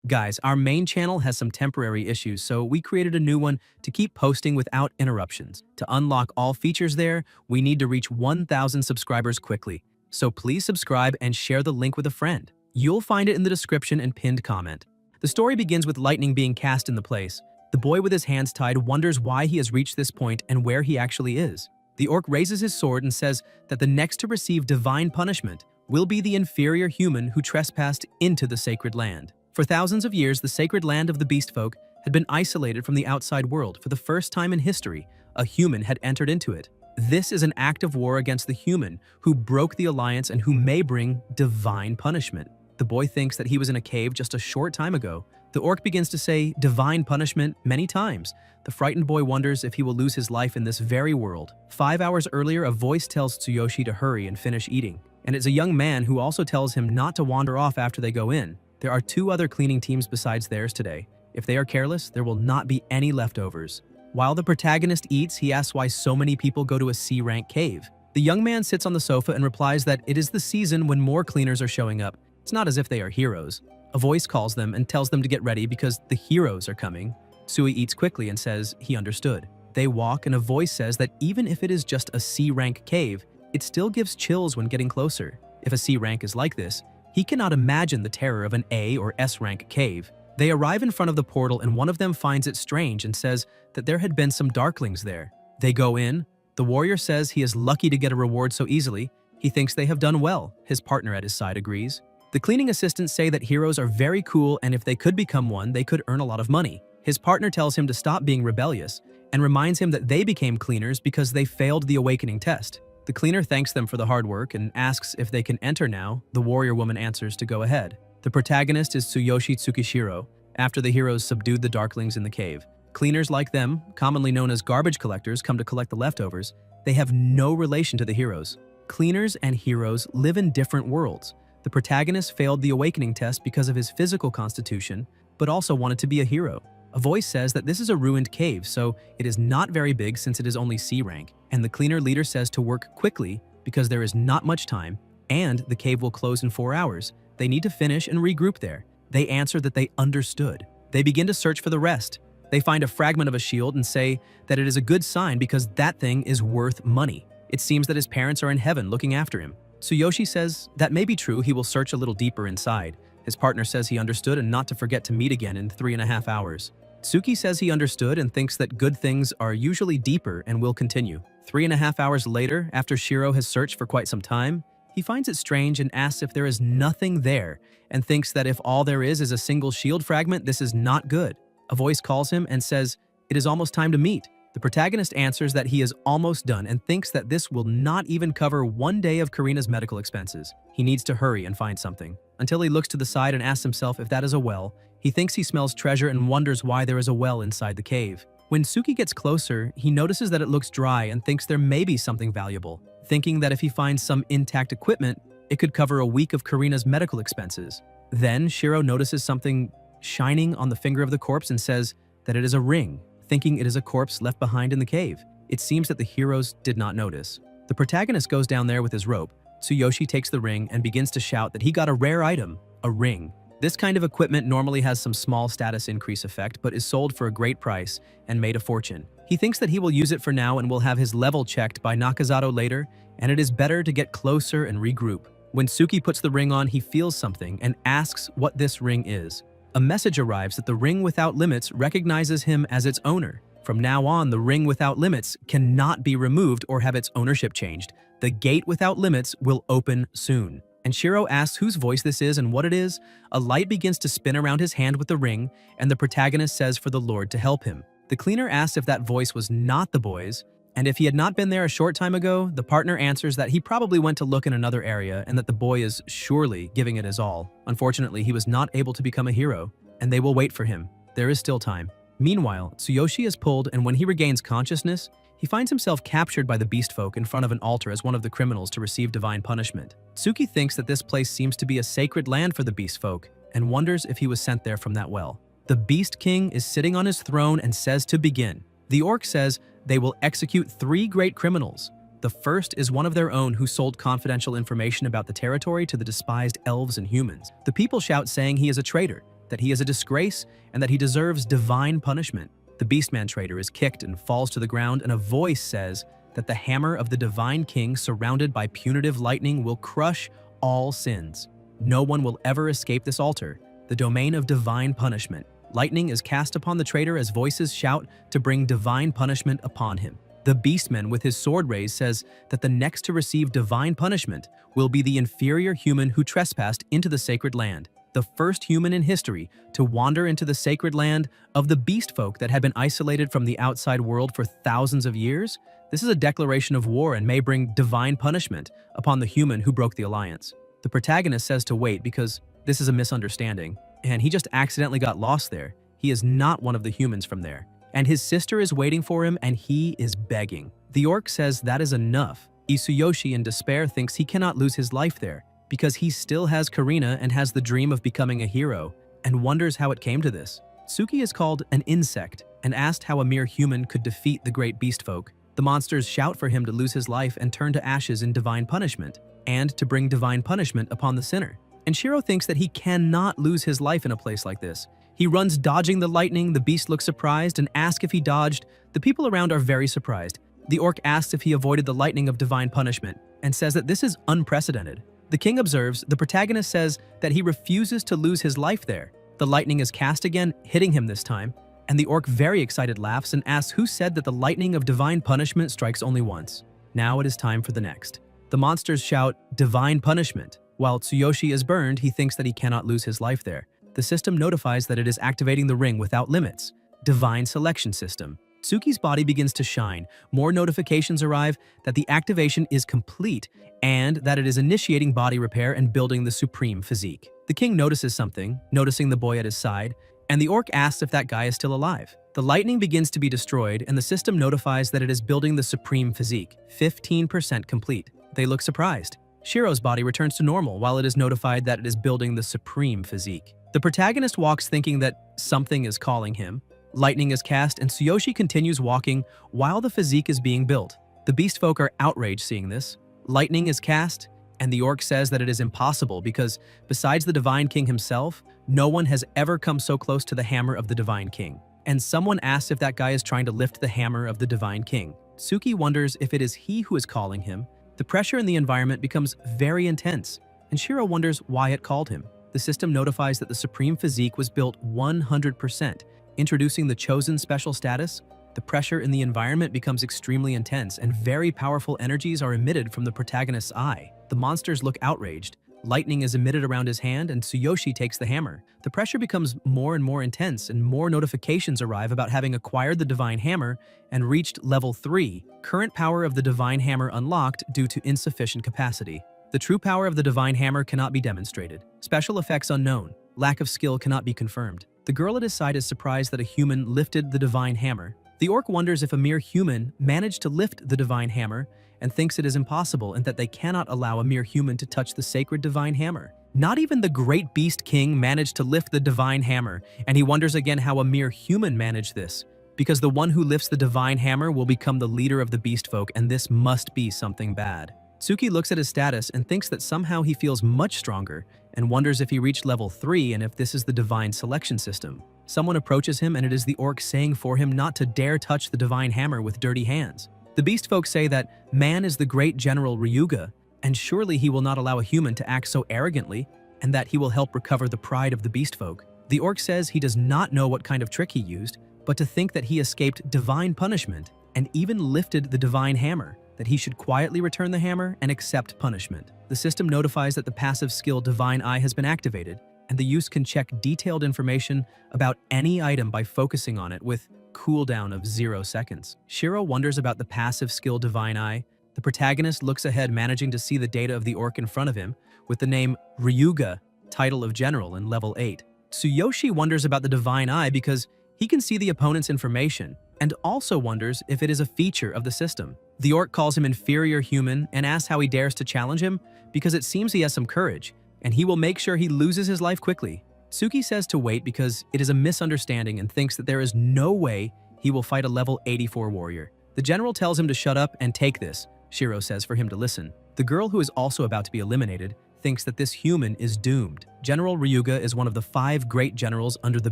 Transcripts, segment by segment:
Guys, our main channel has some temporary issues, so we created a new one to keep posting without interruptions. To unlock all features there, we need to reach 1,000 subscribers quickly. So please subscribe and share the link with a friend. You'll find it in the description and pinned comment. The story begins with lightning being cast in the place. The boy with his hands tied wonders why he has reached this point and where he actually is. The orc raises his sword and says that the next to receive divine punishment will be the inferior human who trespassed into the sacred land. For thousands of years, the sacred land of the beast folk had been isolated from the outside world. For the first time in history, a human had entered into it. This is an act of war against the human who broke the alliance and who may bring divine punishment. The boy thinks that he was in a cave just a short time ago. The orc begins to say divine punishment many times. The frightened boy wonders if he will lose his life in this very world. 5 hours earlier, a voice tells Tsuyoshi to hurry and finish eating. And it's a young man who also tells him not to wander off after they go in. There are 2 other cleaning teams besides theirs today. If they are careless, there will not be any leftovers. While the protagonist eats, he asks why so many people go to a C-rank cave. The young man sits on the sofa and replies that it is the season when more cleaners are showing up. It's not as if they are heroes. A voice calls them and tells them to get ready because the heroes are coming. Sui eats quickly and says he understood. They walk and a voice says that even if it is just a C-rank cave, it still gives chills when getting closer. If a C-rank is like this, he cannot imagine the terror of an A or S-rank cave. They arrive in front of the portal and one of them finds it strange and says that there had been some darklings there. They go in. The warrior says he is lucky to get a reward so easily. He thinks they have done well. His partner at his side agrees. The cleaning assistants say that heroes are very cool and if they could become one, they could earn a lot of money. His partner tells him to stop being rebellious and reminds him that they became cleaners because they failed the awakening test. The cleaner thanks them for the hard work and asks if they can enter now. The warrior woman answers to go ahead. The protagonist is Tsuyoshi Tsukishiro, after the heroes subdued the darklings in the cave. Cleaners like them, commonly known as garbage collectors, come to collect the leftovers. They have no relation to the heroes. Cleaners and heroes live in different worlds. The protagonist failed the awakening test because of his physical constitution, but also wanted to be a hero. A voice says that this is a ruined cave, so it is not very big since it is only C rank, and the cleaner leader says to work quickly because there is not much time, and the cave will close in 4 hours. They need to finish and regroup there. They answer that they understood. They begin to search for the rest. They find a fragment of a shield and say that it is a good sign because that thing is worth money. It seems that his parents are in heaven looking after him. Tsuyoshi says that may be true, he will search a little deeper inside. His partner says he understood and not to forget to meet again in 3.5 hours. Tsuki says he understood and thinks that good things are usually deeper and will continue. 3.5 hours later, after Shiro has searched for quite some time, he finds it strange and asks if there is nothing there and thinks that if all there is a single shield fragment, this is not good. A voice calls him and says it is almost time to meet. The protagonist answers that he is almost done and thinks that this will not even cover 1 day of Karina's medical expenses. He needs to hurry and find something. Until he looks to the side and asks himself if that is a well. He thinks he smells treasure and wonders why there is a well inside the cave. When Suki gets closer, he notices that it looks dry and thinks there may be something valuable, thinking that if he finds some intact equipment, it could cover a week of Karina's medical expenses. Then Shiro notices something shining on the finger of the corpse and says that it is a ring, thinking it is a corpse left behind in the cave. It seems that the heroes did not notice. The protagonist goes down there with his rope. Tsuyoshi takes the ring and begins to shout that he got a rare item, a ring. This kind of equipment normally has some small status increase effect, but is sold for a great price and made a fortune. He thinks that he will use it for now and will have his level checked by Nakazato later, and it is better to get closer and regroup. When Suki puts the ring on, he feels something and asks what this ring is. A message arrives that the Ring Without Limits recognizes him as its owner. From now on, the Ring Without Limits cannot be removed or have its ownership changed. The Gate Without Limits will open soon. And Shiro asks whose voice this is and what it is. A light begins to spin around his hand with the ring, and the protagonist says for the Lord to help him. The cleaner asks if that voice was not the boy's, and if he had not been there a short time ago, the partner answers that he probably went to look in another area and that the boy is surely giving it his all. Unfortunately, he was not able to become a hero, and they will wait for him. There is still time. Meanwhile, Tsuyoshi is pulled, and when he regains consciousness, he finds himself captured by the beast folk in front of an altar as one of the criminals to receive divine punishment. Tsuki thinks that this place seems to be a sacred land for the beast folk and wonders if he was sent there from that well. The Beast King is sitting on his throne and says to begin. The orc says they will execute 3 great criminals. The first is one of their own who sold confidential information about the territory to the despised elves and humans. The people shout saying he is a traitor, that he is a disgrace and that he deserves divine punishment. The Beastman trader is kicked and falls to the ground, and a voice says that the hammer of the Divine King surrounded by punitive lightning will crush all sins. No one will ever escape this altar, the domain of divine punishment. Lightning is cast upon the traitor as voices shout to bring divine punishment upon him. The Beastman with his sword raised says that the next to receive divine punishment will be the inferior human who trespassed into the sacred land, the first human in history to wander into the sacred land of the beast folk that had been isolated from the outside world for thousands of years. This is a declaration of war and may bring divine punishment upon the human who broke the alliance. The protagonist says to wait because this is a misunderstanding, and he just accidentally got lost there. He is not one of the humans from there. And his sister is waiting for him, and he is begging. The orc says that is enough. Itsuyoshi in despair thinks he cannot lose his life there because he still has Karina and has the dream of becoming a hero, and wonders how it came to this. Tsuki is called an insect and asked how a mere human could defeat the great beast folk. The monsters shout for him to lose his life and turn to ashes in divine punishment, and to bring divine punishment upon the sinner. And Shiro thinks that he cannot lose his life in a place like this. He runs dodging the lightning. The beast looks surprised and asks if he dodged. The people around are very surprised. The orc asks if he avoided the lightning of divine punishment and says that this is unprecedented. The king observes. The protagonist says that he refuses to lose his life there. The lightning is cast again, hitting him this time, and the orc very excited laughs and asks who said that the lightning of divine punishment strikes only once. Now it is time for the next. The monsters shout divine punishment. While Tsuyoshi is burned, he thinks that he cannot lose his life there. The system notifies that it is activating the ring without limits. Divine selection system. Tsuki's body begins to shine. More notifications arrive that the activation is complete and that it is initiating body repair and building the supreme physique. The king notices something, noticing the boy at his side, and the orc asks if that guy is still alive. The lightning begins to be destroyed and the system notifies that it is building the supreme physique, 15% complete. They look surprised. Shiro's body returns to normal while it is notified that it is building the supreme physique. The protagonist walks thinking that something is calling him. Lightning is cast and Tsuyoshi continues walking while the physique is being built. The beast folk are outraged seeing this. Lightning is cast and the orc says that it is impossible because besides the Divine King himself, no one has ever come so close to the hammer of the Divine King. And someone asks if that guy is trying to lift the hammer of the Divine King. Tsuki wonders if it is he who is calling him. The pressure in the environment becomes very intense, and Shiro wonders why it called him. The system notifies that the Supreme Physique was built 100%, introducing the chosen special status. The pressure in the environment becomes extremely intense, and very powerful energies are emitted from the protagonist's eye. The monsters look outraged. Lightning is emitted around his hand, and Tsuyoshi takes the hammer. The pressure becomes more and more intense, and more notifications arrive about having acquired the Divine Hammer and reached level 3, current power of the Divine Hammer unlocked due to insufficient capacity. The true power of the Divine Hammer cannot be demonstrated. Special effects unknown. Lack of skill cannot be confirmed. The girl at his side is surprised that a human lifted the Divine Hammer. The orc wonders if a mere human managed to lift the Divine Hammer and thinks it is impossible and that they cannot allow a mere human to touch the sacred Divine Hammer. Not even the great Beast King managed to lift the Divine Hammer, and he wonders again how a mere human managed this, because the one who lifts the Divine Hammer will become the leader of the Beast Folk, and this must be something bad. Tsuki looks at his status and thinks that somehow he feels much stronger and wonders if he reached level 3 and if this is the divine selection system. Someone approaches him and it is the orc saying for him not to dare touch the Divine Hammer with dirty hands. The beast folk say that man is the great general Ryuga, and surely he will not allow a human to act so arrogantly, and that he will help recover the pride of the beast folk. The orc says he does not know what kind of trick he used, but to think that he escaped divine punishment and even lifted the Divine Hammer, that he should quietly return the hammer and accept punishment. The system notifies that the passive skill Divine Eye has been activated, and the use can check detailed information about any item by focusing on it with cooldown of 0 seconds. Shiro wonders about the passive skill Divine Eye. The protagonist looks ahead, managing to see the data of the orc in front of him with the name Ryuga, title of general in level 8. Tsuyoshi wonders about the Divine Eye because he can see the opponent's information, and also wonders if it is a feature of the system. The orc calls him inferior human and asks how he dares to challenge him because it seems he has some courage, and he will make sure he loses his life quickly. Tsuki says to wait because it is a misunderstanding and thinks that there is no way he will fight a level 84 warrior. The general tells him to shut up and take this. Shiro says for him to listen. The girl, who is also about to be eliminated, thinks that this human is doomed. General Ryuga is one of the 5 great generals under the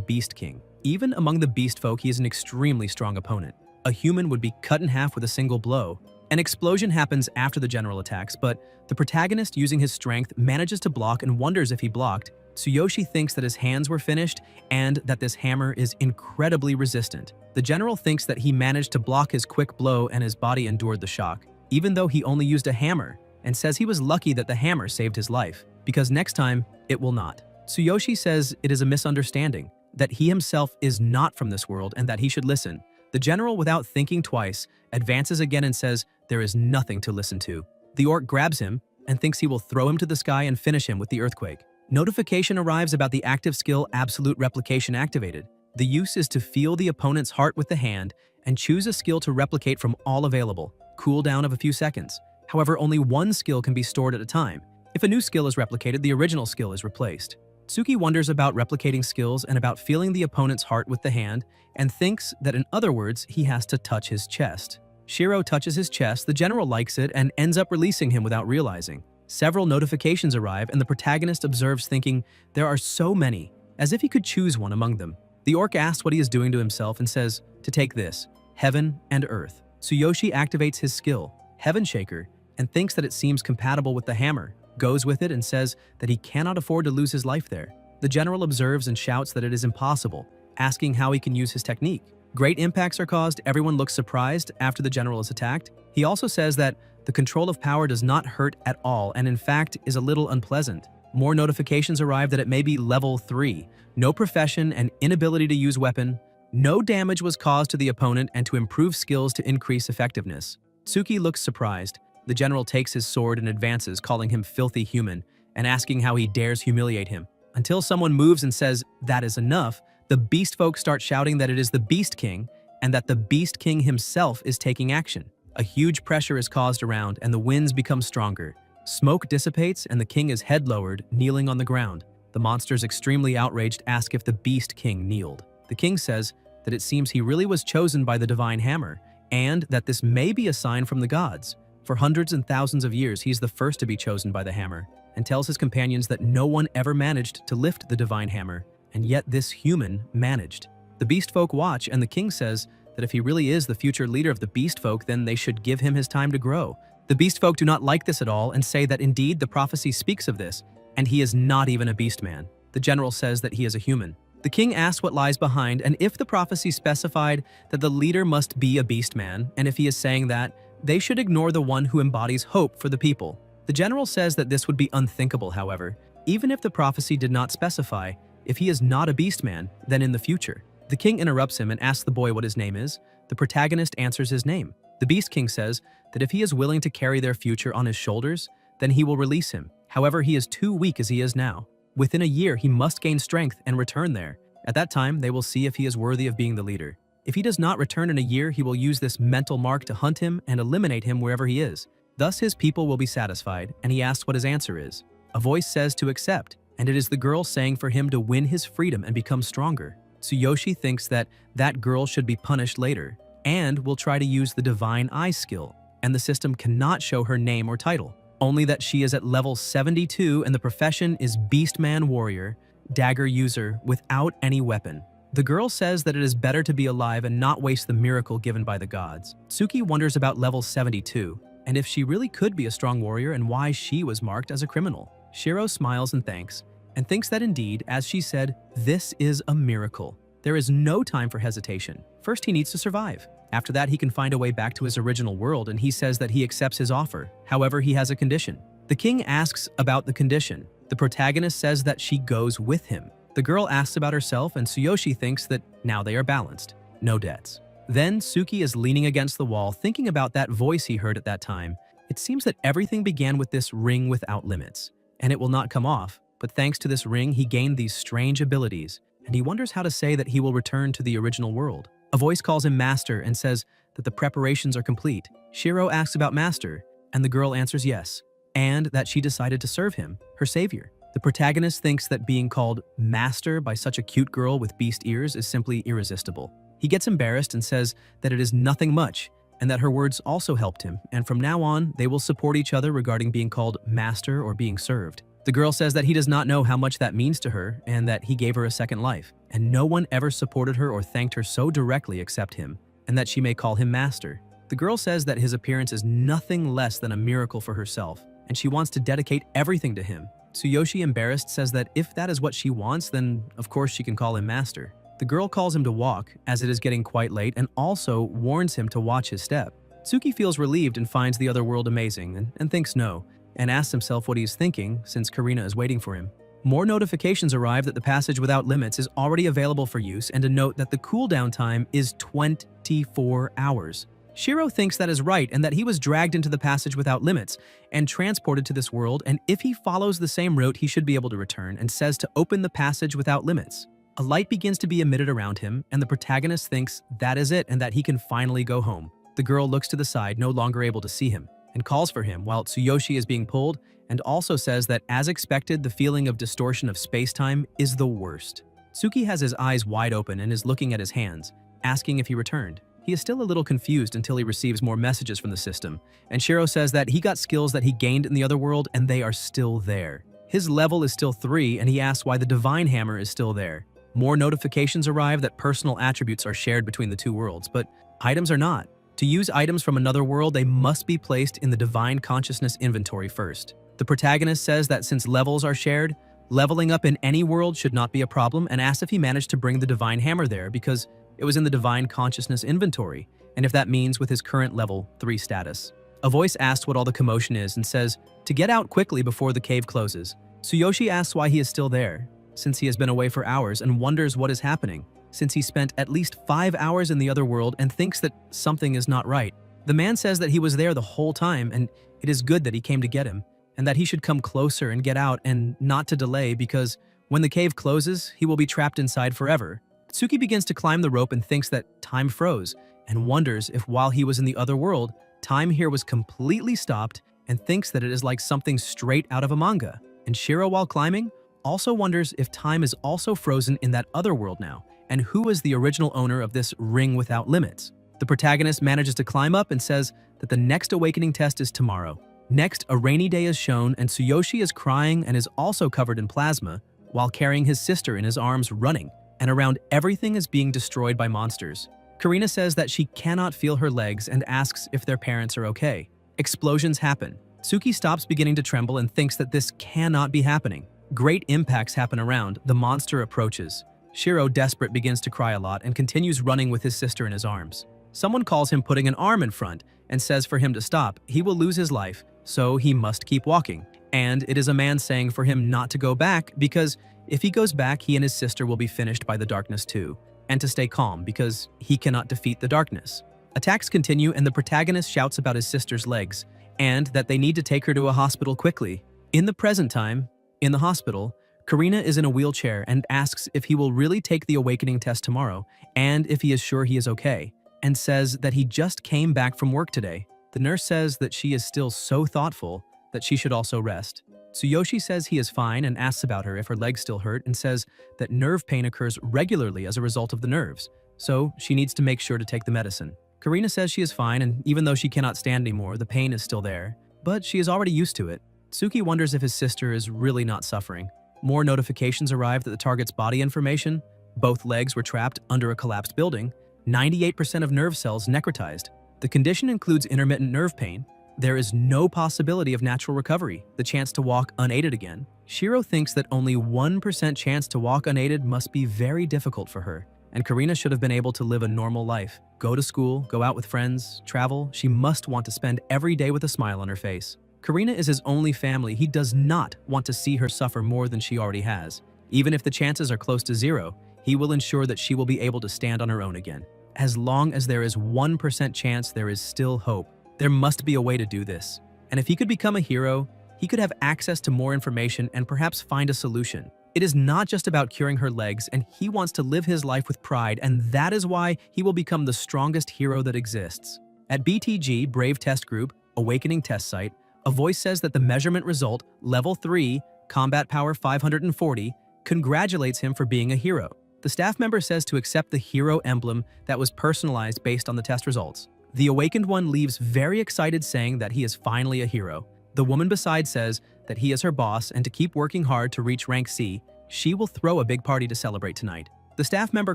Beast King. Even among the beast folk, he is an extremely strong opponent. A human would be cut in half with a single blow. An explosion happens after the general attacks, but the protagonist, using his strength, manages to block and wonders if he blocked. Tsuyoshi thinks that his hands were finished and that this hammer is incredibly resistant. The general thinks that he managed to block his quick blow and his body endured the shock, even though he only used a hammer, and says he was lucky that the hammer saved his life, because next time, it will not. Tsuyoshi says it is a misunderstanding, that he himself is not from this world and that he should listen. The general, without thinking twice, advances again and says there is nothing to listen to. The orc grabs him and thinks he will throw him to the sky and finish him with the earthquake. Notification arrives about the active skill Absolute Replication activated. The use is to feel the opponent's heart with the hand and choose a skill to replicate from all available. Cooldown of a few seconds. However, only one skill can be stored at a time. If a new skill is replicated, the original skill is replaced. Tsuki wonders about replicating skills and about feeling the opponent's heart with the hand and thinks that in other words, he has to touch his chest. Shiro touches his chest, the general likes it and ends up releasing him without realizing. Several notifications arrive and the protagonist observes thinking there are so many, as if he could choose one among them. The orc asks what he is doing to himself and says to take this, Heaven and Earth. Tsuyoshi activates his skill, Heaven Shaker, and thinks that it seems compatible with the hammer, goes with it and says that he cannot afford to lose his life there. The general observes and shouts that it is impossible, asking how he can use his technique. Great impacts are caused, everyone looks surprised after the general is attacked. He also says that the control of power does not hurt at all and in fact is a little unpleasant. More notifications arrive that it may be level 3. No profession and inability to use weapon. No damage was caused to the opponent and to improve skills to increase effectiveness. Tsuki looks surprised. The general takes his sword and advances, calling him filthy human and asking how he dares humiliate him. Until someone moves and says, that is enough, the beast folk start shouting that it is the Beast King and that the Beast King himself is taking action. A huge pressure is caused around and the winds become stronger. Smoke dissipates and the king is head lowered, kneeling on the ground. The monsters, extremely outraged, ask if the Beast King kneeled. The king says that it seems he really was chosen by the divine hammer and that this may be a sign from the gods. For hundreds and thousands of years, he's the first to be chosen by the hammer and tells his companions that no one ever managed to lift the divine hammer, and yet this human managed. The beast folk watch and the king says that if he really is the future leader of the beast folk, then they should give him his time to grow. The beast folk do not like this at all and say that indeed the prophecy speaks of this, and he is not even a beast man. The general says that he is a human. The king asks what lies behind and if the prophecy specified that the leader must be a beast man, and if he is saying that, they should ignore the one who embodies hope for the people. The general says that this would be unthinkable, however, even if the prophecy did not specify, if he is not a beast man, then in the future. The king interrupts him and asks the boy what his name is. The protagonist answers his name. The Beast King says that if he is willing to carry their future on his shoulders, then he will release him. However, he is too weak as he is now. Within a year, he must gain strength and return there. At that time, they will see if he is worthy of being the leader. If he does not return in a year, he will use this mental mark to hunt him and eliminate him wherever he is. Thus his people will be satisfied, and he asks what his answer is. A voice says to accept, and it is the girl saying for him to win his freedom and become stronger. Tsuyoshi thinks that that girl should be punished later, and will try to use the Divine Eye skill, and the system cannot show her name or title, only that she is at level 72 and the profession is Beastman Warrior, dagger user, without any weapon. The girl says that it is better to be alive and not waste the miracle given by the gods. Tsuki wonders about level 72, and if she really could be a strong warrior and why she was marked as a criminal. Shiro smiles and thanks, and thinks that indeed, as she said, this is a miracle. There is no time for hesitation. First, he needs to survive. After that, he can find a way back to his original world, and he says that he accepts his offer. However, he has a condition. The king asks about the condition. The protagonist says that she goes with him. The girl asks about herself, and Tsuyoshi thinks that now they are balanced. No debts. Then Tsuki is leaning against the wall, thinking about that voice he heard at that time. It seems that everything began with this ring without limits, and it will not come off. But thanks to this ring, he gained these strange abilities, and he wonders how to say that he will return to the original world. A voice calls him Master and says that the preparations are complete. Shiro asks about Master, and the girl answers yes, and that she decided to serve him, her savior. The protagonist thinks that being called Master by such a cute girl with beast ears is simply irresistible. He gets embarrassed and says that it is nothing much, and that her words also helped him, and from now on, they will support each other regarding being called Master or being served. The girl says that he does not know how much that means to her and that he gave her a second life, and no one ever supported her or thanked her so directly except him, and that she may call him master. The girl says that his appearance is nothing less than a miracle for herself, and she wants to dedicate everything to him. Tsuyoshi, embarrassed, says that if that is what she wants, then of course she can call him master. The girl calls him to walk, as it is getting quite late, and also warns him to watch his step. Tsuki feels relieved and finds the other world amazing, and thinks no, and asks himself what he's thinking since Karina is waiting for him. More notifications arrive that the passage without limits is already available for use, and a note that the cooldown time is 24 hours. Shiro thinks that is right and that he was dragged into the passage without limits and transported to this world, and if he follows the same route he should be able to return, and says to open the passage without limits. A light begins to be emitted around him, and the protagonist thinks that is it and that he can finally go home. The girl looks to the side, no longer able to see him, and calls for him while Tsuyoshi is being pulled, and also says that as expected, the feeling of distortion of space-time is the worst. Tsuki has his eyes wide open and is looking at his hands, asking if he returned. He is still a little confused until he receives more messages from the system, and Shiro says that he got skills that he gained in the other world and they are still there. His level is still 3, and he asks why the divine hammer is still there. More notifications arrive that personal attributes are shared between the two worlds, but items are not. To use items from another world, they must be placed in the divine consciousness inventory first. The protagonist says that since levels are shared, leveling up in any world should not be a problem, and asks if he managed to bring the divine hammer there because it was in the divine consciousness inventory, and if that means with his current level 3 status. A voice asks what all the commotion is and says to get out quickly before the cave closes. Tsuyoshi asks why he is still there, since he has been away for hours, and wonders what is happening, since he spent at least 5 hours in the other world and thinks that something is not right. The man says that he was there the whole time, and it is good that he came to get him, and that he should come closer and get out and not to delay because when the cave closes, he will be trapped inside forever. Tsuki begins to climb the rope and thinks that time froze, and wonders if while he was in the other world, time here was completely stopped, and thinks that it is like something straight out of a manga. And Shiro, while climbing, also wonders if time is also frozen in that other world now, and who is the original owner of this ring without limits. The protagonist manages to climb up and says that the next awakening test is tomorrow. Next, a rainy day is shown, and Tsuyoshi is crying and is also covered in plasma while carrying his sister in his arms running, and around everything is being destroyed by monsters. Karina says that she cannot feel her legs and asks if their parents are okay. Explosions happen. Tsuki stops beginning to tremble and thinks that this cannot be happening. Great impacts happen around. The monster approaches. Shiro, desperate, begins to cry a lot and continues running with his sister in his arms. Someone calls him putting an arm in front and says for him to stop. He will lose his life, so he must keep walking. And it is a man saying for him not to go back because if he goes back, he and his sister will be finished by the darkness too, and to stay calm because he cannot defeat the darkness. Attacks continue, and the protagonist shouts about his sister's legs and that they need to take her to a hospital quickly. In the present time, in the hospital, Karina is in a wheelchair and asks if he will really take the awakening test tomorrow and if he is sure he is okay, and says that he just came back from work today. The nurse says that she is still so thoughtful that she should also rest. Tsuyoshi says he is fine and asks about her if her legs still hurt, and says that nerve pain occurs regularly as a result of the nerves, so she needs to make sure to take the medicine. Karina says she is fine, and even though she cannot stand anymore, the pain is still there, but she is already used to it. Tsuki wonders if his sister is really not suffering. More notifications arrive that the target's body information. Both legs were trapped under a collapsed building. 98% of nerve cells necrotized. The condition includes intermittent nerve pain. There is no possibility of natural recovery, the chance to walk unaided again. Shiro thinks that only 1% chance to walk unaided must be very difficult for her, and Karina should have been able to live a normal life. Go to school, go out with friends, travel. She must want to spend every day with a smile on her face. Karina is his only family. He does not want to see her suffer more than she already has. Even if the chances are close to 0, he will ensure that she will be able to stand on her own again. As long as there is 1% chance, there is still hope. There must be a way to do this. And if he could become a hero, he could have access to more information and perhaps find a solution. It is not just about curing her legs, and he wants to live his life with pride, and that is why he will become the strongest hero that exists. At BTG Brave Test Group, Awakening Test Site, a voice says that the measurement result, Level 3, Combat Power 540, congratulates him for being a hero. The staff member says to accept the hero emblem that was personalized based on the test results. The awakened one leaves very excited, saying that he is finally a hero. The woman beside says that he is her boss and to keep working hard to reach rank C, she will throw a big party to celebrate tonight. The staff member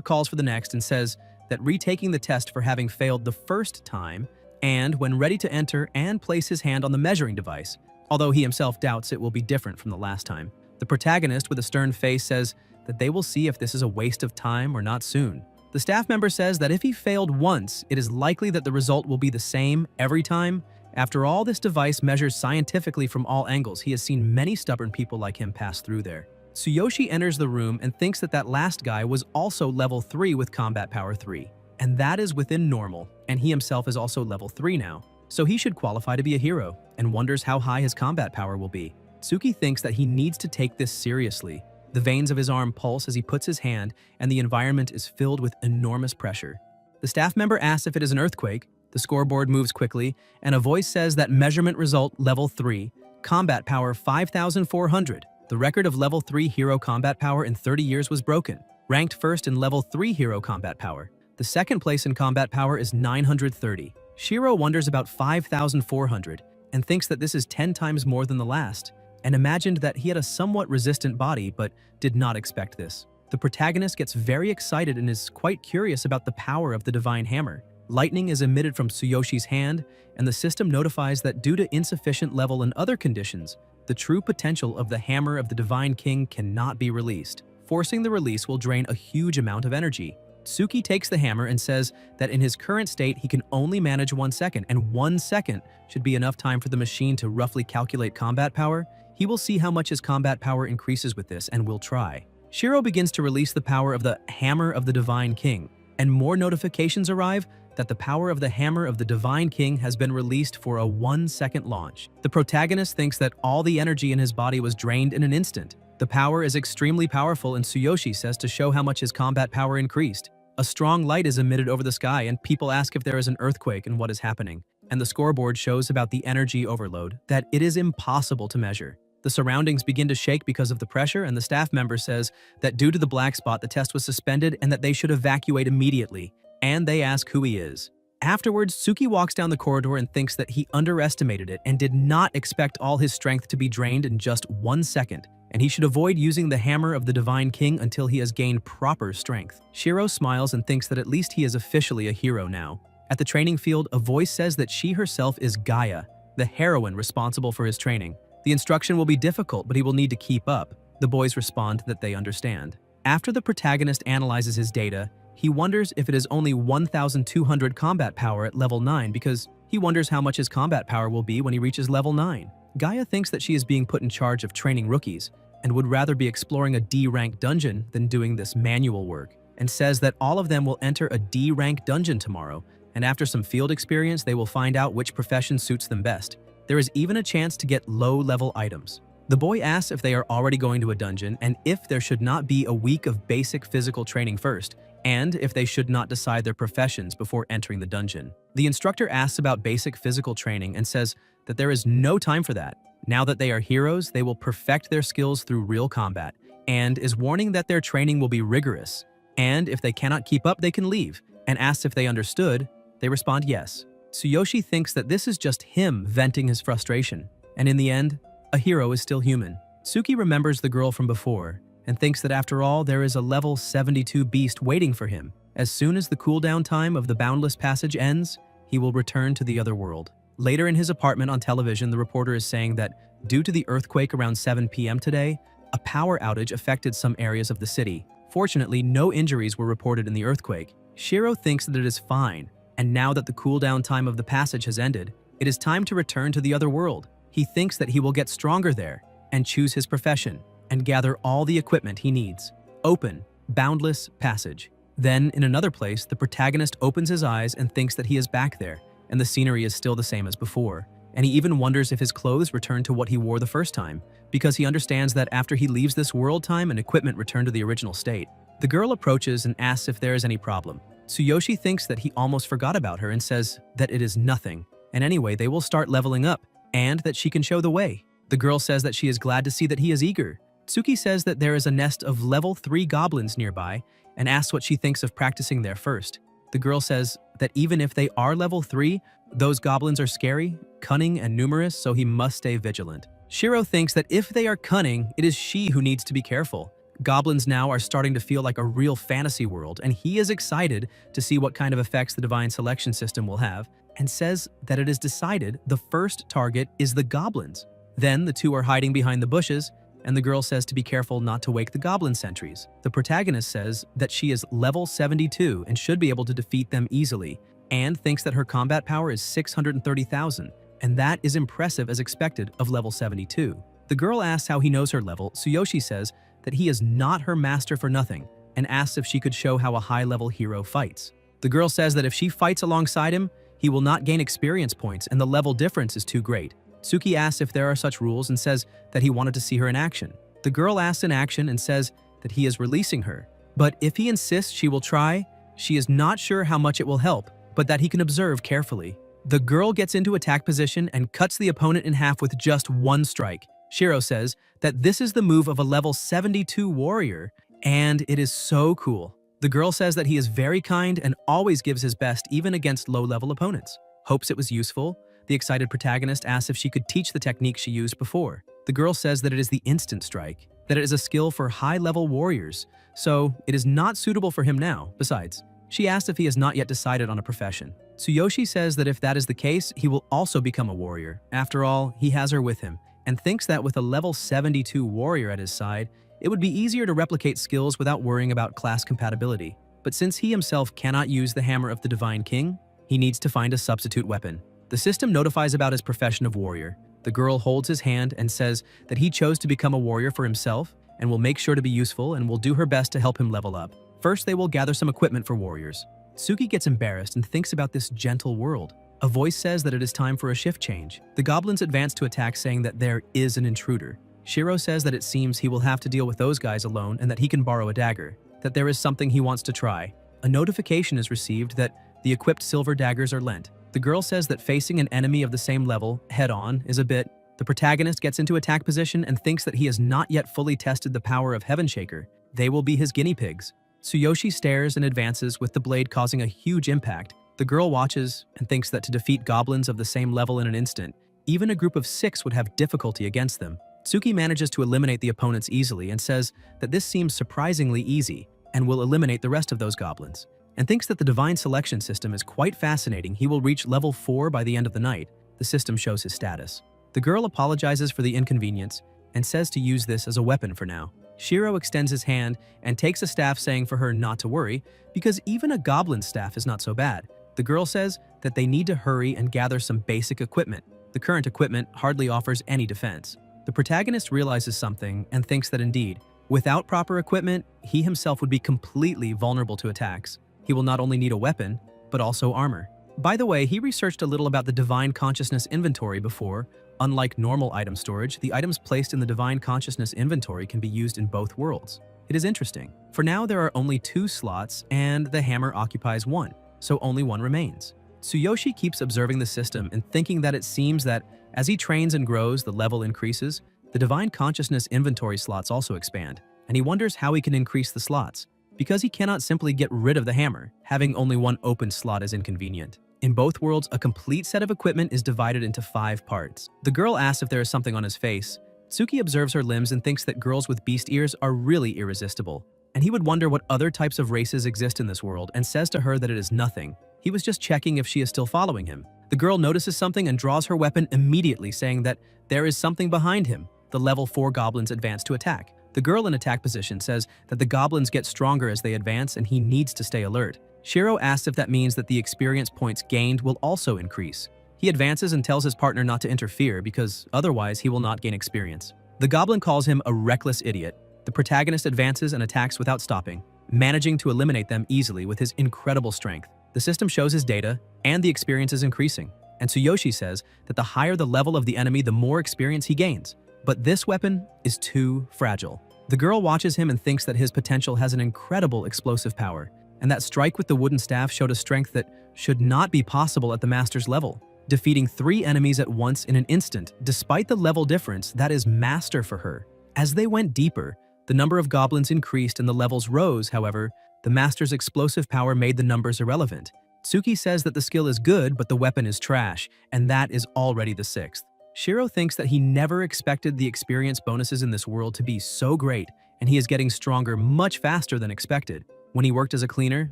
calls for the next and says that retaking the test for having failed the first time, and when ready to enter and place his hand on the measuring device, although he himself doubts it will be different from the last time. The protagonist with a stern face says that they will see if this is a waste of time or not soon. The staff member says that if he failed once, it is likely that the result will be the same every time. After all, this device measures scientifically from all angles. He has seen many stubborn people like him pass through there. Tsuyoshi enters the room and thinks that that last guy was also level 3 with combat power 3. And that is within normal, and he himself is also level 3 now. So he should qualify to be a hero, and wonders how high his combat power will be. Tsuki thinks that he needs to take this seriously. The veins of his arm pulse as he puts his hand, and the environment is filled with enormous pressure. The staff member asks if it is an earthquake, the scoreboard moves quickly, and a voice says that measurement result level 3, combat power 5,400. The record of level 3 hero combat power in 30 years was broken, ranked first in level 3 hero combat power. The second place in combat power is 930. Shiro wonders about 5,400 and thinks that this is 10 times more than the last, and imagined that he had a somewhat resistant body but did not expect this. The protagonist gets very excited and is quite curious about the power of the divine hammer. Lightning is emitted from Tsuyoshi's hand, and the system notifies that due to insufficient level and other conditions, the true potential of the hammer of the divine king cannot be released. Forcing the release will drain a huge amount of energy. Tsuki takes the hammer and says that in his current state he can only manage 1 second, and 1 second should be enough time for the machine to roughly calculate combat power. He will see how much his combat power increases with this and will try. Shiro begins to release the power of the hammer of the divine king, and more notifications arrive that the power of the hammer of the divine king has been released for a 1-second launch. The protagonist thinks that all the energy in his body was drained in an instant. The power is extremely powerful, and Tsuyoshi says to show how much his combat power increased. A strong light is emitted over the sky, and people ask if there is an earthquake and what is happening. And the scoreboard shows about the energy overload, that it is impossible to measure. The surroundings begin to shake because of the pressure, and the staff member says that due to the black spot, the test was suspended and that they should evacuate immediately. And they ask who he is. Afterwards, Tsuki walks down the corridor and thinks that he underestimated it and did not expect all his strength to be drained in just 1 second, and he should avoid using the hammer of the divine king until he has gained proper strength. Shiro smiles and thinks that at least he is officially a hero now. At the training field, a voice says that she herself is Gaia, the heroine responsible for his training. The instruction will be difficult, but he will need to keep up. The boys respond that they understand. After the protagonist analyzes his data, he wonders if it is only 1,200 combat power at level 9 because he wonders how much his combat power will be when he reaches level 9. Gaia thinks that she is being put in charge of training rookies and would rather be exploring a D-rank dungeon than doing this manual work, and says that all of them will enter a D-rank dungeon tomorrow, and after some field experience they will find out which profession suits them best. There is even a chance to get low-level items. The boy asks if they are already going to a dungeon and if there should not be a week of basic physical training first, and if they should not decide their professions before entering the dungeon. The instructor asks about basic physical training and says that there is no time for that. Now that they are heroes, they will perfect their skills through real combat, and is warning that their training will be rigorous, and if they cannot keep up, they can leave, and asks if they understood. They respond yes. Tsuyoshi thinks that this is just him venting his frustration, and in the end, a hero is still human. Tsuki remembers the girl from before, and thinks that after all, there is a level 72 beast waiting for him. As soon as the cooldown time of the Boundless Passage ends, he will return to the other world. Later in his apartment on television, the reporter is saying that due to the earthquake around 7 p.m. today, a power outage affected some areas of the city. Fortunately, no injuries were reported in the earthquake. Shiro thinks that it is fine, and now that the cooldown time of the passage has ended, it is time to return to the other world. He thinks that he will get stronger there, and choose his profession, and gather all the equipment he needs. Open, boundless passage. Then, in another place, the protagonist opens his eyes and thinks that he is back there, and the scenery is still the same as before. And he even wonders if his clothes return to what he wore the first time, because he understands that after he leaves this world, time and equipment return to the original state. The girl approaches and asks if there is any problem. Tsuyoshi thinks that he almost forgot about her and says that it is nothing, and anyway, they will start leveling up, and that she can show the way. The girl says that she is glad to see that he is eager. Tsuki says that there is a nest of level 3 goblins nearby and asks what she thinks of practicing there first. The girl says that even if they are level 3, those goblins are scary, cunning, and numerous, so he must stay vigilant. Shiro thinks that if they are cunning, it is she who needs to be careful. Goblins now are starting to feel like a real fantasy world, and he is excited to see what kind of effects the divine selection system will have, and says that it is decided the first target is the goblins. Then the two are hiding behind the bushes, and the girl says to be careful not to wake the goblin sentries. The protagonist says that she is level 72 and should be able to defeat them easily, and thinks that her combat power is 630,000, and that is impressive as expected of level 72. The girl asks how he knows her level. Tsuyoshi says that he is not her master for nothing, and asks if she could show how a high-level hero fights. The girl says that if she fights alongside him, he will not gain experience points and the level difference is too great. Tsuki asks if there are such rules and says that he wanted to see her in action. The girl asks in action and says that he is releasing her. But if he insists she will try, she is not sure how much it will help, but that he can observe carefully. The girl gets into attack position and cuts the opponent in half with just one strike. Shiro says that this is the move of a level 72 warrior, and it is so cool. The girl says that he is very kind and always gives his best even against low-level opponents. Hopes it was useful. The excited protagonist asks if she could teach the technique she used before. The girl says that it is the instant strike, that it is a skill for high-level warriors, so it is not suitable for him now. Besides, she asks if he has not yet decided on a profession. Tsuyoshi says that if that is the case, he will also become a warrior. After all, he has her with him, and thinks that with a level 72 warrior at his side, it would be easier to replicate skills without worrying about class compatibility. But since he himself cannot use the hammer of the Divine King, he needs to find a substitute weapon. The system notifies about his profession of warrior. The girl holds his hand and says that he chose to become a warrior for himself and will make sure to be useful and will do her best to help him level up. First, they will gather some equipment for warriors. Tsuki gets embarrassed and thinks about this gentle world. A voice says that it is time for a shift change. The goblins advance to attack, saying that there is an intruder. Shiro says that it seems he will have to deal with those guys alone and that he can borrow a dagger, that there is something he wants to try. A notification is received that the equipped silver daggers are lent. The girl says that facing an enemy of the same level, head-on, is a bit. The protagonist gets into attack position and thinks that he has not yet fully tested the power of Heaven Shaker. They will be his guinea pigs. Tsuyoshi stares and advances, with the blade causing a huge impact. The girl watches and thinks that to defeat goblins of the same level in an instant, even a group of 6 would have difficulty against them. Tsuki manages to eliminate the opponents easily and says that this seems surprisingly easy and will eliminate the rest of those goblins, and thinks that the divine selection system is quite fascinating. He will reach level 4 by the end of the night. The system shows his status. The girl apologizes for the inconvenience and says to use this as a weapon for now. Shiro extends his hand and takes a staff, saying for her not to worry because even a goblin staff is not so bad. The girl says that they need to hurry and gather some basic equipment. The current equipment hardly offers any defense. The protagonist realizes something and thinks that indeed, without proper equipment, he himself would be completely vulnerable to attacks. He will not only need a weapon, but also armor. By the way, he researched a little about the Divine Consciousness inventory before. Unlike normal item storage, the items placed in the Divine Consciousness inventory can be used in both worlds. It is interesting. For now, there are only 2 slots, and the hammer occupies 1, so only 1 remains. Tsuyoshi keeps observing the system and thinking that it seems that as he trains and grows, the level increases. The Divine Consciousness inventory slots also expand, and he wonders how he can increase the slots. Because he cannot simply get rid of the hammer, having only 1 open slot is inconvenient. In both worlds, a complete set of equipment is divided into 5 parts. The girl asks if there is something on his face. Tsuki observes her limbs and thinks that girls with beast ears are really irresistible, and he would wonder what other types of races exist in this world and says to her that it is nothing. He was just checking if she is still following him. The girl notices something and draws her weapon immediately, saying that there is something behind him. The level 4 goblins advance to attack. The girl in attack position says that the goblins get stronger as they advance and he needs to stay alert. Shiro asks if that means that the experience points gained will also increase. He advances and tells his partner not to interfere because otherwise he will not gain experience. The goblin calls him a reckless idiot. The protagonist advances and attacks without stopping, managing to eliminate them easily with his incredible strength. The system shows his data, and the experience is increasing. And Tsuyoshi says that the higher the level of the enemy, the more experience he gains. But this weapon is too fragile. The girl watches him and thinks that his potential has an incredible explosive power, and that strike with the wooden staff showed a strength that should not be possible at the master's level. Defeating 3 enemies at once in an instant, despite the level difference, that is master for her. As they went deeper, the number of goblins increased and the levels rose. However, the master's explosive power made the numbers irrelevant. Tsuki says that the skill is good, but the weapon is trash, and that is already the 6th. Shiro thinks that he never expected the experience bonuses in this world to be so great, and he is getting stronger much faster than expected. When he worked as a cleaner,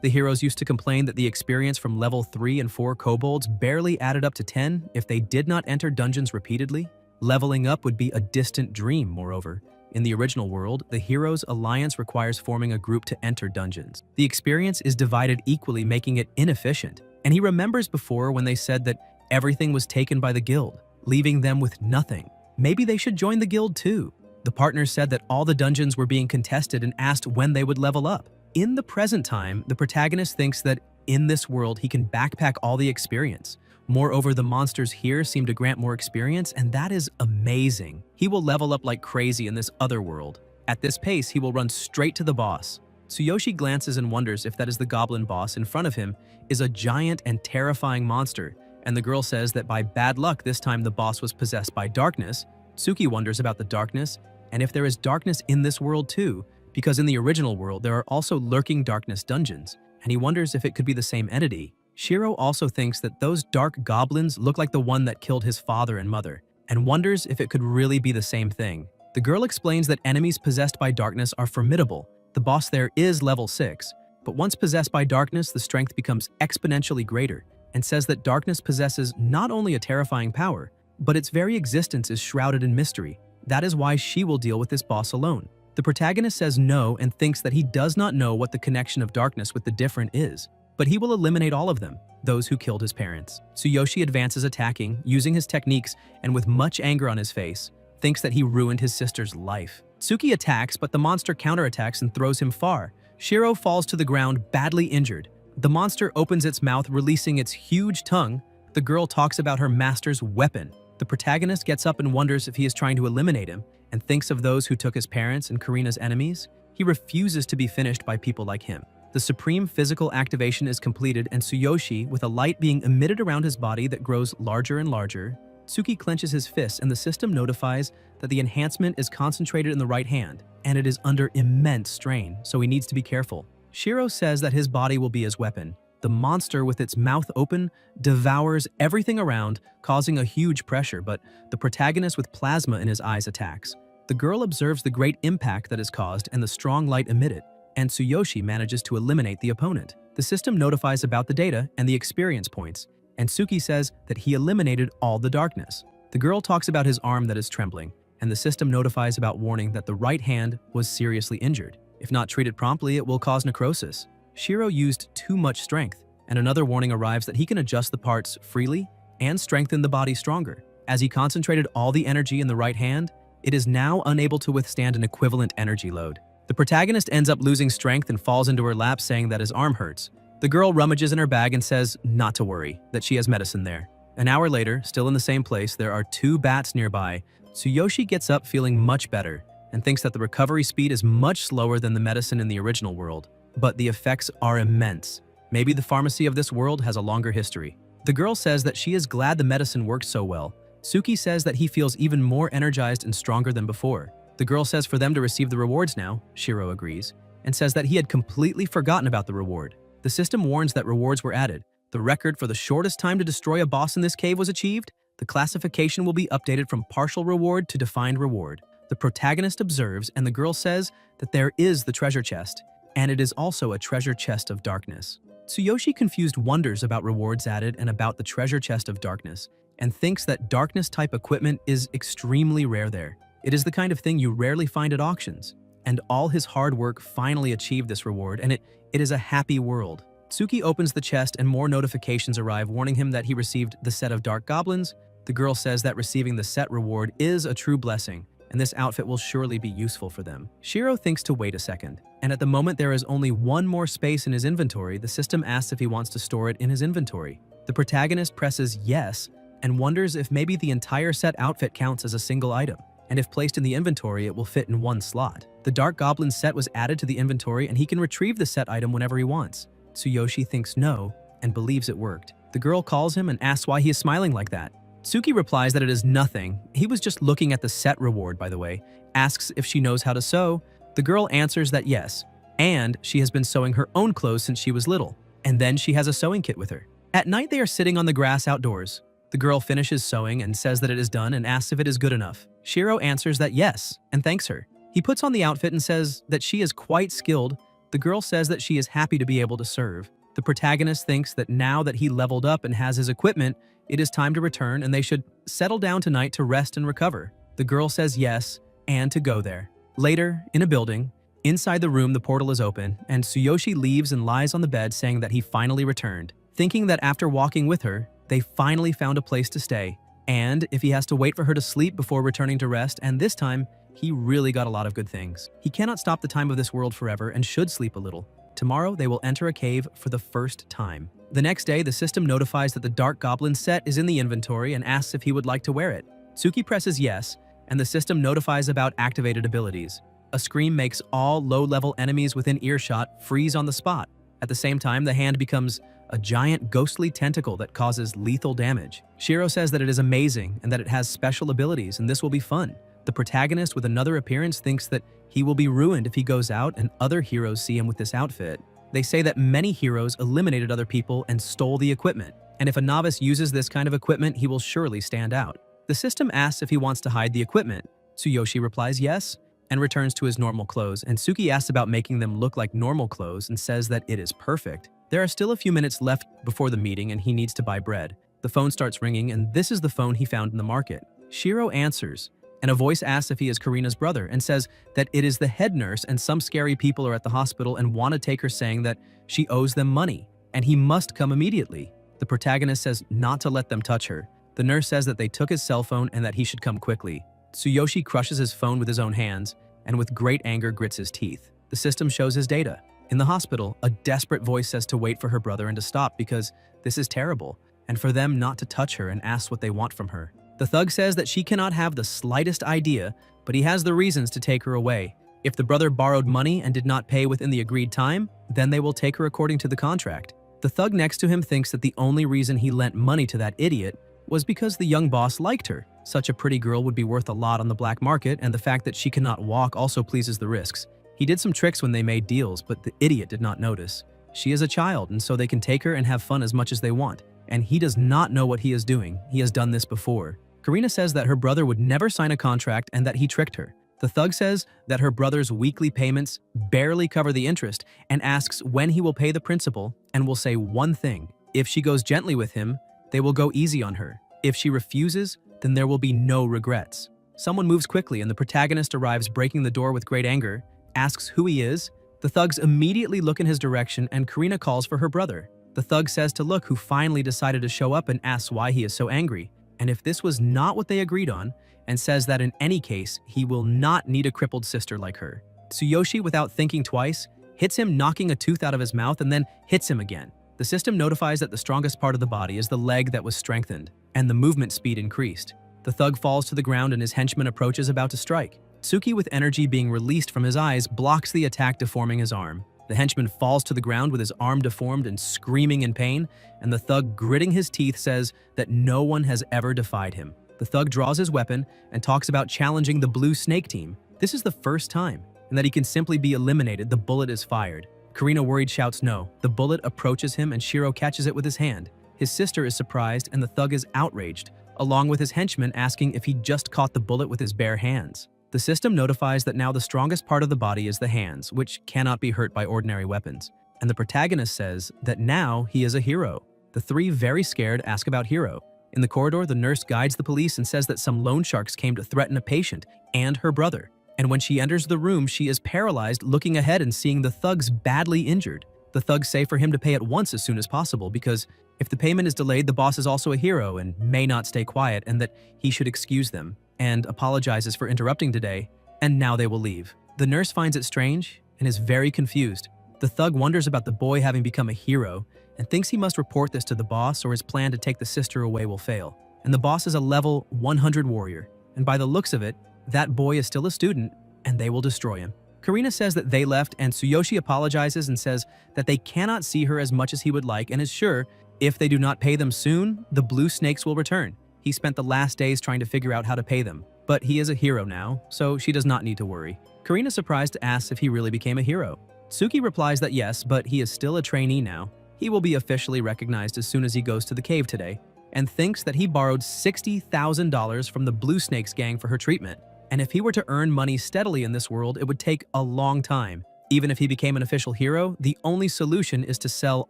the heroes used to complain that the experience from level 3 and 4 kobolds barely added up to 10 if they did not enter dungeons repeatedly. Leveling up would be a distant dream, moreover. In the original world, the Heroes Alliance requires forming a group to enter dungeons. The experience is divided equally, making it inefficient. And he remembers before when they said that everything was taken by the guild, leaving them with nothing. Maybe they should join the guild too. The partners said that all the dungeons were being contested and asked when they would level up. In the present time, the protagonist thinks that in this world he can backpack all the experience. Moreover, the monsters here seem to grant more experience, and that is amazing. He will level up like crazy in this other world. At this pace, he will run straight to the boss. Tsuyoshi glances and wonders if that is the goblin boss in front of him is a giant and terrifying monster, and the girl says that by bad luck this time the boss was possessed by darkness. Tsuki wonders about the darkness, and if there is darkness in this world too, because in the original world there are also lurking darkness dungeons, and he wonders if it could be the same entity. Shiro also thinks that those dark goblins look like the one that killed his father and mother, and wonders if it could really be the same thing. The girl explains that enemies possessed by darkness are formidable. The boss there is level 6, but once possessed by darkness, the strength becomes exponentially greater, and says that darkness possesses not only a terrifying power, but its very existence is shrouded in mystery. That is why she will deal with this boss alone. The protagonist says no and thinks that he does not know what the connection of darkness with the different is, but he will eliminate all of them, those who killed his parents. Tsuyoshi advances attacking, using his techniques, and with much anger on his face, thinks that he ruined his sister's life. Tsuki attacks, but the monster counterattacks and throws him far. Shiro falls to the ground, badly injured. The monster opens its mouth, releasing its huge tongue. The girl talks about her master's weapon. The protagonist gets up and wonders if he is trying to eliminate him, and thinks of those who took his parents and Karina's enemies. He refuses to be finished by people like him. The supreme physical activation is completed, and Tsuyoshi, with a light being emitted around his body that grows larger and larger, Tsuki clenches his fists and the system notifies that the enhancement is concentrated in the right hand, and it is under immense strain, so he needs to be careful. Shiro says that his body will be his weapon. The monster, with its mouth open, devours everything around, causing a huge pressure, but the protagonist with plasma in his eyes attacks. The girl observes the great impact that is caused and the strong light emitted, and Tsuyoshi manages to eliminate the opponent. The system notifies about the data and the experience points, and Tsuki says that he eliminated all the darkness. The girl talks about his arm that is trembling, and the system notifies about warning that the right hand was seriously injured. If not treated promptly, it will cause necrosis. Shiro used too much strength, and another warning arrives that he can adjust the parts freely and strengthen the body stronger. As he concentrated all the energy in the right hand, it is now unable to withstand an equivalent energy load. The protagonist ends up losing strength and falls into her lap, saying that his arm hurts. The girl rummages in her bag and says not to worry, that she has medicine there. An hour later, still in the same place, there are 2 bats nearby. Tsuyoshi gets up feeling much better and thinks that the recovery speed is much slower than the medicine in the original world, but the effects are immense. Maybe the pharmacy of this world has a longer history. The girl says that she is glad the medicine worked so well. Tsuki says that he feels even more energized and stronger than before. The girl says for them to receive the rewards now. Shiro agrees, and says that he had completely forgotten about the reward. The system warns that rewards were added. The record for the shortest time to destroy a boss in this cave was achieved. The classification will be updated from partial reward to defined reward. The protagonist observes, and the girl says that there is the treasure chest, and it is also a treasure chest of darkness. Tsuyoshi confused wonders about rewards added and about the treasure chest of darkness, and thinks that darkness-type equipment is extremely rare there. It is the kind of thing you rarely find at auctions, and all his hard work finally achieved this reward, and it is a happy world. Tsuki opens the chest and more notifications arrive warning him that he received the set of dark goblins. The girl says that receiving the set reward is a true blessing, and this outfit will surely be useful for them. Shiro thinks to wait a second, and at the moment there is only one more space in his inventory. The system asks if he wants to store it in his inventory. The protagonist presses yes, and wonders if maybe the entire set outfit counts as a single item, and if placed in the inventory it will fit in one slot. The Dark Goblin set was added to the inventory and he can retrieve the set item whenever he wants. Tsuyoshi thinks no, and believes it worked. The girl calls him and asks why he is smiling like that. Tsuki replies that it is nothing. He was just looking at the set reward, by the way. Asks if she knows how to sew. The girl answers that yes, and she has been sewing her own clothes since she was little, and then she has a sewing kit with her. At night they are sitting on the grass outdoors. The girl finishes sewing and says that it is done and asks if it is good enough. Shiro answers that yes, and thanks her. He puts on the outfit and says that she is quite skilled. The girl says that she is happy to be able to serve. The protagonist thinks that now that he leveled up and has his equipment, it is time to return and they should settle down tonight to rest and recover. The girl says yes, and to go there. Later, in a building, inside the room the portal is open, and Tsuyoshi leaves and lies on the bed saying that he finally returned. Thinking that after walking with her, they finally found a place to stay, and if he has to wait for her to sleep before returning to rest, and this time, he really got a lot of good things. He cannot stop the time of this world forever and should sleep a little. Tomorrow, they will enter a cave for the first time. The next day, the system notifies that the Dark Goblin set is in the inventory and asks if he would like to wear it. Tsuki presses yes, and the system notifies about activated abilities. A scream makes all low-level enemies within earshot freeze on the spot. At the same time, the hand becomes a giant ghostly tentacle that causes lethal damage. Shiro says that it is amazing and that it has special abilities and this will be fun. The protagonist with another appearance thinks that he will be ruined if he goes out and other heroes see him with this outfit. They say that many heroes eliminated other people and stole the equipment, and if a novice uses this kind of equipment, he will surely stand out. The system asks if he wants to hide the equipment. Tsuyoshi replies yes, and returns to his normal clothes, and Tsuki asks about making them look like normal clothes and says that it is perfect. There are still a few minutes left before the meeting and he needs to buy bread. The phone starts ringing and this is the phone he found in the market. Shiro answers, and a voice asks if he is Karina's brother and says that it is the head nurse and some scary people are at the hospital and want to take her, saying that she owes them money and he must come immediately. The protagonist says not to let them touch her. The nurse says that they took his cell phone and that he should come quickly. Tsuyoshi crushes his phone with his own hands and with great anger grits his teeth. The system shows his data. In the hospital, a desperate voice says to wait for her brother and to stop because this is terrible, and for them not to touch her and asks what they want from her. The thug says that she cannot have the slightest idea, but he has the reasons to take her away. If the brother borrowed money and did not pay within the agreed time, then they will take her according to the contract. The thug next to him thinks that the only reason he lent money to that idiot was because the young boss liked her. Such a pretty girl would be worth a lot on the black market, and the fact that she cannot walk also pleases the risks. He did some tricks when they made deals, but the idiot did not notice. She is a child, and so they can take her and have fun as much as they want. And he does not know what he is doing. He has done this before. Karina says that her brother would never sign a contract and that he tricked her. The thug says that her brother's weekly payments barely cover the interest and asks when he will pay the principal and will say one thing. If she goes gently with him, they will go easy on her. If she refuses, then there will be no regrets. Someone moves quickly and the protagonist arrives, breaking the door with great anger, asks who he is. The thugs immediately look in his direction and Karina calls for her brother. The thug says to Look, who finally decided to show up, and asks why he is so angry, and if this was not what they agreed on, and says that in any case, he will not need a crippled sister like her. Tsuyoshi, without thinking twice, hits him, knocking a tooth out of his mouth, and then hits him again. The system notifies that the strongest part of the body is the leg that was strengthened, and the movement speed increased. The thug falls to the ground and his henchman approaches, about to strike. Tsuki, with energy being released from his eyes, blocks the attack, deforming his arm. The henchman falls to the ground with his arm deformed and screaming in pain, and the thug, gritting his teeth, says that no one has ever defied him. The thug draws his weapon and talks about challenging the Blue Snake team. This is the first time, and that he can simply be eliminated. The bullet is fired. Karina, worried, shouts no. The bullet approaches him and Shiro catches it with his hand. His sister is surprised and the thug is outraged, along with his henchman asking if he just caught the bullet with his bare hands. The system notifies that now the strongest part of the body is the hands, which cannot be hurt by ordinary weapons. And the protagonist says that now he is a hero. The three, very scared, ask about Hiro. In the corridor, the nurse guides the police and says that some loan sharks came to threaten a patient and her brother. And when she enters the room, she is paralyzed, looking ahead and seeing the thugs badly injured. The thugs say for him to pay at once as soon as possible, because if the payment is delayed, the boss is also a hero and may not stay quiet, and that he should excuse them, and apologizes for interrupting today, and now they will leave. The nurse finds it strange and is very confused. The thug wonders about the boy having become a hero and thinks he must report this to the boss or his plan to take the sister away will fail. And the boss is a level 100 warrior, and by the looks of it, that boy is still a student and they will destroy him. Karina says that they left, and Tsuyoshi apologizes and says that they cannot see her as much as he would like and is sure if they do not pay them soon, the blue snakes will return. He spent the last days trying to figure out how to pay them, but he is a hero now, so she does not need to worry. Karina, surprised, asks if he really became a hero. Tsuki replies that yes, but he is still a trainee now. He will be officially recognized as soon as he goes to the cave today. and thinks that he borrowed $60,000 from the Blue Snakes gang for her treatment. And if he were to earn money steadily in this world, it would take a long time. Even if he became an official hero, the only solution is to sell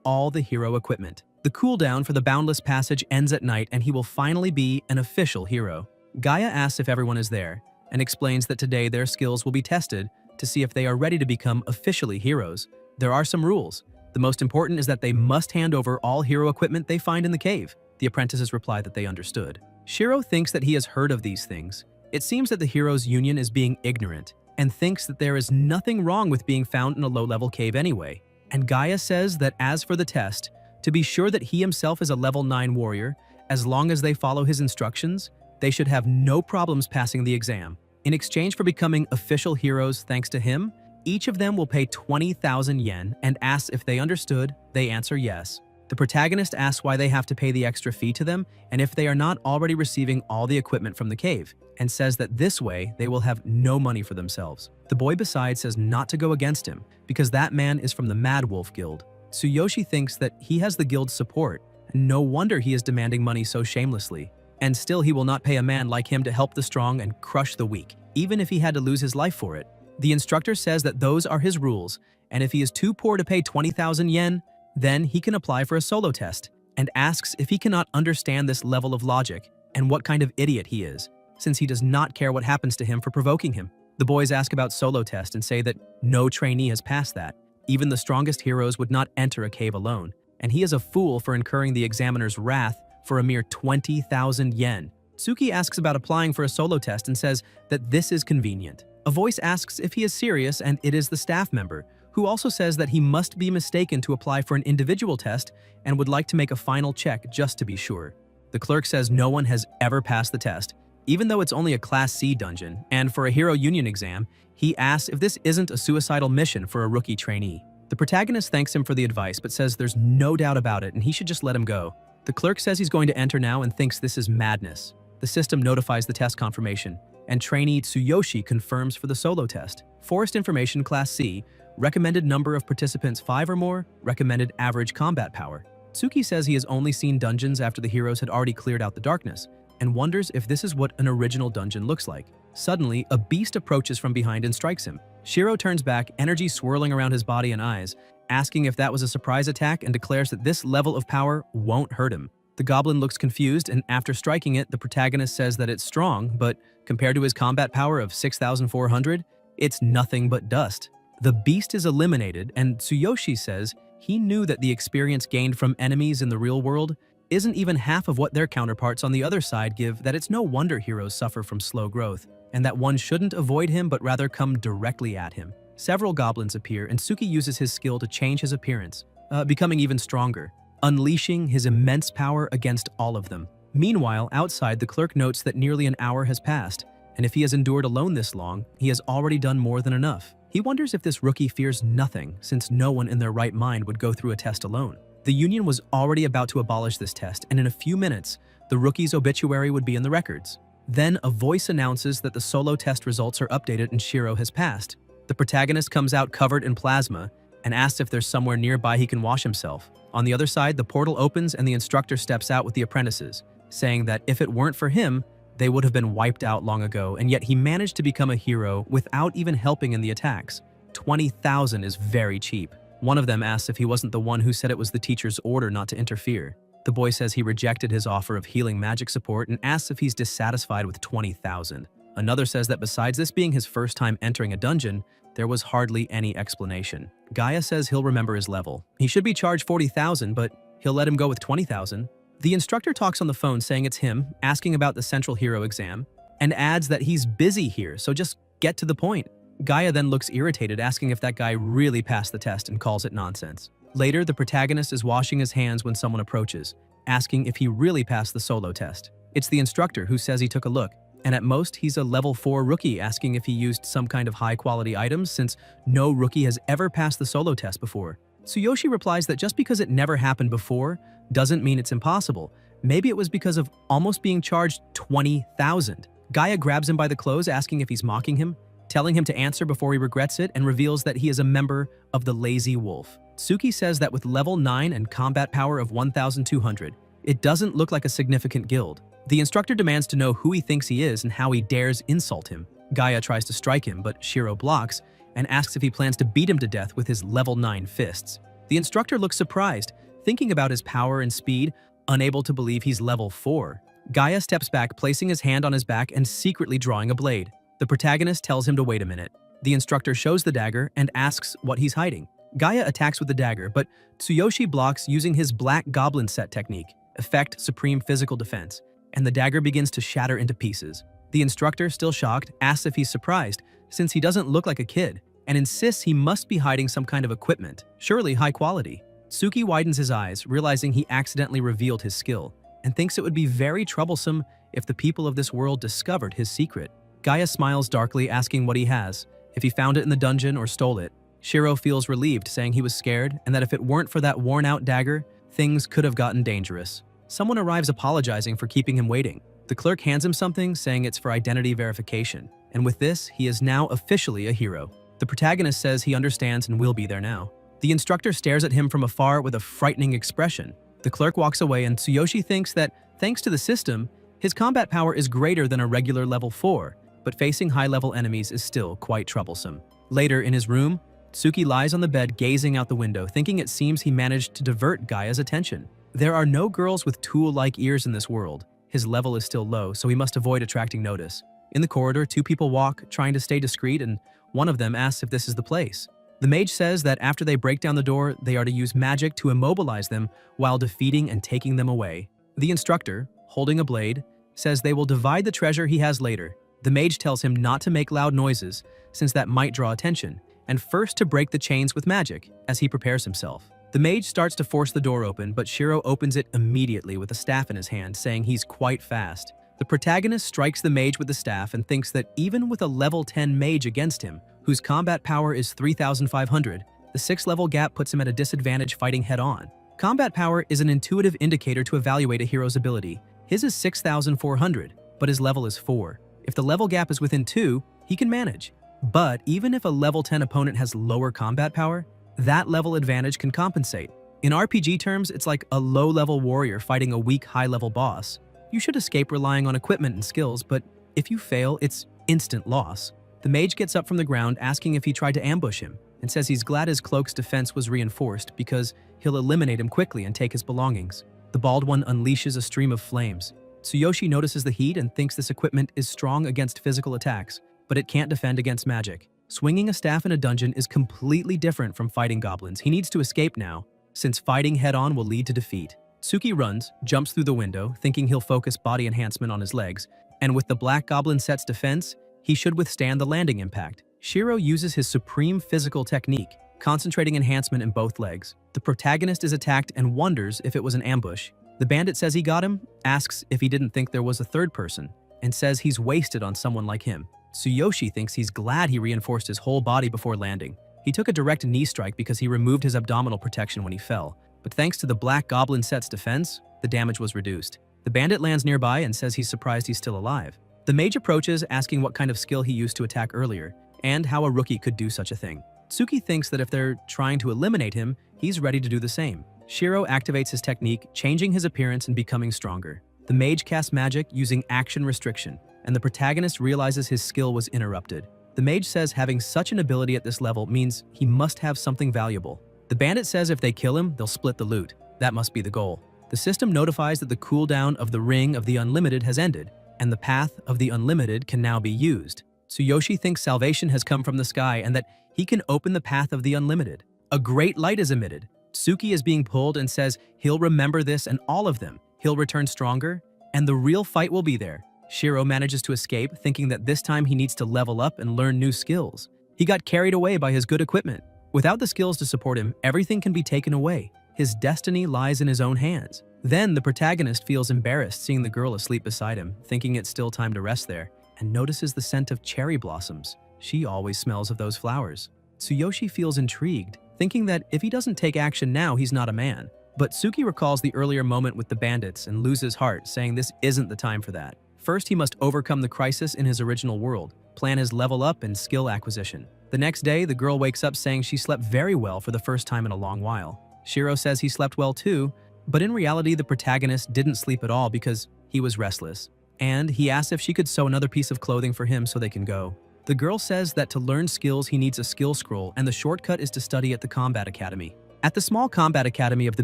all the hero equipment. The cooldown for the Boundless Passage ends at night and he will finally be an official hero. Gaia asks if everyone is there, and explains that today their skills will be tested to see if they are ready to become officially heroes. There are some rules. The most important is that they must hand over all hero equipment they find in the cave. The apprentices reply that they understood. Shiro thinks that he has heard of these things. It seems that the Heroes Union is being ignorant, and thinks that there is nothing wrong with being found in a low-level cave anyway. And Gaia says that as for the test, to be sure that he himself is a level 9 warrior, as long as they follow his instructions, they should have no problems passing the exam. In exchange for becoming official heroes thanks to him, each of them will pay 20,000 yen and asks if they understood. They answer yes. The protagonist asks why they have to pay the extra fee to them and if they are not already receiving all the equipment from the cave, and says that this way they will have no money for themselves. The boy beside says not to go against him because that man is from the Mad Wolf Guild. Tsuyoshi thinks that he has the guild's support, and no wonder he is demanding money so shamelessly. And still he will not pay a man like him to help the strong and crush the weak, even if he had to lose his life for it. The instructor says that those are his rules, and if he is too poor to pay 20,000 yen, then he can apply for a solo test, and asks if he cannot understand this level of logic and what kind of idiot he is, since he does not care what happens to him for provoking him. The boys ask about solo test and say that no trainee has passed that. Even the strongest heroes would not enter a cave alone, and he is a fool for incurring the examiner's wrath for a mere 20,000 yen. Tsuki asks about applying for a solo test and says that this is convenient. A voice asks if he is serious, and it is the staff member, who also says that he must be mistaken to apply for an individual test and would like to make a final check just to be sure. The clerk says no one has ever passed the test, even though it's only a Class C dungeon, and for a Hero Union exam, he asks if this isn't a suicidal mission for a rookie trainee. The protagonist thanks him for the advice but says there's no doubt about it and he should just let him go. The clerk says he's going to enter now and thinks this is madness. The system notifies the test confirmation, and trainee Tsuyoshi confirms for the solo test. Forest Information Class C, recommended number of participants 5 or more, recommended average combat power. Tsuki says he has only seen dungeons after the heroes had already cleared out the darkness, and wonders if this is what an original dungeon looks like. Suddenly, a beast approaches from behind and strikes him. Shiro turns back, energy swirling around his body and eyes, asking if that was a surprise attack, and declares that this level of power won't hurt him. The goblin looks confused, and after striking it, the protagonist says that it's strong, but compared to his combat power of 6,400, it's nothing but dust. The beast is eliminated, and Tsuyoshi says he knew that the experience gained from enemies in the real world isn't even half of what their counterparts on the other side give, that it's no wonder heroes suffer from slow growth, and that one shouldn't avoid him but rather come directly at him. Several goblins appear, and Tsuki uses his skill to change his appearance, becoming even stronger, unleashing his immense power against all of them. Meanwhile, outside, the clerk notes that nearly an hour has passed, and if he has endured alone this long, he has already done more than enough. He wonders if this rookie fears nothing, since no one in their right mind would go through a test alone. The Union was already about to abolish this test, and in a few minutes, the rookie's obituary would be in the records. Then a voice announces that the solo test results are updated and Shiro has passed. The protagonist comes out covered in plasma and asks if there's somewhere nearby he can wash himself. On the other side, the portal opens and the instructor steps out with the apprentices, saying that if it weren't for him, they would have been wiped out long ago, and yet he managed to become a hero without even helping in the attacks. 20,000 is very cheap. One of them asks if he wasn't the one who said it was the teacher's order not to interfere. The boy says he rejected his offer of healing magic support and asks if he's dissatisfied with 20,000. Another says that besides this being his first time entering a dungeon, there was hardly any explanation. Gaia says he'll remember his level. He should be charged 40,000, but he'll let him go with 20,000. The instructor talks on the phone saying it's him, asking about the Central Hero exam, and adds that he's busy here, so just get to the point. Gaia then looks irritated, asking if that guy really passed the test and calls it nonsense. Later, the protagonist is washing his hands when someone approaches, asking if he really passed the solo test. It's the instructor who says he took a look, and at most he's a level 4 rookie, asking if he used some kind of high-quality items since no rookie has ever passed the solo test before. Tsuyoshi replies that just because it never happened before doesn't mean it's impossible. Maybe it was because of almost being charged 20,000. Gaia grabs him by the clothes, asking if he's mocking him, telling him to answer before he regrets it, and reveals that he is a member of the Lazy Wolf. Tsuki says that with level 9 and combat power of 1,200, It doesn't look like a significant guild. The instructor demands to know who he thinks he is and how he dares insult him. Gaia tries to strike him, but Shiro blocks and asks if he plans to beat him to death with his level 9 fists. The instructor looks surprised, thinking about his power and speed, unable to believe he's level 4. Gaia steps back, placing his hand on his back and secretly drawing a blade. The protagonist tells him to wait a minute. The instructor shows the dagger and asks what he's hiding. Gaia attacks with the dagger, but Tsuyoshi blocks using his Black Goblin Set technique, effect Supreme Physical Defense, and the dagger begins to shatter into pieces. The instructor, still shocked, asks if he's surprised, since he doesn't look like a kid, and insists he must be hiding some kind of equipment, surely high quality. Tsuki widens his eyes, realizing he accidentally revealed his skill, and thinks it would be very troublesome if the people of this world discovered his secret. Gaia smiles darkly, asking what he has, if he found it in the dungeon or stole it. Shiro feels relieved, saying he was scared and that if it weren't for that worn-out dagger, things could have gotten dangerous. Someone arrives apologizing for keeping him waiting. The clerk hands him something, saying it's for identity verification, and with this, he is now officially a hero. The protagonist says he understands and will be there now. The instructor stares at him from afar with a frightening expression. The clerk walks away, and Tsuyoshi thinks that, thanks to the system, his combat power is greater than a regular level 4, but facing high-level enemies is still quite troublesome. Later, in his room, Tsuki lies on the bed gazing out the window, thinking it seems he managed to divert Gaia's attention. There are no girls with tool-like ears in this world. His level is still low, so he must avoid attracting notice. In the corridor, 2 people walk, trying to stay discreet, and one of them asks if this is the place. The mage says that after they break down the door, they are to use magic to immobilize them while defeating and taking them away. The instructor, holding a blade, says they will divide the treasure he has later. The mage tells him not to make loud noises, since that might draw attention, and first to break the chains with magic, as he prepares himself. The mage starts to force the door open, but Shiro opens it immediately with a staff in his hand, saying he's quite fast. The protagonist strikes the mage with the staff and thinks that even with a level 10 mage against him, whose combat power is 3,500, the 6th-level gap puts him at a disadvantage fighting head-on. Combat power is an intuitive indicator to evaluate a hero's ability. His is 6,400, but his level is 4. If the level gap is within 2, he can manage. But even if a level 10 opponent has lower combat power, that level advantage can compensate. In RPG terms, it's like a low-level warrior fighting a weak high-level boss. You should escape relying on equipment and skills, but if you fail, it's instant loss. The mage gets up from the ground, asking if he tried to ambush him, and says he's glad his cloak's defense was reinforced because he'll eliminate him quickly and take his belongings. The bald one unleashes a stream of flames. Tsuyoshi notices the heat and thinks this equipment is strong against physical attacks, but it can't defend against magic. Swinging a staff in a dungeon is completely different from fighting goblins. He needs to escape now, since fighting head-on will lead to defeat. Tsuki runs, jumps through the window, thinking he'll focus body enhancement on his legs, and with the Black Goblin Set's defense, he should withstand the landing impact. Shiro uses his supreme physical technique, concentrating enhancement in both legs. The protagonist is attacked and wonders if it was an ambush. The bandit says he got him, asks if he didn't think there was a third person, and says he's wasted on someone like him. Tsuyoshi thinks he's glad he reinforced his whole body before landing. He took a direct knee strike because he removed his abdominal protection when he fell, but thanks to the Black Goblin Set's defense, the damage was reduced. The bandit lands nearby and says he's surprised he's still alive. The mage approaches, asking what kind of skill he used to attack earlier, and how a rookie could do such a thing. Tsuki thinks that if they're trying to eliminate him, he's ready to do the same. Shiro activates his technique, changing his appearance and becoming stronger. The mage casts magic using action restriction, and the protagonist realizes his skill was interrupted. The mage says having such an ability at this level means he must have something valuable. The bandit says if they kill him, they'll split the loot. That must be the goal. The system notifies that the cooldown of the Ring of the Unlimited has ended, and the Path of the Unlimited can now be used. Tsuyoshi thinks salvation has come from the sky and that he can open the Path of the Unlimited. A great light is emitted. Tsuki is being pulled and says he'll remember this and all of them. He'll return stronger, and the real fight will be there. Shiro manages to escape, thinking that this time he needs to level up and learn new skills. He got carried away by his good equipment. Without the skills to support him, everything can be taken away. His destiny lies in his own hands. Then the protagonist feels embarrassed seeing the girl asleep beside him, thinking it's still time to rest there, and notices the scent of cherry blossoms. She always smells of those flowers. Tsuyoshi feels intrigued, thinking that if he doesn't take action now, he's not a man. But Tsuki recalls the earlier moment with the bandits and loses heart, saying this isn't the time for that. First, he must overcome the crisis in his original world, plan his level up and skill acquisition. The next day, the girl wakes up saying she slept very well for the first time in a long while. Shiro says he slept well too, But in reality, the protagonist didn't sleep at all because he was restless. And he asks if she could sew another piece of clothing for him so they can go. The girl says that to learn skills he needs a skill scroll, and the shortcut is to study at the combat academy. At the small combat academy of the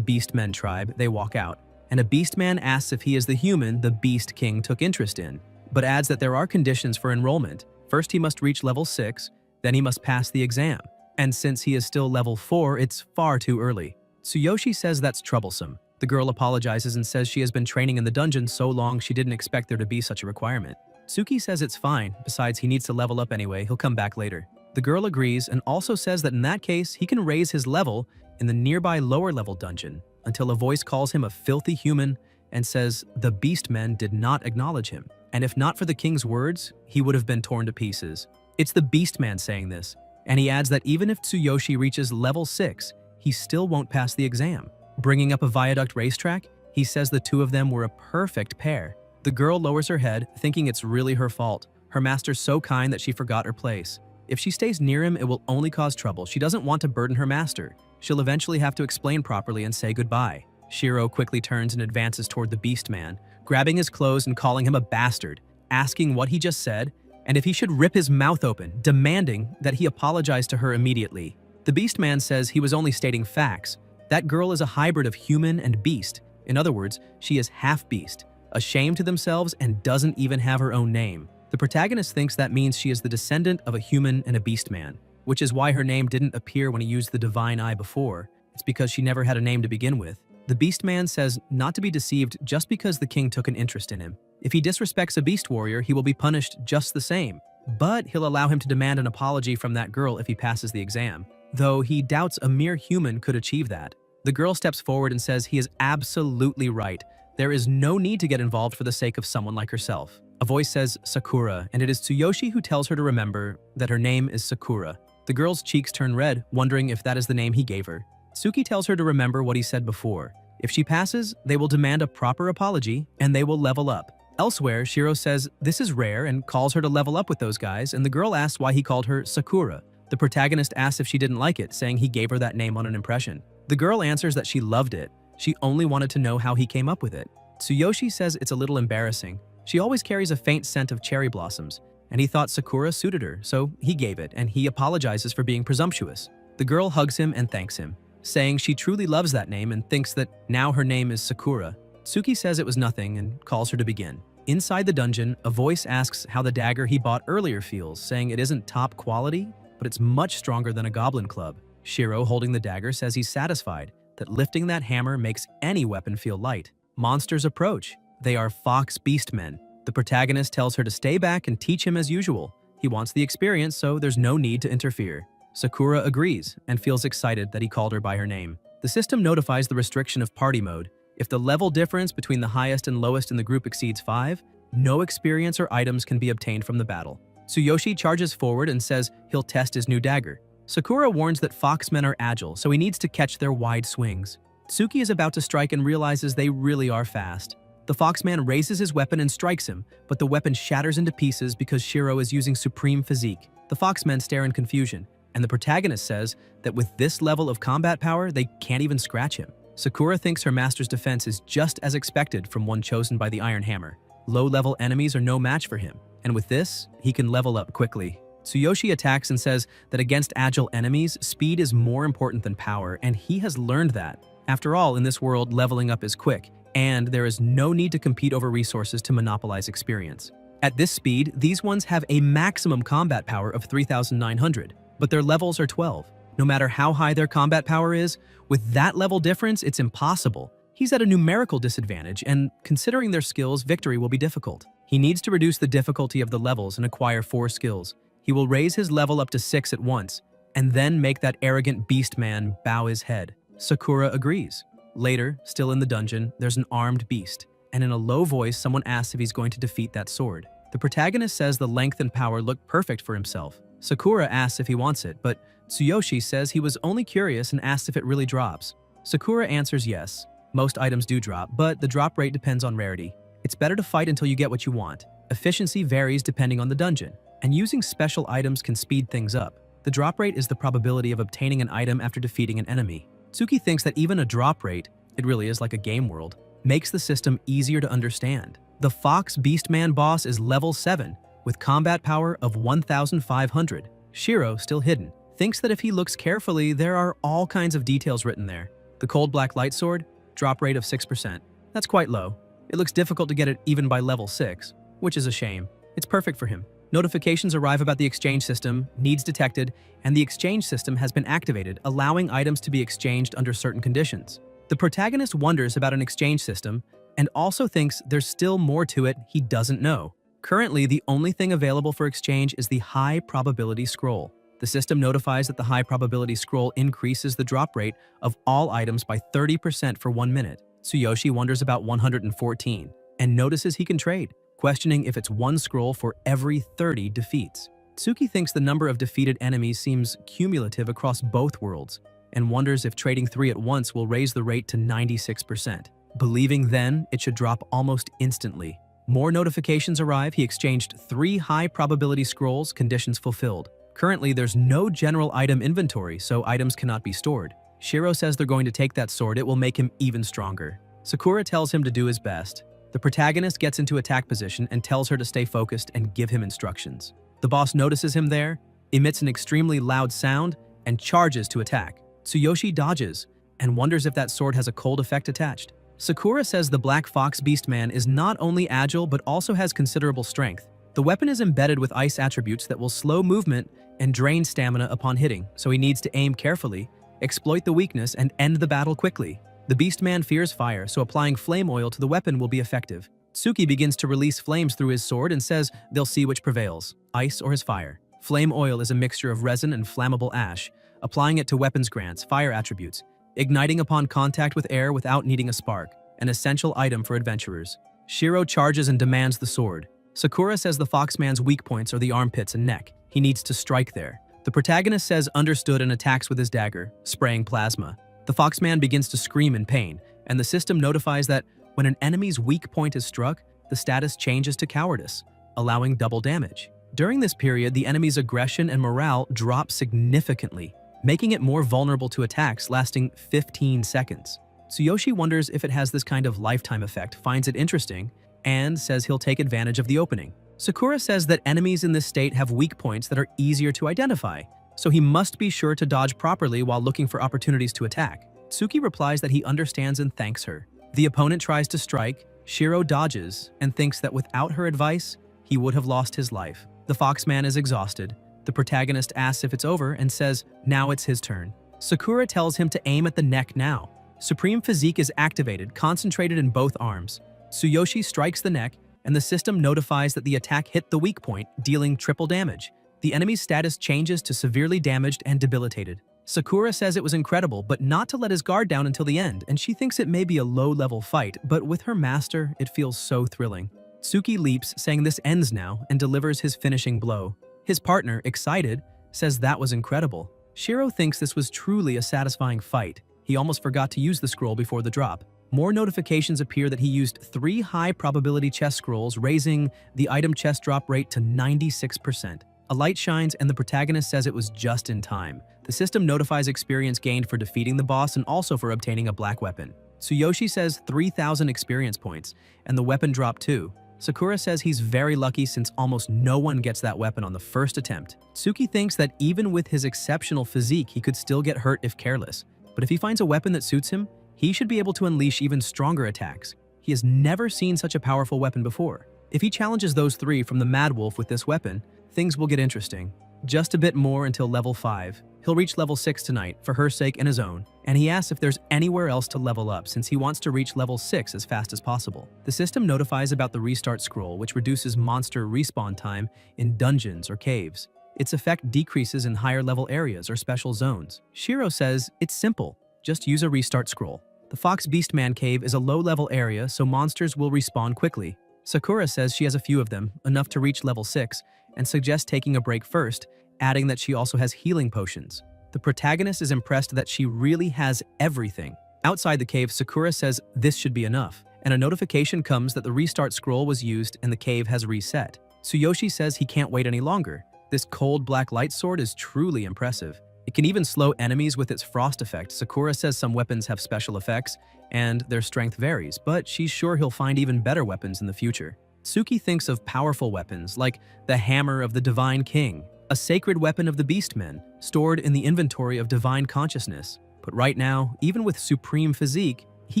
Beastmen tribe, they walk out, and a Beastman asks if he is the human the Beast King took interest in, but adds that there are conditions for enrollment. First he must reach level 6, then he must pass the exam. And since he is still level 4, it's far too early. Tsuyoshi says that's troublesome. The girl apologizes and says she has been training in the dungeon so long she didn't expect there to be such a requirement. Tsuki says it's fine, besides he needs to level up anyway, he'll come back later. The girl agrees and also says that in that case, he can raise his level in the nearby lower level dungeon until a voice calls him a filthy human and says the Beastmen did not acknowledge him. And if not for the king's words, he would have been torn to pieces. It's the Beastman saying this, and he adds that even if Tsuyoshi reaches level 6, he still won't pass the exam. Bringing up a viaduct racetrack, he says the two of them were a perfect pair. The girl lowers her head, thinking it's really her fault. Her master's so kind that she forgot her place. If she stays near him, it will only cause trouble. She doesn't want to burden her master. She'll eventually have to explain properly and say goodbye. Shiro quickly turns and advances toward the Beastman, grabbing his clothes and calling him a bastard, asking what he just said, and if he should rip his mouth open, demanding that he apologize to her immediately. The Beastman says he was only stating facts. That girl is a hybrid of human and beast. In other words, she is half-beast, ashamed to themselves and doesn't even have her own name. The protagonist thinks that means she is the descendant of a human and a beastman, which is why her name didn't appear when he used the divine eye before. It's because she never had a name to begin with. The Beastman says not to be deceived just because the king took an interest in him. If he disrespects a beast warrior, he will be punished just the same. But he'll allow him to demand an apology from that girl if he passes the exam, though he doubts a mere human could achieve that. The girl steps forward and says he is absolutely right. There is no need to get involved for the sake of someone like herself. A voice says Sakura, and it is Tsuyoshi who tells her to remember that her name is Sakura. The girl's cheeks turn red, wondering if that is the name he gave her. Suki tells her to remember what he said before. If she passes, they will demand a proper apology, and they will level up. Elsewhere, Shiro says this is rare and calls her to level up with those guys, and the girl asks why he called her Sakura. The protagonist asks if she didn't like it, saying he gave her that name on an impression. The girl answers that she loved it. She only wanted to know how he came up with it. Tsuyoshi says it's a little embarrassing. She always carries a faint scent of cherry blossoms, and he thought Sakura suited her, so he gave it, and he apologizes for being presumptuous. The girl hugs him and thanks him, saying she truly loves that name and thinks that now her name is Sakura. Tsuki says it was nothing and calls her to begin. Inside the dungeon, a voice asks how the dagger he bought earlier feels, saying it isn't top quality, but it's much stronger than a goblin club. Shiro, holding the dagger, says he's satisfied that lifting that hammer makes any weapon feel light. Monsters approach. They are fox beastmen. The protagonist tells her to stay back and teach him as usual. He wants the experience, so there's no need to interfere. Sakura agrees and feels excited that he called her by her name. The system notifies the restriction of party mode. If the level difference between the highest and lowest in the group exceeds 5, no experience or items can be obtained from the battle. Tsuyoshi charges forward and says he'll test his new dagger. Sakura warns that foxmen are agile, so he needs to catch their wide swings. Tsuki is about to strike and realizes they really are fast. The foxman raises his weapon and strikes him, but the weapon shatters into pieces because Shiro is using supreme physique. The foxmen stare in confusion, and the protagonist says that with this level of combat power, they can't even scratch him. Sakura thinks her master's defense is just as expected from one chosen by the Iron Hammer. Low-level enemies are no match for him, and with this, he can level up quickly. Tsuyoshi attacks and says that against agile enemies, speed is more important than power, and he has learned that. After all, in this world, leveling up is quick, and there is no need to compete over resources to monopolize experience. At this speed, these ones have a maximum combat power of 3,900, but their levels are 12. No matter how high their combat power is, with that level difference, it's impossible. He's at a numerical disadvantage, and considering their skills, victory will be difficult. He needs to reduce the difficulty of the levels and acquire 4 skills. He will raise his level up to 6 at once, and then make that arrogant beast man bow his head. Sakura agrees. Later, still in the dungeon, there's an armed beast, and in a low voice, someone asks if he's going to defeat that sword. The protagonist says the length and power look perfect for himself. Sakura asks if he wants it, but Tsuyoshi says he was only curious and asks if it really drops. Sakura answers yes. Most items do drop, but the drop rate depends on rarity. It's better to fight until you get what you want. Efficiency varies depending on the dungeon, and using special items can speed things up. The drop rate is the probability of obtaining an item after defeating an enemy. Tsuki thinks that even a drop rate it really is like a game world, makes the system easier to understand. The Fox Beastman boss is level 7, with combat power of 1,500. Shiro, still hidden, thinks that if he looks carefully, there are all kinds of details written there. The cold black light sword, drop rate of 6%. That's quite low. It looks difficult to get it even by level 6, which is a shame. It's perfect for him. Notifications arrive about the exchange system, needs detected, and the exchange system has been activated, allowing items to be exchanged under certain conditions. The protagonist wonders about an exchange system and also thinks there's still more to it he doesn't know. Currently, the only thing available for exchange is the high probability scroll. The system notifies that the high probability scroll increases the drop rate of all items by 30% for 1 minute. Tsuyoshi wonders about 114 and notices he can trade, questioning if it's one scroll for every 30 defeats. Tsuki thinks the number of defeated enemies seems cumulative across both worlds and wonders if trading 3 at once will raise the rate to 96%. Believing then it should drop almost instantly. More notifications arrive. He exchanged 3 high probability scrolls, conditions fulfilled. Currently, there's no general item inventory, so items cannot be stored. Shiro says they're going to take that sword. It will make him even stronger. Sakura tells him to do his best. The protagonist gets into attack position and tells her to stay focused and give him instructions. The boss notices him there, emits an extremely loud sound, and charges to attack. Tsuyoshi dodges and wonders if that sword has a cold effect attached. Sakura says the Black Fox Beastman is not only agile but also has considerable strength. The weapon is embedded with ice attributes that will slow movement and drain stamina upon hitting, so he needs to aim carefully, exploit the weakness, and end the battle quickly. The Beastman fears fire, so applying flame oil to the weapon will be effective. Tsuki begins to release flames through his sword and says they'll see which prevails, ice or his fire. Flame oil is a mixture of resin and flammable ash. Applying it to weapons grants fire attributes, igniting upon contact with air without needing a spark, an essential item for adventurers. Shiro charges and demands the sword. Sakura says the Foxman's weak points are the armpits and neck. He needs to strike there. The protagonist says understood and attacks with his dagger, spraying plasma. The Foxman begins to scream in pain, and the system notifies that when an enemy's weak point is struck, the status changes to cowardice, allowing double damage. During this period, the enemy's aggression and morale drop significantly, making it more vulnerable to attacks lasting 15 seconds. Tsuyoshi wonders if it has this kind of lifetime effect, finds it interesting, and says he'll take advantage of the opening. Sakura says that enemies in this state have weak points that are easier to identify, so he must be sure to dodge properly while looking for opportunities to attack. Tsuki replies that he understands and thanks her. The opponent tries to strike, Shiro dodges, and thinks that without her advice, he would have lost his life. The Foxman is exhausted. The protagonist asks if it's over and says now it's his turn. Sakura tells him to aim at the neck now. Supreme Physique is activated, concentrated in both arms. Tsuyoshi strikes the neck, and the system notifies that the attack hit the weak point, dealing triple damage. The enemy's status changes to severely damaged and debilitated. Sakura says it was incredible, but not to let his guard down until the end, and she thinks it may be a low-level fight, but with her master, it feels so thrilling. Tsuki leaps, saying this ends now, and delivers his finishing blow. His partner, excited, says that was incredible. Shiro thinks this was truly a satisfying fight. He almost forgot to use the scroll before the drop. More notifications appear that he used 3 high-probability chest scrolls, raising the item chest drop rate to 96%. A light shines and the protagonist says it was just in time. The system notifies experience gained for defeating the boss and also for obtaining a black weapon. Tsuyoshi says 3,000 experience points, and the weapon dropped too. Sakura says he's very lucky since almost no one gets that weapon on the first attempt. Tsuki thinks that even with his exceptional physique, he could still get hurt if careless. But if he finds a weapon that suits him, he should be able to unleash even stronger attacks. He has never seen such a powerful weapon before. If he challenges those 3 from the Mad Wolf with this weapon, things will get interesting. Just a bit more until level 5. He'll reach level 6 tonight, for her sake and his own, and he asks if there's anywhere else to level up since he wants to reach level 6 as fast as possible. The system notifies about the restart scroll, which reduces monster respawn time in dungeons or caves. Its effect decreases in higher level areas or special zones. Shiro says it's simple, just use a restart scroll. The Fox Beastman cave is a low-level area, so monsters will respawn quickly. Sakura says she has a few of them, enough to reach level 6, and suggests taking a break first, adding that she also has healing potions. The protagonist is impressed that she really has everything. Outside the cave, Sakura says this should be enough, and a notification comes that the restart scroll was used and the cave has reset. Tsuyoshi says he can't wait any longer. This cold black light sword is truly impressive. It can even slow enemies with its frost effect. Sakura says some weapons have special effects, and their strength varies, but she's sure he'll find even better weapons in the future. Tsuki thinks of powerful weapons, like the Hammer of the Divine King, a sacred weapon of the Beastmen, stored in the inventory of divine consciousness. But right now, even with supreme physique, he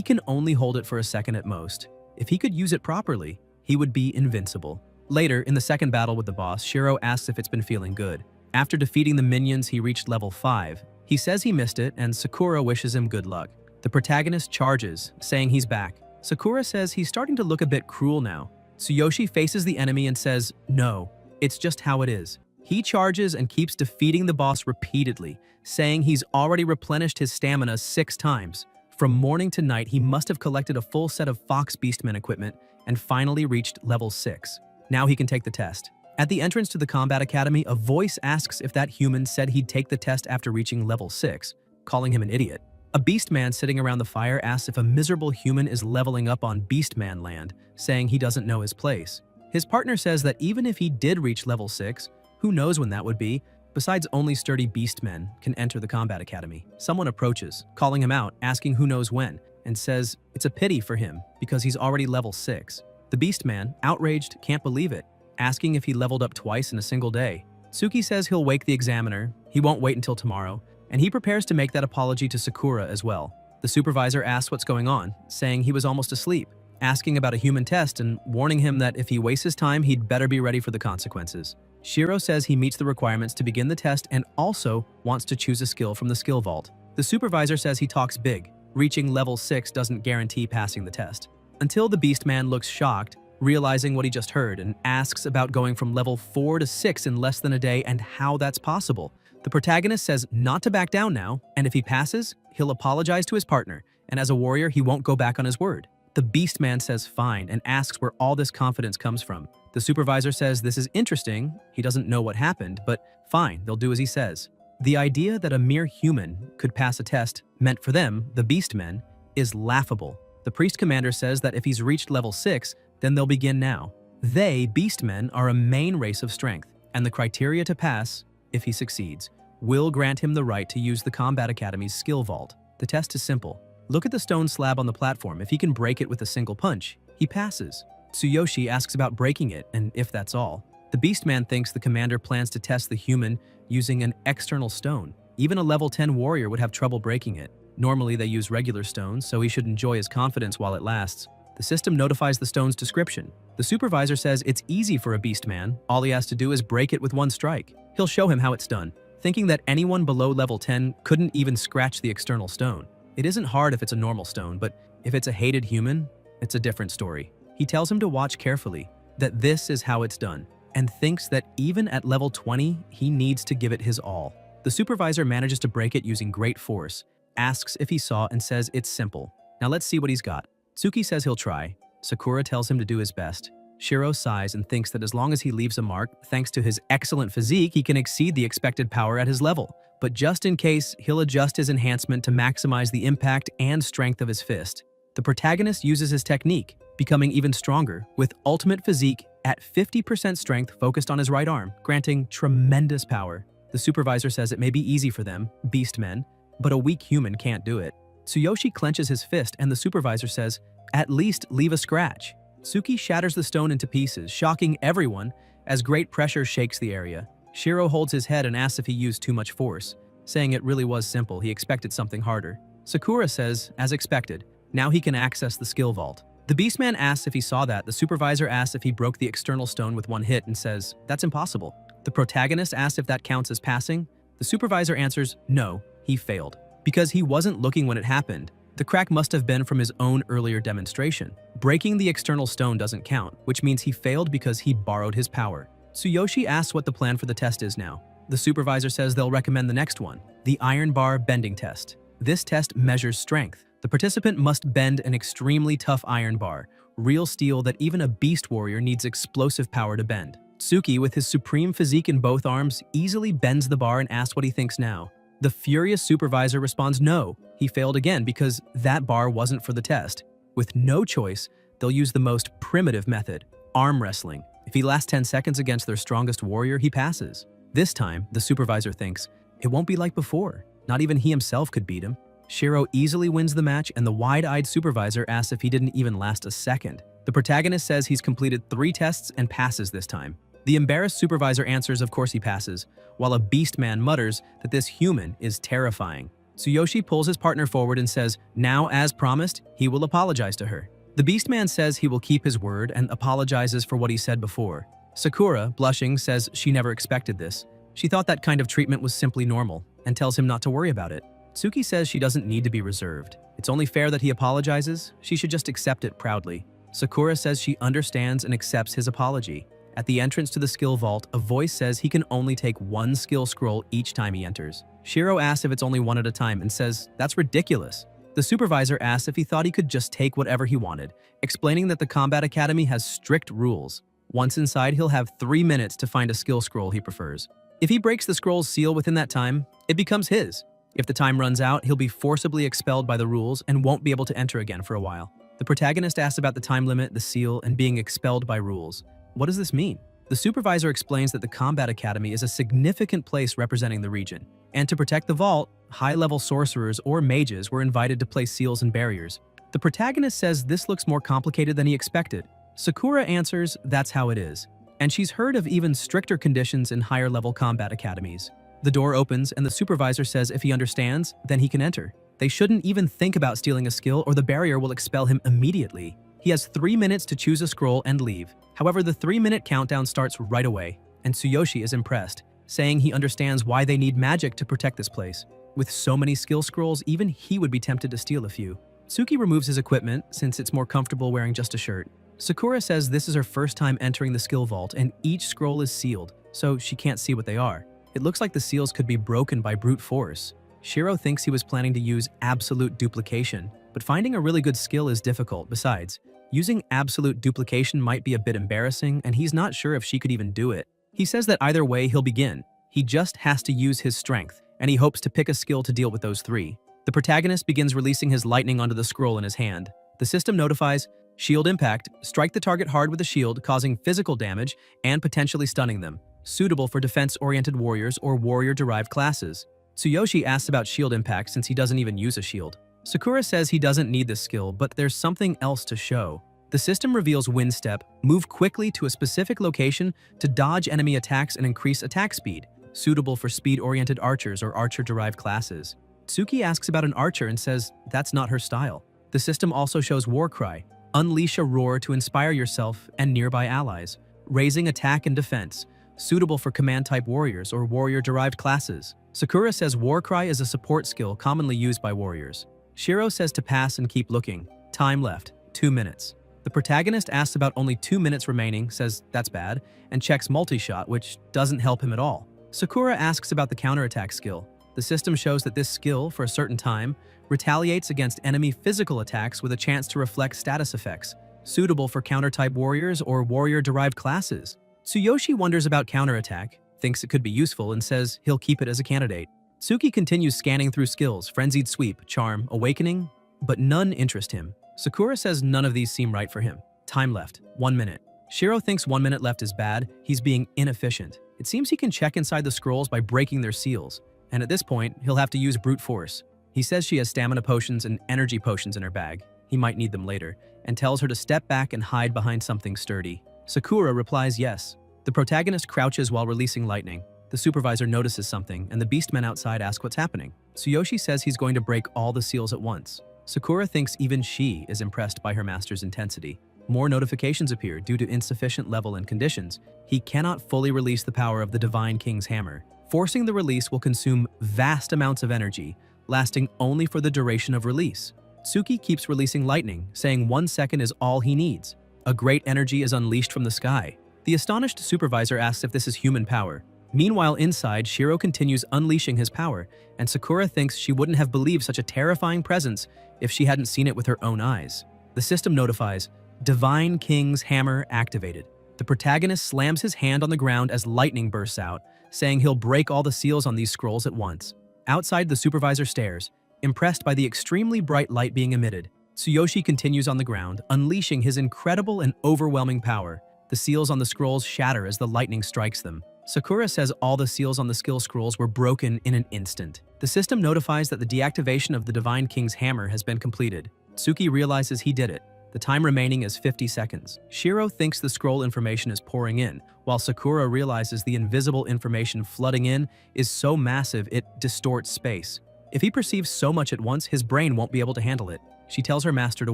can only hold it for a second at most. If he could use it properly, he would be invincible. Later, in the second battle with the boss, Shiro asks if it's been feeling good. After defeating the minions, he reached level 5. He says he missed it, and Sakura wishes him good luck. The protagonist charges, saying he's back. Sakura says he's starting to look a bit cruel now. Tsuyoshi faces the enemy and says, "No, it's just how it is." He charges and keeps defeating the boss repeatedly, saying he's already replenished his stamina 6 times. From morning to night, he must have collected a full set of Fox Beastmen equipment and finally reached level 6. Now he can take the test. At the entrance to the Combat Academy, a voice asks if that human said he'd take the test after reaching level 6, calling him an idiot. A Beastman sitting around the fire asks if a miserable human is leveling up on Beastman land, saying he doesn't know his place. His partner says that even if he did reach level 6, who knows when that would be? Besides, only sturdy Beastmen can enter the Combat Academy. Someone approaches, calling him out, asking who knows when, and says it's a pity for him because he's already level 6. The Beastman, outraged, can't believe it, asking if he leveled up twice in a single day. Tsuki says he'll wake the examiner, he won't wait until tomorrow, and he prepares to make that apology to Sakura as well. The supervisor asks what's going on, saying he was almost asleep, asking about a human test and warning him that if he wastes his time, he'd better be ready for the consequences. Shiro says he meets the requirements to begin the test and also wants to choose a skill from the skill vault. The supervisor says he talks big. Reaching level 6 doesn't guarantee passing the test. Until the Beastman looks shocked, realizing what he just heard, and asks about going from level 4 to 6 in less than a day and how that's possible. The protagonist says not to back down now, and if he passes, he'll apologize to his partner, and as a warrior, he won't go back on his word. The Beastman says fine and asks where all this confidence comes from. The supervisor says this is interesting, he doesn't know what happened, but fine, they'll do as he says. The idea that a mere human could pass a test meant for them, the Beastmen, is laughable. The priest commander says that if he's reached level 6, then they'll begin now. They, Beastmen, are a main race of strength, and the criteria to pass, if he succeeds, will grant him the right to use the Combat Academy's skill vault. The test is simple. Look at the stone slab on the platform. If he can break it with a single punch, he passes. Tsuyoshi asks about breaking it, and if that's all. The Beastman thinks the commander plans to test the human using an external stone. Even a level 10 warrior would have trouble breaking it. Normally they use regular stones, so he should enjoy his confidence while it lasts. The system notifies the stone's description. The supervisor says it's easy for a Beastman. All he has to do is break it with one strike. He'll show him how it's done, thinking that anyone below level 10 couldn't even scratch the external stone. It isn't hard if it's a normal stone, but if it's a hated human, it's a different story. He tells him to watch carefully, that this is how it's done, and thinks that even at level 20, he needs to give it his all. The supervisor manages to break it using great force, asks if he saw and says it's simple. Now let's see what he's got. Tsuki says he'll try. Sakura tells him to do his best. Shiro sighs and thinks that as long as he leaves a mark, thanks to his excellent physique, he can exceed the expected power at his level. But just in case, he'll adjust his enhancement to maximize the impact and strength of his fist. The protagonist uses his technique, becoming even stronger, with ultimate physique at 50% strength focused on his right arm, granting tremendous power. The supervisor says it may be easy for them, Beastmen, but a weak human can't do it. Tsuyoshi clenches his fist and the supervisor says, "At least leave a scratch." Tsuki shatters the stone into pieces, shocking everyone as great pressure shakes the area. Shiro holds his head and asks if he used too much force, saying it really was simple, he expected something harder. Sakura says, as expected, now he can access the skill vault. The Beastman asks if he saw that, the supervisor asks if he broke the external stone with one hit and says, that's impossible. The protagonist asks if that counts as passing. The supervisor answers, no, he failed. Because he wasn't looking when it happened, the crack must have been from his own earlier demonstration. Breaking the external stone doesn't count, which means he failed because he borrowed his power. Tsuyoshi asks what the plan for the test is now. The supervisor says they'll recommend the next one, the iron bar bending test. This test measures strength. The participant must bend an extremely tough iron bar, real steel that even a beast warrior needs explosive power to bend. Tsuki, with his supreme physique in both arms, easily bends the bar and asks what he thinks now. The furious supervisor responds no, he failed again because that bar wasn't for the test. With no choice, they'll use the most primitive method, arm wrestling. If he lasts 10 seconds against their strongest warrior, he passes. This time, the supervisor thinks, It won't be like before. Not even he himself could beat him. Shiro easily wins the match, and the wide-eyed supervisor asks if he didn't even last a second. The protagonist says he's completed 3 tests and passes this time. The embarrassed supervisor answers of course he passes, while a beast man mutters that this human is terrifying. Tsuyoshi pulls his partner forward and says, now as promised, he will apologize to her. The beast man says he will keep his word and apologizes for what he said before. Sakura, blushing, says she never expected this. She thought that kind of treatment was simply normal, and tells him not to worry about it. Tsuki says she doesn't need to be reserved. It's only fair that he apologizes. She should just accept it proudly. Sakura says she understands and accepts his apology. At the entrance to the skill vault, a voice says he can only take 1 skill scroll each time he enters. Shiro asks if it's only 1 at a time and says that's ridiculous. The supervisor asks if he thought he could just take whatever he wanted, explaining that the Combat Academy has strict rules. Once inside, he'll have 3 minutes to find a skill scroll he prefers. If he breaks the scroll's seal within that time, it becomes his. If the time runs out, he'll be forcibly expelled by the rules and won't be able to enter again for a while. The protagonist asks about the time limit, the seal, and being expelled by rules. What does this mean? The supervisor explains that the Combat Academy is a significant place representing the region, and to protect the vault, high-level sorcerers or mages were invited to place seals and barriers. The protagonist says this looks more complicated than he expected. Sakura answers that's how it is, and she's heard of even stricter conditions in higher-level combat academies. The door opens and the supervisor says if he understands, then he can enter. They shouldn't even think about stealing a skill or the barrier will expel him immediately. He has 3 minutes to choose a scroll and leave. However, the 3-minute countdown starts right away, and Tsuyoshi is impressed, saying he understands why they need magic to protect this place. With so many skill scrolls, even he would be tempted to steal a few. Tsuki removes his equipment since it's more comfortable wearing just a shirt. Sakura says this is her first time entering the skill vault and each scroll is sealed, so she can't see what they are. It looks like the seals could be broken by brute force. Shiro thinks he was planning to use absolute duplication, but finding a really good skill is difficult. Besides, using absolute duplication might be a bit embarrassing and he's not sure if she could even do it. He says that either way he'll begin. He just has to use his strength, and he hopes to pick a skill to deal with those 3. The protagonist begins releasing his lightning onto the scroll in his hand. The system notifies, shield impact, strike the target hard with a shield, causing physical damage and potentially stunning them. Suitable for defense-oriented warriors or warrior-derived classes. Tsuyoshi asks about shield impact since he doesn't even use a shield. Sakura says he doesn't need this skill, but there's something else to show. The system reveals wind step, move quickly to a specific location to dodge enemy attacks and increase attack speed, suitable for speed-oriented archers or archer-derived classes. Tsuki asks about an archer and says that's not her style. The system also shows war cry, unleash a roar to inspire yourself and nearby allies, raising attack and defense, suitable for command-type warriors or warrior-derived classes. Sakura says war cry is a support skill commonly used by warriors. Shiro says to pass and keep looking. Time left, 2 minutes. The protagonist asks about only 2 minutes remaining, says that's bad, and checks multi-shot, which doesn't help him at all. Sakura asks about the counterattack skill. The system shows that this skill, for a certain time, retaliates against enemy physical attacks with a chance to reflect status effects, suitable for counter-type warriors or warrior-derived classes. Tsuyoshi wonders about counterattack, thinks it could be useful, and says he'll keep it as a candidate. Tsuki continues scanning through skills, frenzied sweep, charm, awakening, but none interest him. Sakura says none of these seem right for him. Time left, 1 minute. Shiro thinks 1 minute left is bad, he's being inefficient. It seems he can check inside the scrolls by breaking their seals, and at this point, he'll have to use brute force. He says she has stamina potions and energy potions in her bag. He might need them later, and tells her to step back and hide behind something sturdy. Sakura replies yes. The protagonist crouches while releasing lightning. The supervisor notices something, and the beastmen outside ask what's happening. Tsuyoshi says he's going to break all the seals at once. Sakura thinks even she is impressed by her master's intensity. More notifications appear due to insufficient level and conditions. He cannot fully release the power of the Divine King's hammer. Forcing the release will consume vast amounts of energy, lasting only for the duration of release. Tsuki keeps releasing lightning, saying 1 second is all he needs. A great energy is unleashed from the sky. The astonished supervisor asks if this is human power. Meanwhile, inside, Shiro continues unleashing his power, and Sakura thinks she wouldn't have believed such a terrifying presence if she hadn't seen it with her own eyes. The system notifies, Divine King's hammer activated. The protagonist slams his hand on the ground as lightning bursts out, saying he'll break all the seals on these scrolls at once. Outside, the supervisor stares, impressed by the extremely bright light being emitted. Tsuyoshi continues on the ground, unleashing his incredible and overwhelming power. The seals on the scrolls shatter as the lightning strikes them. Sakura says all the seals on the skill scrolls were broken in an instant. The system notifies that the deactivation of the Divine King's hammer has been completed. Tsuki realizes he did it. The time remaining is 50 seconds. Shiro thinks the scroll information is pouring in, while Sakura realizes the invisible information flooding in is so massive it distorts space. If he perceives so much at once, his brain won't be able to handle it. She tells her master to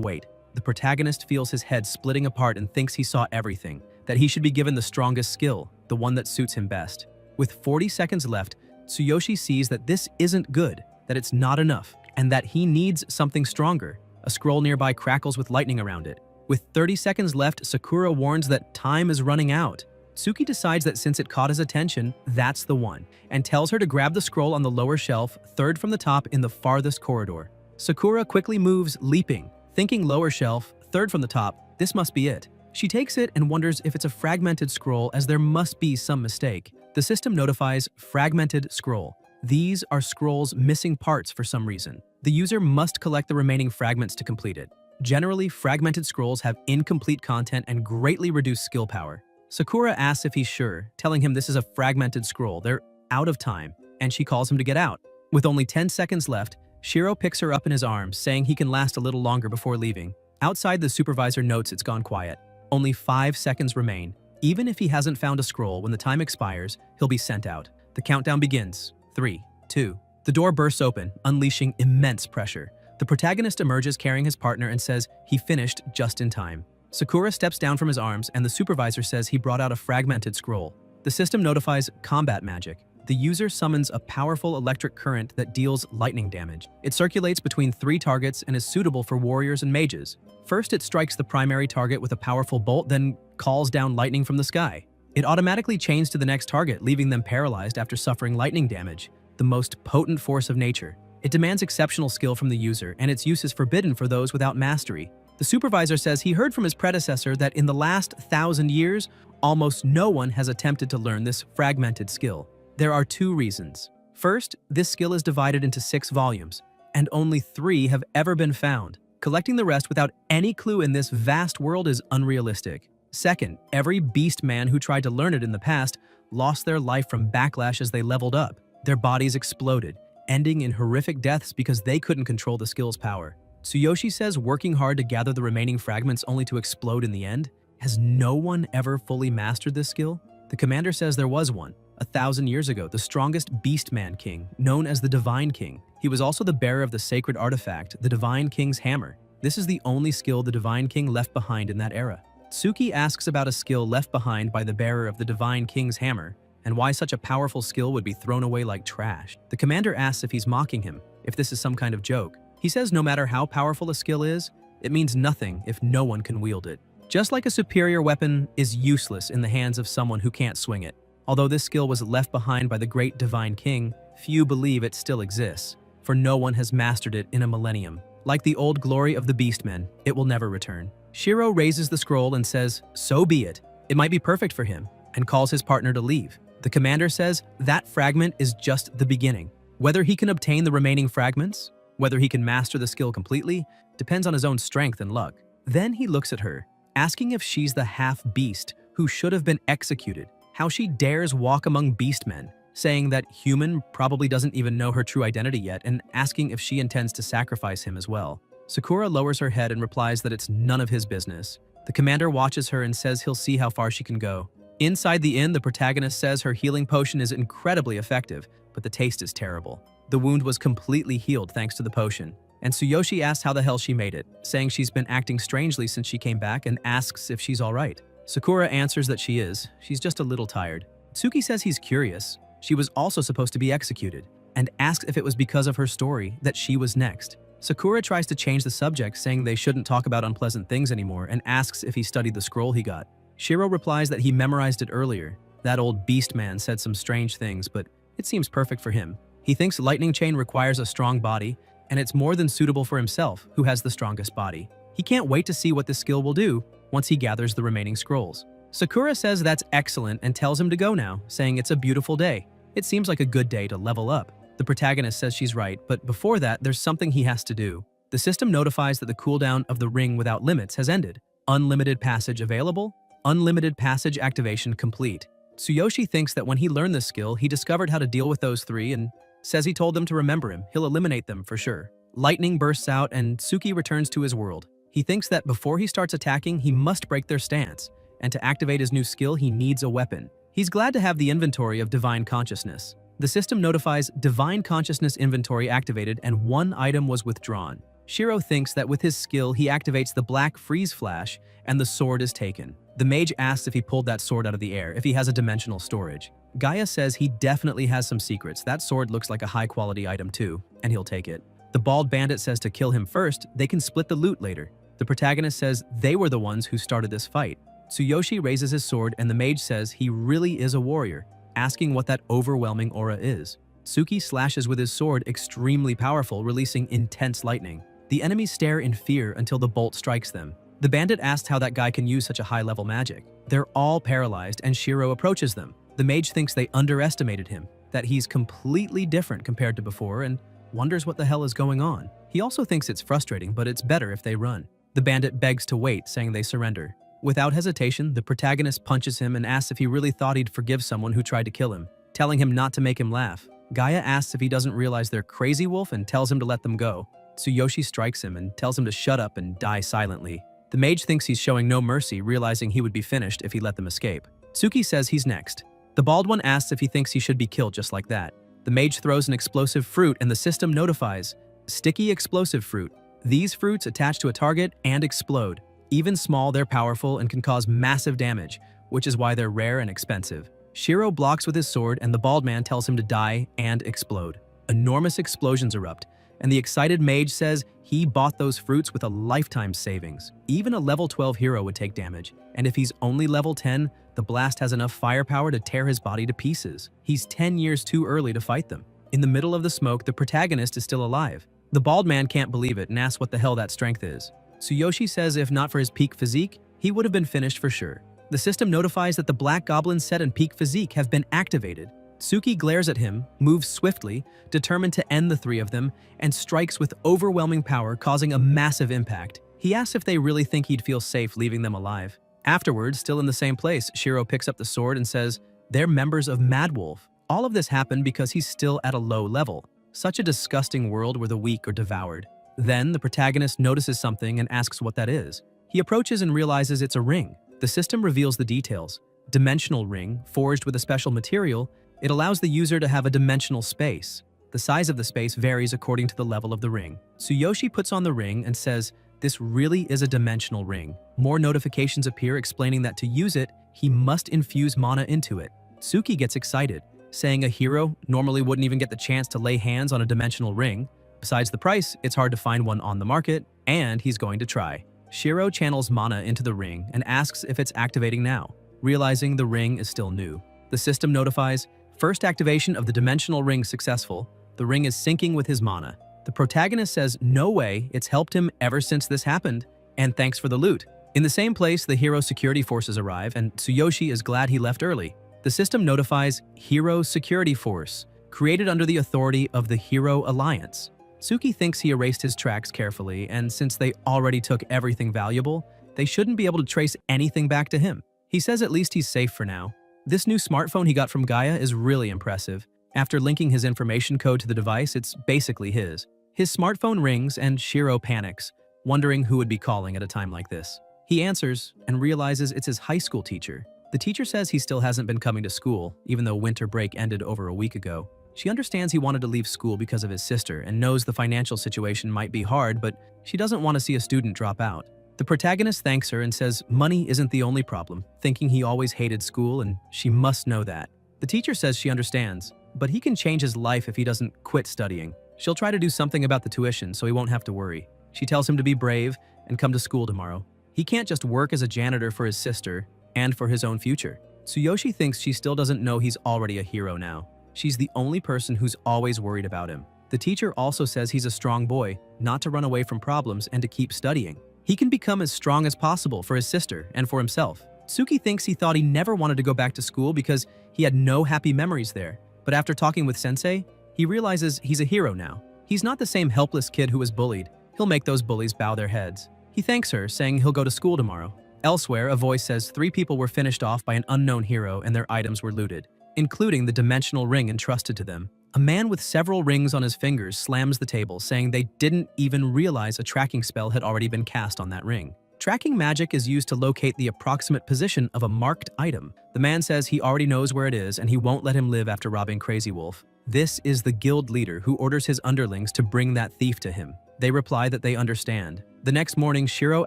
wait. The protagonist feels his head splitting apart and thinks he saw everything, that he should be given the strongest skill, the one that suits him best. With 40 seconds left, Tsuyoshi sees that this isn't good, that it's not enough, and that he needs something stronger. A scroll nearby crackles with lightning around it. With 30 seconds left, Sakura warns that time is running out. Tsuki decides that since it caught his attention, that's the one, and tells her to grab the scroll on the lower shelf, third from the top in the farthest corridor. Sakura quickly moves, leaping, thinking lower shelf, third from the top, this must be it. She takes it and wonders if it's a fragmented scroll, as there must be some mistake. The system notifies fragmented scroll. These are scrolls missing parts for some reason. The user must collect the remaining fragments to complete it. Generally, fragmented scrolls have incomplete content and greatly reduced skill power. Sakura asks if he's sure, telling him this is a fragmented scroll. They're out of time, and she calls him to get out. With only 10 seconds left, Shiro picks her up in his arms, saying he can last a little longer before leaving. Outside, the supervisor notes it's gone quiet. Only 5 seconds remain. Even if he hasn't found a scroll, when the time expires, he'll be sent out. The countdown begins. 3, 2. The door bursts open, unleashing immense pressure. The protagonist emerges carrying his partner and says he finished just in time. Sakura steps down from his arms, and the supervisor says he brought out a fragmented scroll. The system notifies combat magic. The user summons a powerful electric current that deals lightning damage. It circulates between 3 targets and is suitable for warriors and mages. First, it strikes the primary target with a powerful bolt, then calls down lightning from the sky. It automatically chains to the next target, leaving them paralyzed after suffering lightning damage, the most potent force of nature. It demands exceptional skill from the user, and its use is forbidden for those without mastery. The supervisor says he heard from his predecessor that in the last 1,000 years, almost no one has attempted to learn this fragmented skill. There are 2 reasons. First, this skill is divided into 6 volumes, and only 3 have ever been found. Collecting the rest without any clue in this vast world is unrealistic. Second, every beast man who tried to learn it in the past lost their life from backlash as they leveled up. Their bodies exploded, ending in horrific deaths because they couldn't control the skill's power. Tsuyoshi says working hard to gather the remaining fragments only to explode in the end. Has no one ever fully mastered this skill? The commander says there was one. 1,000 years ago, the strongest Beastman King, known as the Divine King. He was also the bearer of the sacred artifact, the Divine King's hammer. This is the only skill the Divine King left behind in that era. Tsuki asks about a skill left behind by the bearer of the Divine King's hammer, and why such a powerful skill would be thrown away like trash. The commander asks if he's mocking him, if this is some kind of joke. He says no matter how powerful a skill is, it means nothing if no one can wield it. Just like a superior weapon is useless in the hands of someone who can't swing it. Although this skill was left behind by the great Divine King, few believe it still exists, for no one has mastered it in a millennium. Like the old glory of the Beastmen, it will never return. Shiro raises the scroll and says, so be it. It might be perfect for him, and calls his partner to leave. The commander says that fragment is just the beginning. Whether he can obtain the remaining fragments, whether he can master the skill completely, depends on his own strength and luck. Then he looks at her, asking if she's the half-beast who should have been executed. How she dares walk among beastmen, saying that human probably doesn't even know her true identity yet, and asking if she intends to sacrifice him as well. Sakura lowers her head and replies that it's none of his business. The commander watches her and says he'll see how far she can go. Inside the inn, the protagonist says her healing potion is incredibly effective, but the taste is terrible. The wound was completely healed thanks to the potion, and Tsuyoshi asks how the hell she made it, saying she's been acting strangely since she came back, and asks if she's alright. Sakura answers that she is. She's just a little tired. Tsuki says he's curious. She was also supposed to be executed, and asks if it was because of her story that she was next. Sakura tries to change the subject, saying they shouldn't talk about unpleasant things anymore, and asks if he studied the scroll he got. Shiro replies that he memorized it earlier. That old beast man said some strange things, but it seems perfect for him. He thinks lightning chain requires a strong body, and it's more than suitable for himself, who has the strongest body. He can't wait to see what this skill will do once he gathers the remaining scrolls. Sakura says that's excellent and tells him to go now, saying it's a beautiful day. It seems like a good day to level up. The protagonist says she's right, but before that, there's something he has to do. The system notifies that the cooldown of the ring without limits has ended. Unlimited passage available. Unlimited passage activation complete. Tsuyoshi thinks that when he learned this skill, he discovered how to deal with those three and says he told them to remember him. He'll eliminate them for sure. Lightning bursts out and Tsuki returns to his world. He thinks that before he starts attacking, he must break their stance, and to activate his new skill, he needs a weapon. He's glad to have the inventory of Divine Consciousness. The system notifies Divine Consciousness inventory activated and one item was withdrawn. Shiro thinks that with his skill, he activates the black freeze flash and the sword is taken. The mage asks if he pulled that sword out of the air, if he has a dimensional storage. Gaia says he definitely has some secrets. That sword looks like a high-quality item too, and he'll take it. The bald bandit says to kill him first, they can split the loot later. The protagonist says they were the ones who started this fight. Tsuyoshi raises his sword and the mage says he really is a warrior, asking what that overwhelming aura is. Tsuki slashes with his sword, extremely powerful, releasing intense lightning. The enemies stare in fear until the bolt strikes them. The bandit asks how that guy can use such a high-level magic. They're all paralyzed and Shiro approaches them. The mage thinks they underestimated him, that he's completely different compared to before and wonders what the hell is going on. He also thinks it's frustrating, but it's better if they run. The bandit begs to wait, saying they surrender. Without hesitation, the protagonist punches him and asks if he really thought he'd forgive someone who tried to kill him, telling him not to make him laugh. Gaia asks if he doesn't realize they're crazy wolf and tells him to let them go. Tsuyoshi strikes him and tells him to shut up and die silently. The mage thinks he's showing no mercy, realizing he would be finished if he let them escape. Tsuki says he's next. The bald one asks if he thinks he should be killed just like that. The mage throws an explosive fruit and the system notifies. Sticky explosive fruit. These fruits attach to a target and explode. Even small, they're powerful and can cause massive damage, which is why they're rare and expensive. Shiro blocks with his sword and the bald man tells him to die and explode. Enormous explosions erupt, and the excited mage says he bought those fruits with a lifetime savings. Even a level 12 hero would take damage, and if he's only level 10, the blast has enough firepower to tear his body to pieces. He's 10 years too early to fight them. In the middle of the smoke, the protagonist is still alive. The bald man can't believe it and asks what the hell that strength is. Tsuyoshi says if not for his peak physique, he would have been finished for sure. The system notifies that the Black Goblin set and peak physique have been activated. Tsuki glares at him, moves swiftly, determined to end the three of them, and strikes with overwhelming power, causing a massive impact. He asks if they really think he'd feel safe leaving them alive. Afterwards, still in the same place, Shiro picks up the sword and says, they're members of Mad Wolf. All of this happened because he's still at a low level. Such a disgusting world where the weak are devoured. Then, the protagonist notices something and asks what that is. He approaches and realizes it's a ring. The system reveals the details. Dimensional ring, forged with a special material, it allows the user to have a dimensional space. The size of the space varies according to the level of the ring. Tsuyoshi puts on the ring and says, this really is a dimensional ring. More notifications appear explaining that to use it, he must infuse mana into it. Tsuki gets excited, saying a hero normally wouldn't even get the chance to lay hands on a dimensional ring. Besides the price, it's hard to find one on the market, and he's going to try. Shiro channels mana into the ring and asks if it's activating now, realizing the ring is still new. The system notifies, first activation of the dimensional ring successful. The ring is syncing with his mana. The protagonist says no way, it's helped him ever since this happened, and thanks for the loot. In the same place, the hero security forces arrive, and Tsuyoshi is glad he left early. The system notifies Hero Security Force, created under the authority of the Hero Alliance. Tsuki thinks he erased his tracks carefully, and since they already took everything valuable, they shouldn't be able to trace anything back to him. He says at least he's safe for now. This new smartphone he got from Gaia is really impressive. After linking his information code to the device, it's basically his. His smartphone rings and Shiro panics, wondering who would be calling at a time like this. He answers and realizes it's his high school teacher. The teacher says he still hasn't been coming to school, even though winter break ended over a week ago. She understands he wanted to leave school because of his sister and knows the financial situation might be hard, but she doesn't want to see a student drop out. The protagonist thanks her and says money isn't the only problem, thinking he always hated school and she must know that. The teacher says she understands, but he can change his life if he doesn't quit studying. She'll try to do something about the tuition so he won't have to worry. She tells him to be brave and come to school tomorrow. He can't just work as a janitor for his sister and for his own future. Tsuyoshi thinks she still doesn't know he's already a hero now. She's the only person who's always worried about him. The teacher also says he's a strong boy, not to run away from problems and to keep studying. He can become as strong as possible for his sister and for himself. Tsuki thinks he thought he never wanted to go back to school because he had no happy memories there. But after talking with Sensei, he realizes he's a hero now. He's not the same helpless kid who was bullied. He'll make those bullies bow their heads. He thanks her, saying he'll go to school tomorrow. Elsewhere, a voice says 3 people were finished off by an unknown hero and their items were looted, including the dimensional ring entrusted to them. A man with several rings on his fingers slams the table, saying they didn't even realize a tracking spell had already been cast on that ring. Tracking magic is used to locate the approximate position of a marked item. The man says he already knows where it is and he won't let him live after robbing Crazy Wolf. This is the guild leader who orders his underlings to bring that thief to him. They reply that they understand. The next morning, Shiro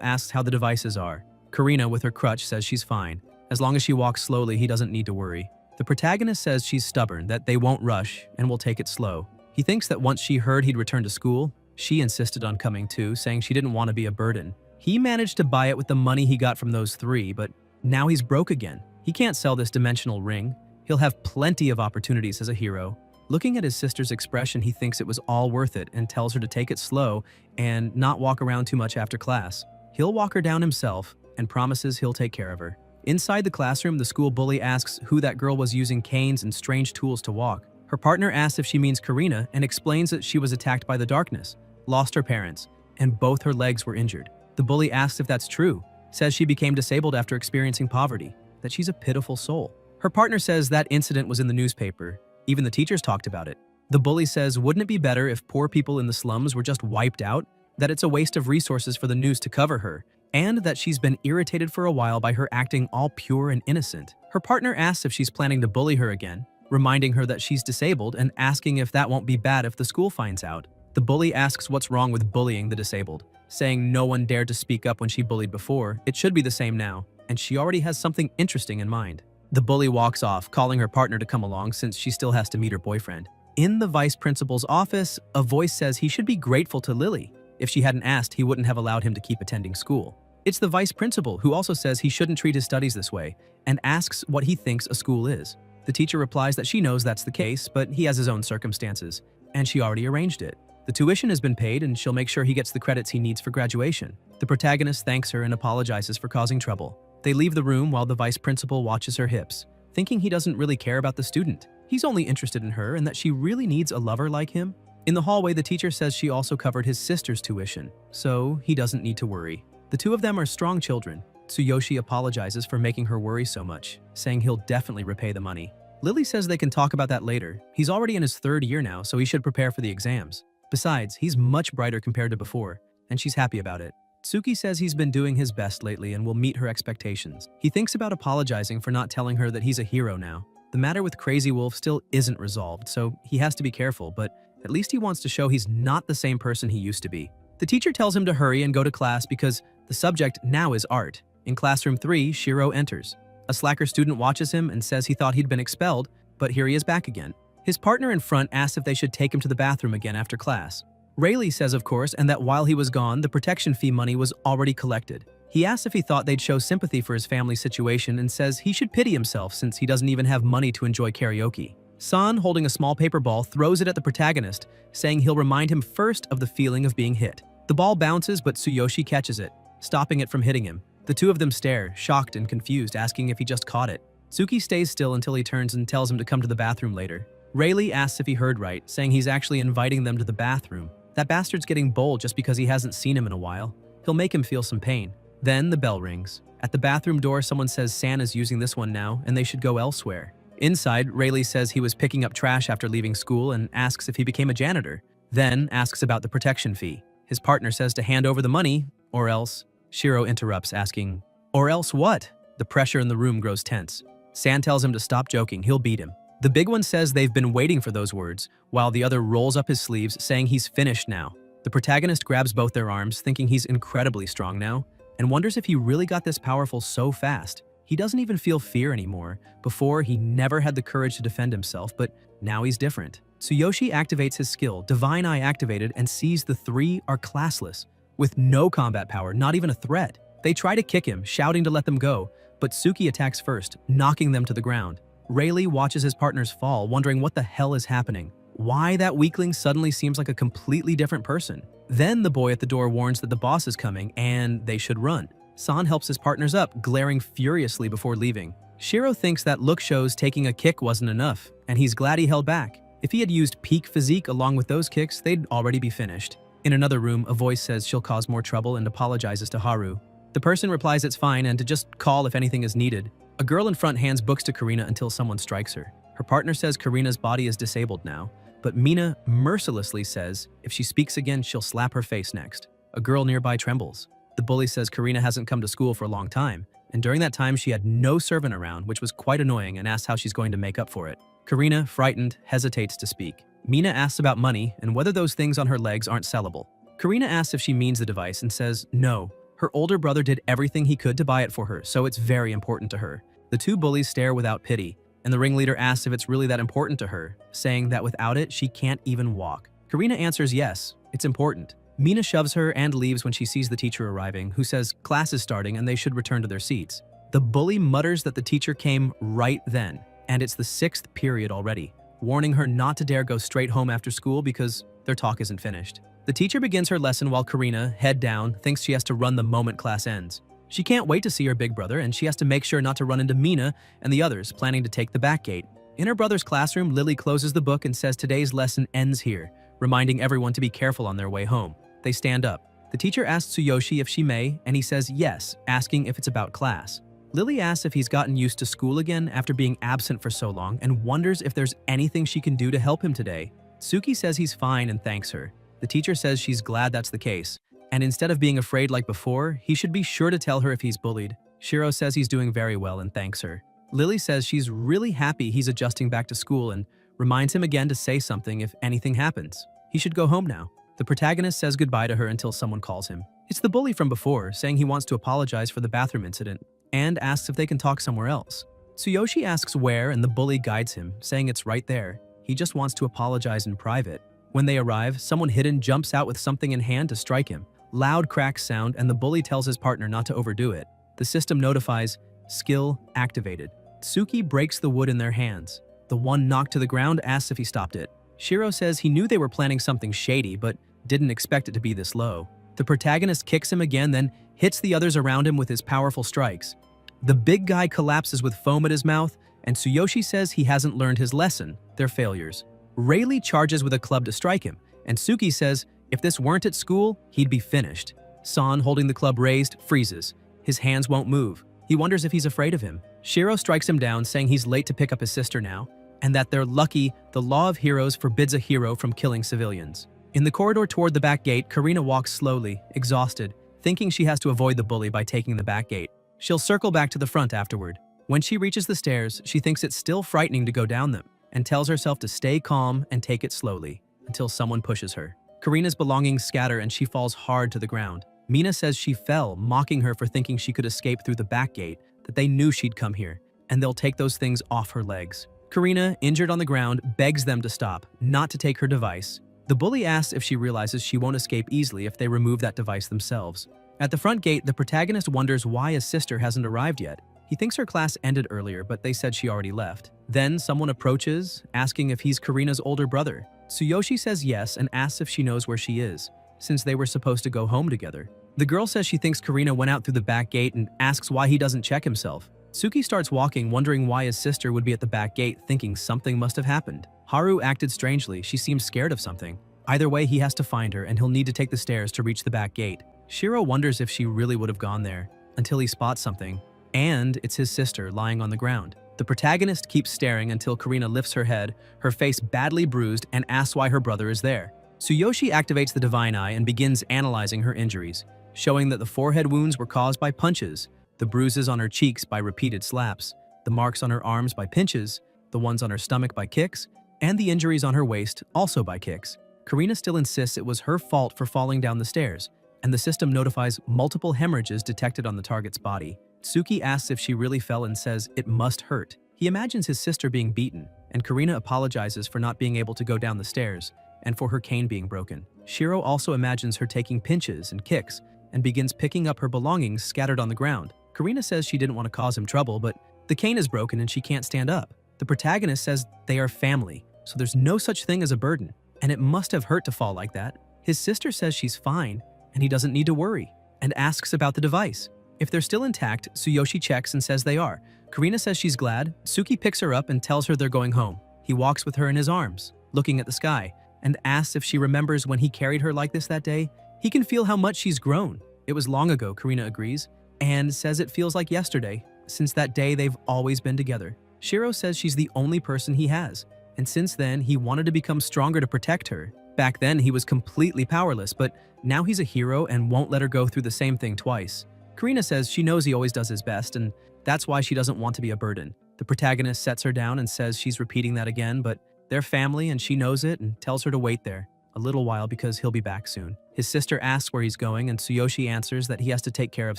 asks how the devices are. Karina, with her crutch, says she's fine. As long as she walks slowly, he doesn't need to worry. The protagonist says she's stubborn, that they won't rush and will take it slow. He thinks that once she heard he'd return to school, she insisted on coming too, saying she didn't want to be a burden. He managed to buy it with the money he got from those 3, but now he's broke again. He can't sell this dimensional ring. He'll have plenty of opportunities as a hero. Looking at his sister's expression, he thinks it was all worth it and tells her to take it slow and not walk around too much after class. He'll walk her down himself and promises he'll take care of her. Inside the classroom, the school bully asks who that girl was using canes and strange tools to walk. Her partner asks if she means Karina and explains that she was attacked by the darkness, lost her parents, and both her legs were injured. The bully asks if that's true, says she became disabled after experiencing poverty, that she's a pitiful soul. Her partner says that incident was in the newspaper. Even the teachers talked about it. The bully says, wouldn't it be better if poor people in the slums were just wiped out? That it's a waste of resources for the news to cover her, and that she's been irritated for a while by her acting all pure and innocent. Her partner asks if she's planning to bully her again, reminding her that she's disabled and asking if that won't be bad if the school finds out. The bully asks what's wrong with bullying the disabled, saying no one dared to speak up when she bullied before, it should be the same now, and she already has something interesting in mind. The bully walks off, calling her partner to come along since she still has to meet her boyfriend. In the vice principal's office, a voice says he should be grateful to Lily. If she hadn't asked, he wouldn't have allowed him to keep attending school. It's the vice principal who also says he shouldn't treat his studies this way and asks what he thinks a school is. The teacher replies that she knows that's the case, but he has his own circumstances, and she already arranged it. The tuition has been paid and she'll make sure he gets the credits he needs for graduation. The protagonist thanks her and apologizes for causing trouble. They leave the room while the vice principal watches her hips, thinking he doesn't really care about the student. He's only interested in her and that she really needs a lover like him. In the hallway, the teacher says she also covered his sister's tuition, so he doesn't need to worry. The two of them are strong children. Tsuyoshi apologizes for making her worry so much, saying he'll definitely repay the money. Lily says they can talk about that later. He's already in his 3rd year now, so he should prepare for the exams. Besides, he's much brighter compared to before, and she's happy about it. Tsuki says he's been doing his best lately and will meet her expectations. He thinks about apologizing for not telling her that he's a hero now. The matter with Crazy Wolf still isn't resolved, so he has to be careful, but at least he wants to show he's not the same person he used to be. The teacher tells him to hurry and go to class because the subject now is art. In classroom 3, Shiro enters. A slacker student watches him and says he thought he'd been expelled, but here he is back again. His partner in front asks if they should take him to the bathroom again after class. Rayleigh says of course, and that while he was gone, the protection fee money was already collected. He asks if he thought they'd show sympathy for his family's situation and says he should pity himself since he doesn't even have money to enjoy karaoke. San, holding a small paper ball, throws it at the protagonist, saying he'll remind him first of the feeling of being hit. The ball bounces, but Tsuyoshi catches it, stopping it from hitting him. The two of them stare, shocked and confused, asking if he just caught it. Tsuki stays still until he turns and tells him to come to the bathroom later. Rayleigh asks if he heard right, saying he's actually inviting them to the bathroom. That bastard's getting bold just because he hasn't seen him in a while. He'll make him feel some pain. Then the bell rings. At the bathroom door, someone says San is using this one now and they should go elsewhere. Inside, Rayleigh says he was picking up trash after leaving school and asks if he became a janitor. Then asks about the protection fee. His partner says to hand over the money, or else. Shiro interrupts, asking, or else what? The pressure in the room grows tense. San tells him to stop joking, he'll beat him. The big one says they've been waiting for those words, while the other rolls up his sleeves, saying he's finished now. The protagonist grabs both their arms, thinking he's incredibly strong now, and wonders if he really got this powerful so fast. He doesn't even feel fear anymore. Before, he never had the courage to defend himself, but now he's different. Tsuyoshi activates his skill, Divine Eye activated, and sees the three are classless, with no combat power, not even a threat. They try to kick him, shouting to let them go, but Tsuki attacks first, knocking them to the ground. Rayleigh watches his partners fall, wondering what the hell is happening. Why that weakling suddenly seems like a completely different person. Then the boy at the door warns that the boss is coming and they should run. San helps his partners up, glaring furiously before leaving. Shiro thinks that look shows taking a kick wasn't enough, and he's glad he held back. If he had used peak physique along with those kicks, they'd already be finished. In another room, a voice says she'll cause more trouble and apologizes to Haru. The person replies it's fine and to just call if anything is needed. A girl in front hands books to Karina until someone strikes her. Her partner says Karina's body is disabled now, but Mina mercilessly says if she speaks again, she'll slap her face next. A girl nearby trembles. The bully says Karina hasn't come to school for a long time, and during that time she had no servant around, which was quite annoying, and asks how she's going to make up for it. Karina, frightened, hesitates to speak. Mina asks about money and whether those things on her legs aren't sellable. Karina asks if she means the device and says no. Her older brother did everything he could to buy it for her, so it's very important to her. The two bullies stare without pity, and the ringleader asks if it's really that important to her, saying that without it, she can't even walk. Karina answers yes, it's important. Mina shoves her and leaves when she sees the teacher arriving, who says class is starting and they should return to their seats. The bully mutters that the teacher came right then, and it's the 6th period already, warning her not to dare go straight home after school because their talk isn't finished. The teacher begins her lesson while Karina, head down, thinks she has to run the moment class ends. She can't wait to see her big brother, and she has to make sure not to run into Mina and the others planning to take the back gate. In her brother's classroom, Lily closes the book and says today's lesson ends here, reminding everyone to be careful on their way home. They stand up. The teacher asks Tsuyoshi if she may, and he says yes, asking if it's about class. Lily asks if he's gotten used to school again after being absent for so long and wonders if there's anything she can do to help him today. Tsuki says he's fine and thanks her. The teacher says she's glad that's the case, and instead of being afraid like before, he should be sure to tell her if he's bullied. Shiro says he's doing very well and thanks her. Lily says she's really happy he's adjusting back to school and reminds him again to say something if anything happens. He should go home now. The protagonist says goodbye to her until someone calls him. It's the bully from before, saying he wants to apologize for the bathroom incident and asks if they can talk somewhere else. Tsuyoshi asks where and the bully guides him, saying it's right there. He just wants to apologize in private. When they arrive, someone hidden jumps out with something in hand to strike him. Loud cracks sound and the bully tells his partner not to overdo it. The system notifies, skill activated. Tsuki breaks the wood in their hands. The one knocked to the ground asks if he stopped it. Shiro says he knew they were planning something shady, but didn't expect it to be this low. The protagonist kicks him again, then hits the others around him with his powerful strikes. The big guy collapses with foam at his mouth, and Tsuyoshi says he hasn't learned his lesson, their failures. Rayleigh charges with a club to strike him, and Tsuki says if this weren't at school, he'd be finished. San, holding the club raised, freezes. His hands won't move. He wonders if he's afraid of him. Shiro strikes him down, saying he's late to pick up his sister now, and that they're lucky the law of heroes forbids a hero from killing civilians. In the corridor toward the back gate, Karina walks slowly, exhausted, thinking she has to avoid the bully by taking the back gate. She'll circle back to the front afterward. When she reaches the stairs, she thinks it's still frightening to go down them, and tells herself to stay calm and take it slowly, until someone pushes her. Karina's belongings scatter and she falls hard to the ground. Mina says she fell, mocking her for thinking she could escape through the back gate, that they knew she'd come here, and they'll take those things off her legs. Karina, injured on the ground, begs them to stop, not to take her device. The bully asks if she realizes she won't escape easily if they remove that device themselves. At the front gate, the protagonist wonders why his sister hasn't arrived yet. He thinks her class ended earlier, but they said she already left. Then someone approaches, asking if he's Karina's older brother. Tsuyoshi says yes and asks if she knows where she is, since they were supposed to go home together. The girl says she thinks Karina went out through the back gate and asks why he doesn't check himself. Tsuki starts walking, wondering why his sister would be at the back gate, thinking something must have happened. Haru acted strangely. She seems scared of something. Either way, he has to find her, and he'll need to take the stairs to reach the back gate. Shiro wonders if she really would have gone there, until he spots something, and it's his sister lying on the ground. The protagonist keeps staring until Karina lifts her head, her face badly bruised, and asks why her brother is there. Tsuyoshi activates the divine eye and begins analyzing her injuries, showing that the forehead wounds were caused by punches, the bruises on her cheeks by repeated slaps, the marks on her arms by pinches, the ones on her stomach by kicks, and the injuries on her waist also by kicks. Karina still insists it was her fault for falling down the stairs, and the system notifies multiple hemorrhages detected on the target's body. Tsuki asks if she really fell and says it must hurt. He imagines his sister being beaten, and Karina apologizes for not being able to go down the stairs, and for her cane being broken. Shiro also imagines her taking pinches and kicks, and begins picking up her belongings scattered on the ground. Karina says she didn't want to cause him trouble, but the cane is broken and she can't stand up. The protagonist says they are family, so there's no such thing as a burden, and it must have hurt to fall like that. His sister says she's fine, and he doesn't need to worry, and asks about the device. If they're still intact, Tsuyoshi checks and says they are. Karina says she's glad. Tsuki picks her up and tells her they're going home. He walks with her in his arms, looking at the sky, and asks if she remembers when he carried her like this that day. He can feel how much she's grown. It was long ago, Karina agrees. and says it feels like yesterday. Since that day, they've always been together. Shiro says she's the only person he has, and since then, he wanted to become stronger to protect her. Back then, he was completely powerless, but now he's a hero and won't let her go through the same thing twice. Karina says she knows he always does his best, and that's why she doesn't want to be a burden. The protagonist sets her down and says she's repeating that again, but they're family and she knows it and tells her to wait there a little while because he'll be back soon. His sister asks where he's going, and Tsuyoshi answers that he has to take care of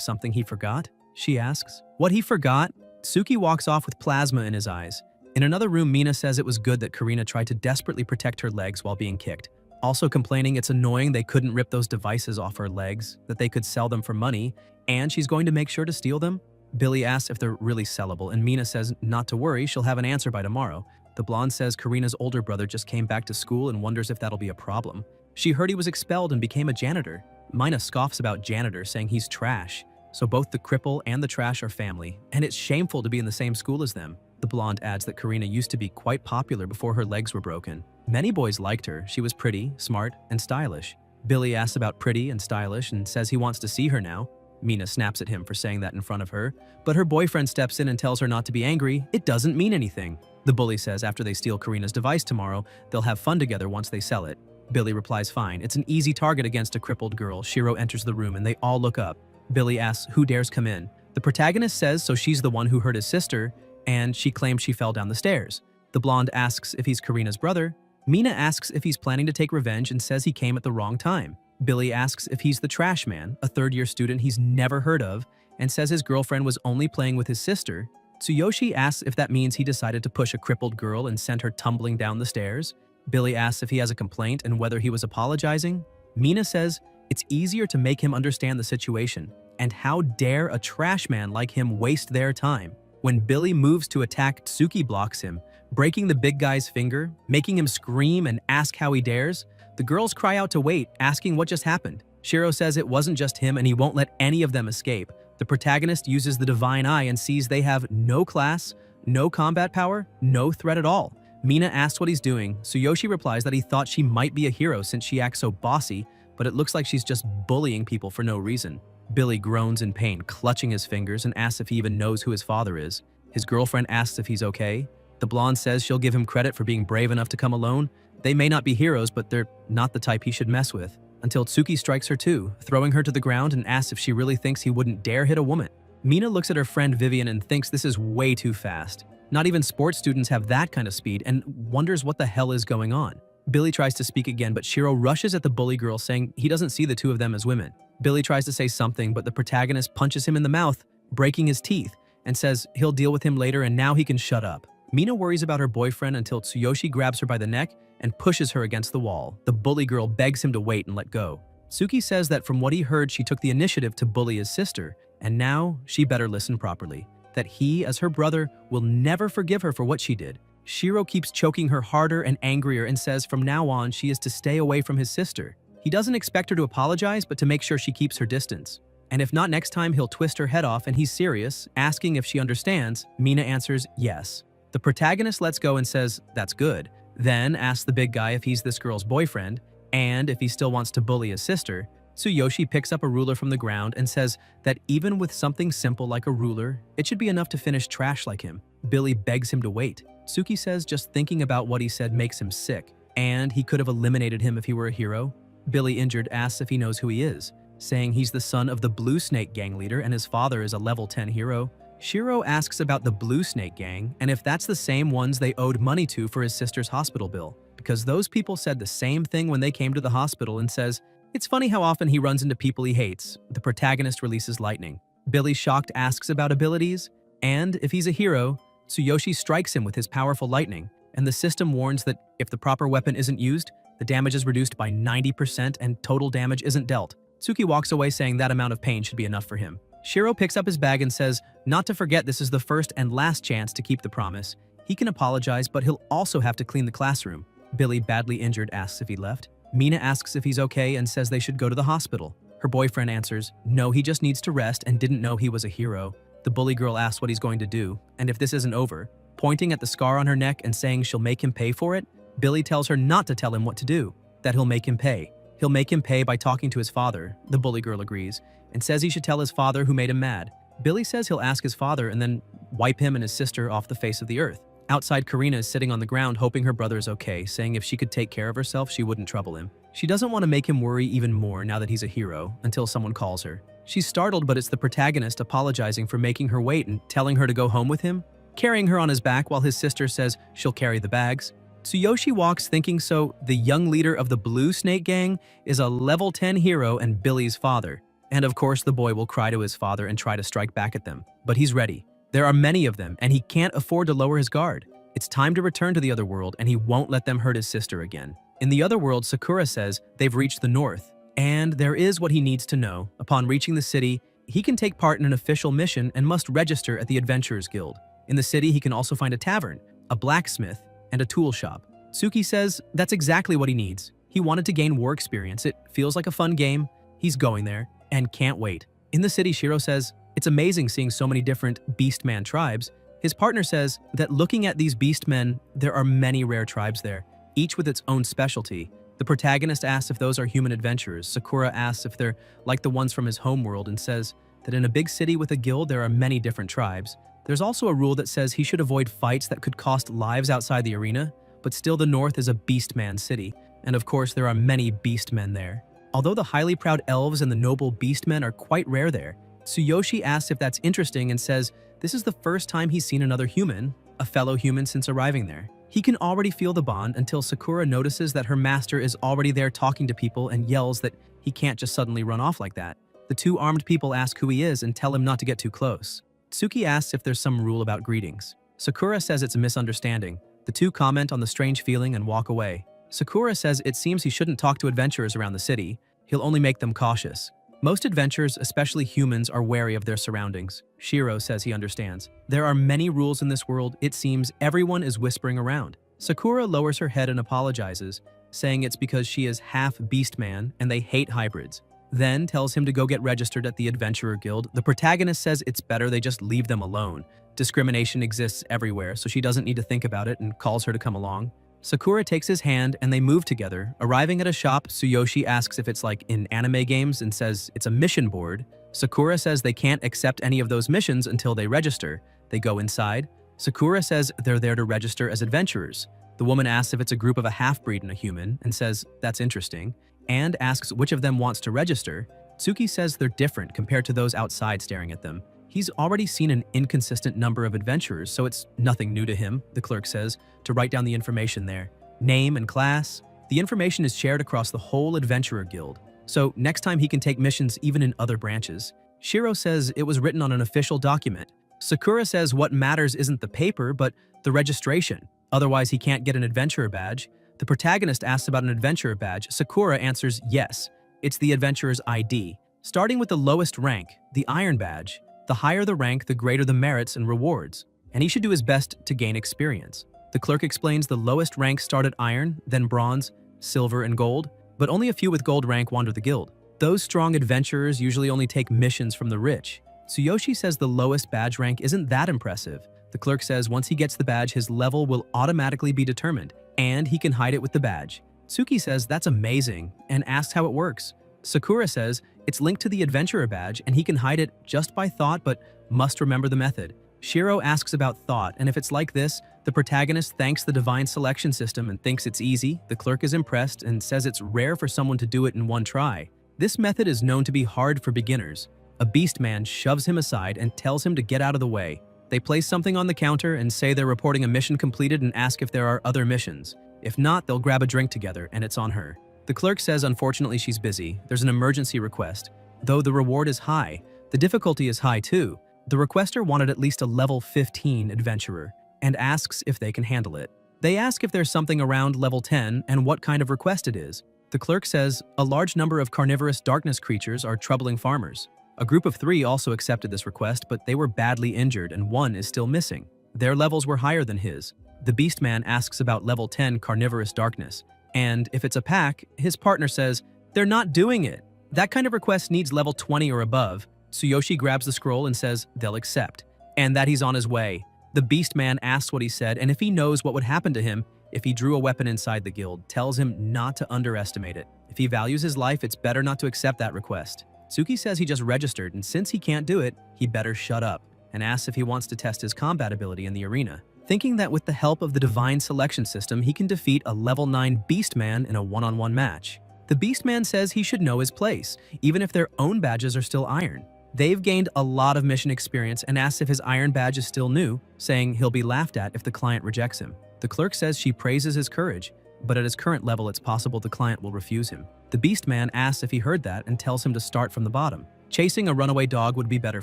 something he forgot. She asks what he forgot. Suki walks off with plasma in his eyes. In another room, Mina says it was good that Karina tried to desperately protect her legs while being kicked, also complaining it's annoying they couldn't rip those devices off her legs, that they could sell them for money, and she's going to make sure to steal them. Billy asks if they're really sellable, and Mina says not to worry, she'll have an answer by tomorrow. The blonde says Karina's older brother just came back to school and wonders if that'll be a problem. She heard he was expelled and became a janitor. Mina scoffs about janitor, saying he's trash. So both the cripple and the trash are family, and it's shameful to be in the same school as them. The blonde adds that Karina used to be quite popular before her legs were broken. Many boys liked her. She was pretty, smart, and stylish. Billy asks about pretty and stylish and says he wants to see her now. Mina snaps at him for saying that in front of her, but her boyfriend steps in and tells her not to be angry. It doesn't mean anything. The bully says after they steal Karina's device tomorrow, they'll have fun together once they sell it. Billy replies fine. It's an easy target against a crippled girl. Shiro enters the room and they all look up. Billy asks who dares come in. The protagonist says so she's the one who hurt his sister, and she claims she fell down the stairs. The blonde asks if he's Karina's brother. Mina asks if he's planning to take revenge and says he came at the wrong time. Billy asks if he's the trash man, a third-year student he's never heard of, and says his girlfriend was only playing with his sister. Tsuyoshi asks if that means he decided to push a crippled girl and send her tumbling down the stairs. Billy asks if he has a complaint and whether he was apologizing. Mina says it's easier to make him understand the situation, and how dare a trash man like him waste their time. When Billy moves to attack, Tsuki blocks him, breaking the big guy's finger, making him scream and ask how he dares. The girls cry out to wait, asking what just happened. Shiro says it wasn't just him and he won't let any of them escape. The protagonist uses the divine eye and sees they have no class, no combat power, no threat at all. Mina asks what he's doing. Tsuyoshi replies that he thought she might be a hero since she acts so bossy, but it looks like she's just bullying people for no reason. Billy groans in pain, clutching his fingers, and asks if he even knows who his father is. His girlfriend asks if he's okay. The blonde says she'll give him credit for being brave enough to come alone. They may not be heroes, but they're not the type he should mess with. Until Tsuki strikes her too, throwing her to the ground and asks if she really thinks he wouldn't dare hit a woman. Mina looks at her friend Vivian and thinks this is way too fast. Not even sports students have that kind of speed, and wonders what the hell is going on. Billy tries to speak again, but Shiro rushes at the bully girl, saying he doesn't see the two of them as women. Billy tries to say something, but the protagonist punches him in the mouth, breaking his teeth, and says he'll deal with him later and now he can shut up. Mina worries about her boyfriend until Tsuyoshi grabs her by the neck and pushes her against the wall. The bully girl begs him to wait and let go. Tsuki says that from what he heard, she took the initiative to bully his sister, and now she better listen properly. That he, as her brother, will never forgive her for what she did. Shiro keeps choking her harder and angrier and says from now on she is to stay away from his sister. He doesn't expect her to apologize, but to make sure she keeps her distance. And if not next time, he'll twist her head off, and he's serious, asking if she understands. Mina answers yes. The protagonist lets go and says that's good, then asks the big guy if he's this girl's boyfriend, and if he still wants to bully his sister. Tsuyoshi picks up a ruler from the ground and says that even with something simple like a ruler, it should be enough to finish trash like him. Billy begs him to wait. Tsuki says just thinking about what he said makes him sick, and he could have eliminated him if he were a hero. Billy, injured, asks if he knows who he is, saying he's the son of the Blue Snake gang leader and his father is a level 10 hero. Shiro asks about the Blue Snake gang and if that's the same ones they owed money to for his sister's hospital bill, because those people said the same thing when they came to the hospital, and says it's funny how often he runs into people he hates. The protagonist releases lightning. Billy, shocked, asks about abilities, and if he's a hero, Tsuyoshi strikes him with his powerful lightning, and the system warns that if the proper weapon isn't used, the damage is reduced by 90% and total damage isn't dealt. Tsuki walks away saying that amount of pain should be enough for him. Shiro picks up his bag and says not to forget this is the first and last chance to keep the promise. He can apologize, but he'll also have to clean the classroom. Billy, badly injured, asks if he left. Mina asks if he's okay and says they should go to the hospital. Her boyfriend answers no, he just needs to rest and didn't know he was a hero. The bully girl asks what he's going to do, and if this isn't over, pointing at the scar on her neck and saying she'll make him pay for it. Billy tells her not to tell him what to do, that he'll make him pay. He'll make him pay by talking to his father. The bully girl agrees and says he should tell his father who made him mad. Billy says he'll ask his father and then wipe him and his sister off the face of the earth. Outside, Karina is sitting on the ground hoping her brother is okay, saying if she could take care of herself, she wouldn't trouble him. She doesn't want to make him worry even more now that he's a hero, until someone calls her. She's startled, but it's the protagonist apologizing for making her wait and telling her to go home with him, carrying her on his back while his sister says she'll carry the bags. Tsuyoshi walks thinking so the young leader of the Blue Snake Gang is a level 10 hero and Billy's father. And of course the boy will cry to his father and try to strike back at them. But he's ready. There are many of them, and he can't afford to lower his guard. It's time to return to the other world, and he won't let them hurt his sister again. In the other world, Sakura says they've reached the north, and there is what he needs to know. Upon reaching the city, he can take part in an official mission and must register at the Adventurers Guild. In the city, he can also find a tavern, a blacksmith, and a tool shop. Tsuki says that's exactly what he needs. He wanted to gain war experience. It feels like a fun game. He's going there, and can't wait. In the city, Shiro says, it's amazing seeing so many different Beastman tribes. His partner says that looking at these Beastmen, there are many rare tribes there, each with its own specialty. The protagonist asks if those are human adventurers. Sakura asks if they're like the ones from his homeworld and says that in a big city with a guild, there are many different tribes. There's also a rule that says he should avoid fights that could cost lives outside the arena, but still the North is a Beastman city, and of course there are many Beastmen there. Although the highly proud elves and the noble Beastmen are quite rare there, Tsuyoshi asks if that's interesting and says this is the first time he's seen another human, a fellow human, since arriving there. He can already feel the bond until Sakura notices that her master is already there talking to people and yells that he can't just suddenly run off like that. The two armed people ask who he is and tell him not to get too close. Tsuki asks if there's some rule about greetings. Sakura says it's a misunderstanding. The two comment on the strange feeling and walk away. Sakura says it seems he shouldn't talk to adventurers around the city. He'll only make them cautious. Most adventurers, especially humans, are wary of their surroundings. Shiro says he understands. There are many rules in this world. It seems everyone is whispering around. Sakura lowers her head and apologizes, saying it's because she is half Beastman and they hate hybrids. Then tells him to go get registered at the Adventurer Guild. The protagonist says it's better they just leave them alone. Discrimination exists everywhere, so she doesn't need to think about it and calls her to come along. Sakura takes his hand and they move together. Arriving at a shop, Tsuyoshi asks if it's like in anime games and says it's a mission board. Sakura says they can't accept any of those missions until they register. They go inside. Sakura says they're there to register as adventurers. The woman asks if it's a group of a half-breed and a human and says that's interesting, and asks which of them wants to register. Tsuki says they're different compared to those outside staring at them. He's already seen an inconsistent number of adventurers, so it's nothing new to him, the clerk says, to write down the information there. Name and class. The information is shared across the whole Adventurer Guild, so next time he can take missions even in other branches. Shiro says it was written on an official document. Sakura says what matters isn't the paper, but the registration. Otherwise, he can't get an adventurer badge. The protagonist asks about an adventurer badge. Sakura answers yes. It's the adventurer's ID. Starting with the lowest rank, the Iron Badge. The higher the rank, the greater the merits and rewards, and he should do his best to gain experience. The clerk explains the lowest ranks start at Iron, then Bronze, Silver, and Gold, but only a few with Gold rank wander the guild. Those strong adventurers usually only take missions from the rich. Tsuyoshi says the lowest badge rank isn't that impressive. The clerk says once he gets the badge, his level will automatically be determined, and he can hide it with the badge. Tsuki says that's amazing, and asks how it works. Sakura says it's linked to the adventurer badge and he can hide it just by thought but must remember the method. Shiro asks about thought, and if it's like this, the protagonist thanks the divine selection system and thinks it's easy. The clerk is impressed and says it's rare for someone to do it in one try. This method is known to be hard for beginners. A Beastman shoves him aside and tells him to get out of the way. They place something on the counter and say they're reporting a mission completed and ask if there are other missions. If not, they'll grab a drink together and it's on her. The clerk says unfortunately she's busy. There's an emergency request. Though the reward is high, the difficulty is high too. The requester wanted at least a level 15 adventurer and asks if they can handle it. They ask if there's something around level 10 and what kind of request it is. The clerk says a large number of carnivorous darkness creatures are troubling farmers. A group of 3 also accepted this request, but they were badly injured and 1 is still missing. Their levels were higher than his. The Beastman asks about level 10 carnivorous darkness. And if it's a pack, his partner says, they're not doing it. That kind of request needs level 20 or above. Tsuyoshi grabs the scroll and says they'll accept, and that he's on his way. The Beastman asks what he said, and if he knows what would happen to him, If he drew a weapon inside the guild, tells him not to underestimate it. If he values his life, it's better not to accept that request. Tsuki says he just registered, and since he can't do it, he better shut up, and asks if he wants to test his combat ability in the arena, thinking that with the help of the divine selection system, he can defeat a level 9 Beastman in a one-on-one match. The Beastman says he should know his place, even if their own badges are still iron. They've gained a lot of mission experience and asks if his iron badge is still new, saying he'll be laughed at if the client rejects him. The clerk says she praises his courage, but at his current level it's possible the client will refuse him. The Beastman asks if he heard that and tells him to start from the bottom. Chasing a runaway dog would be better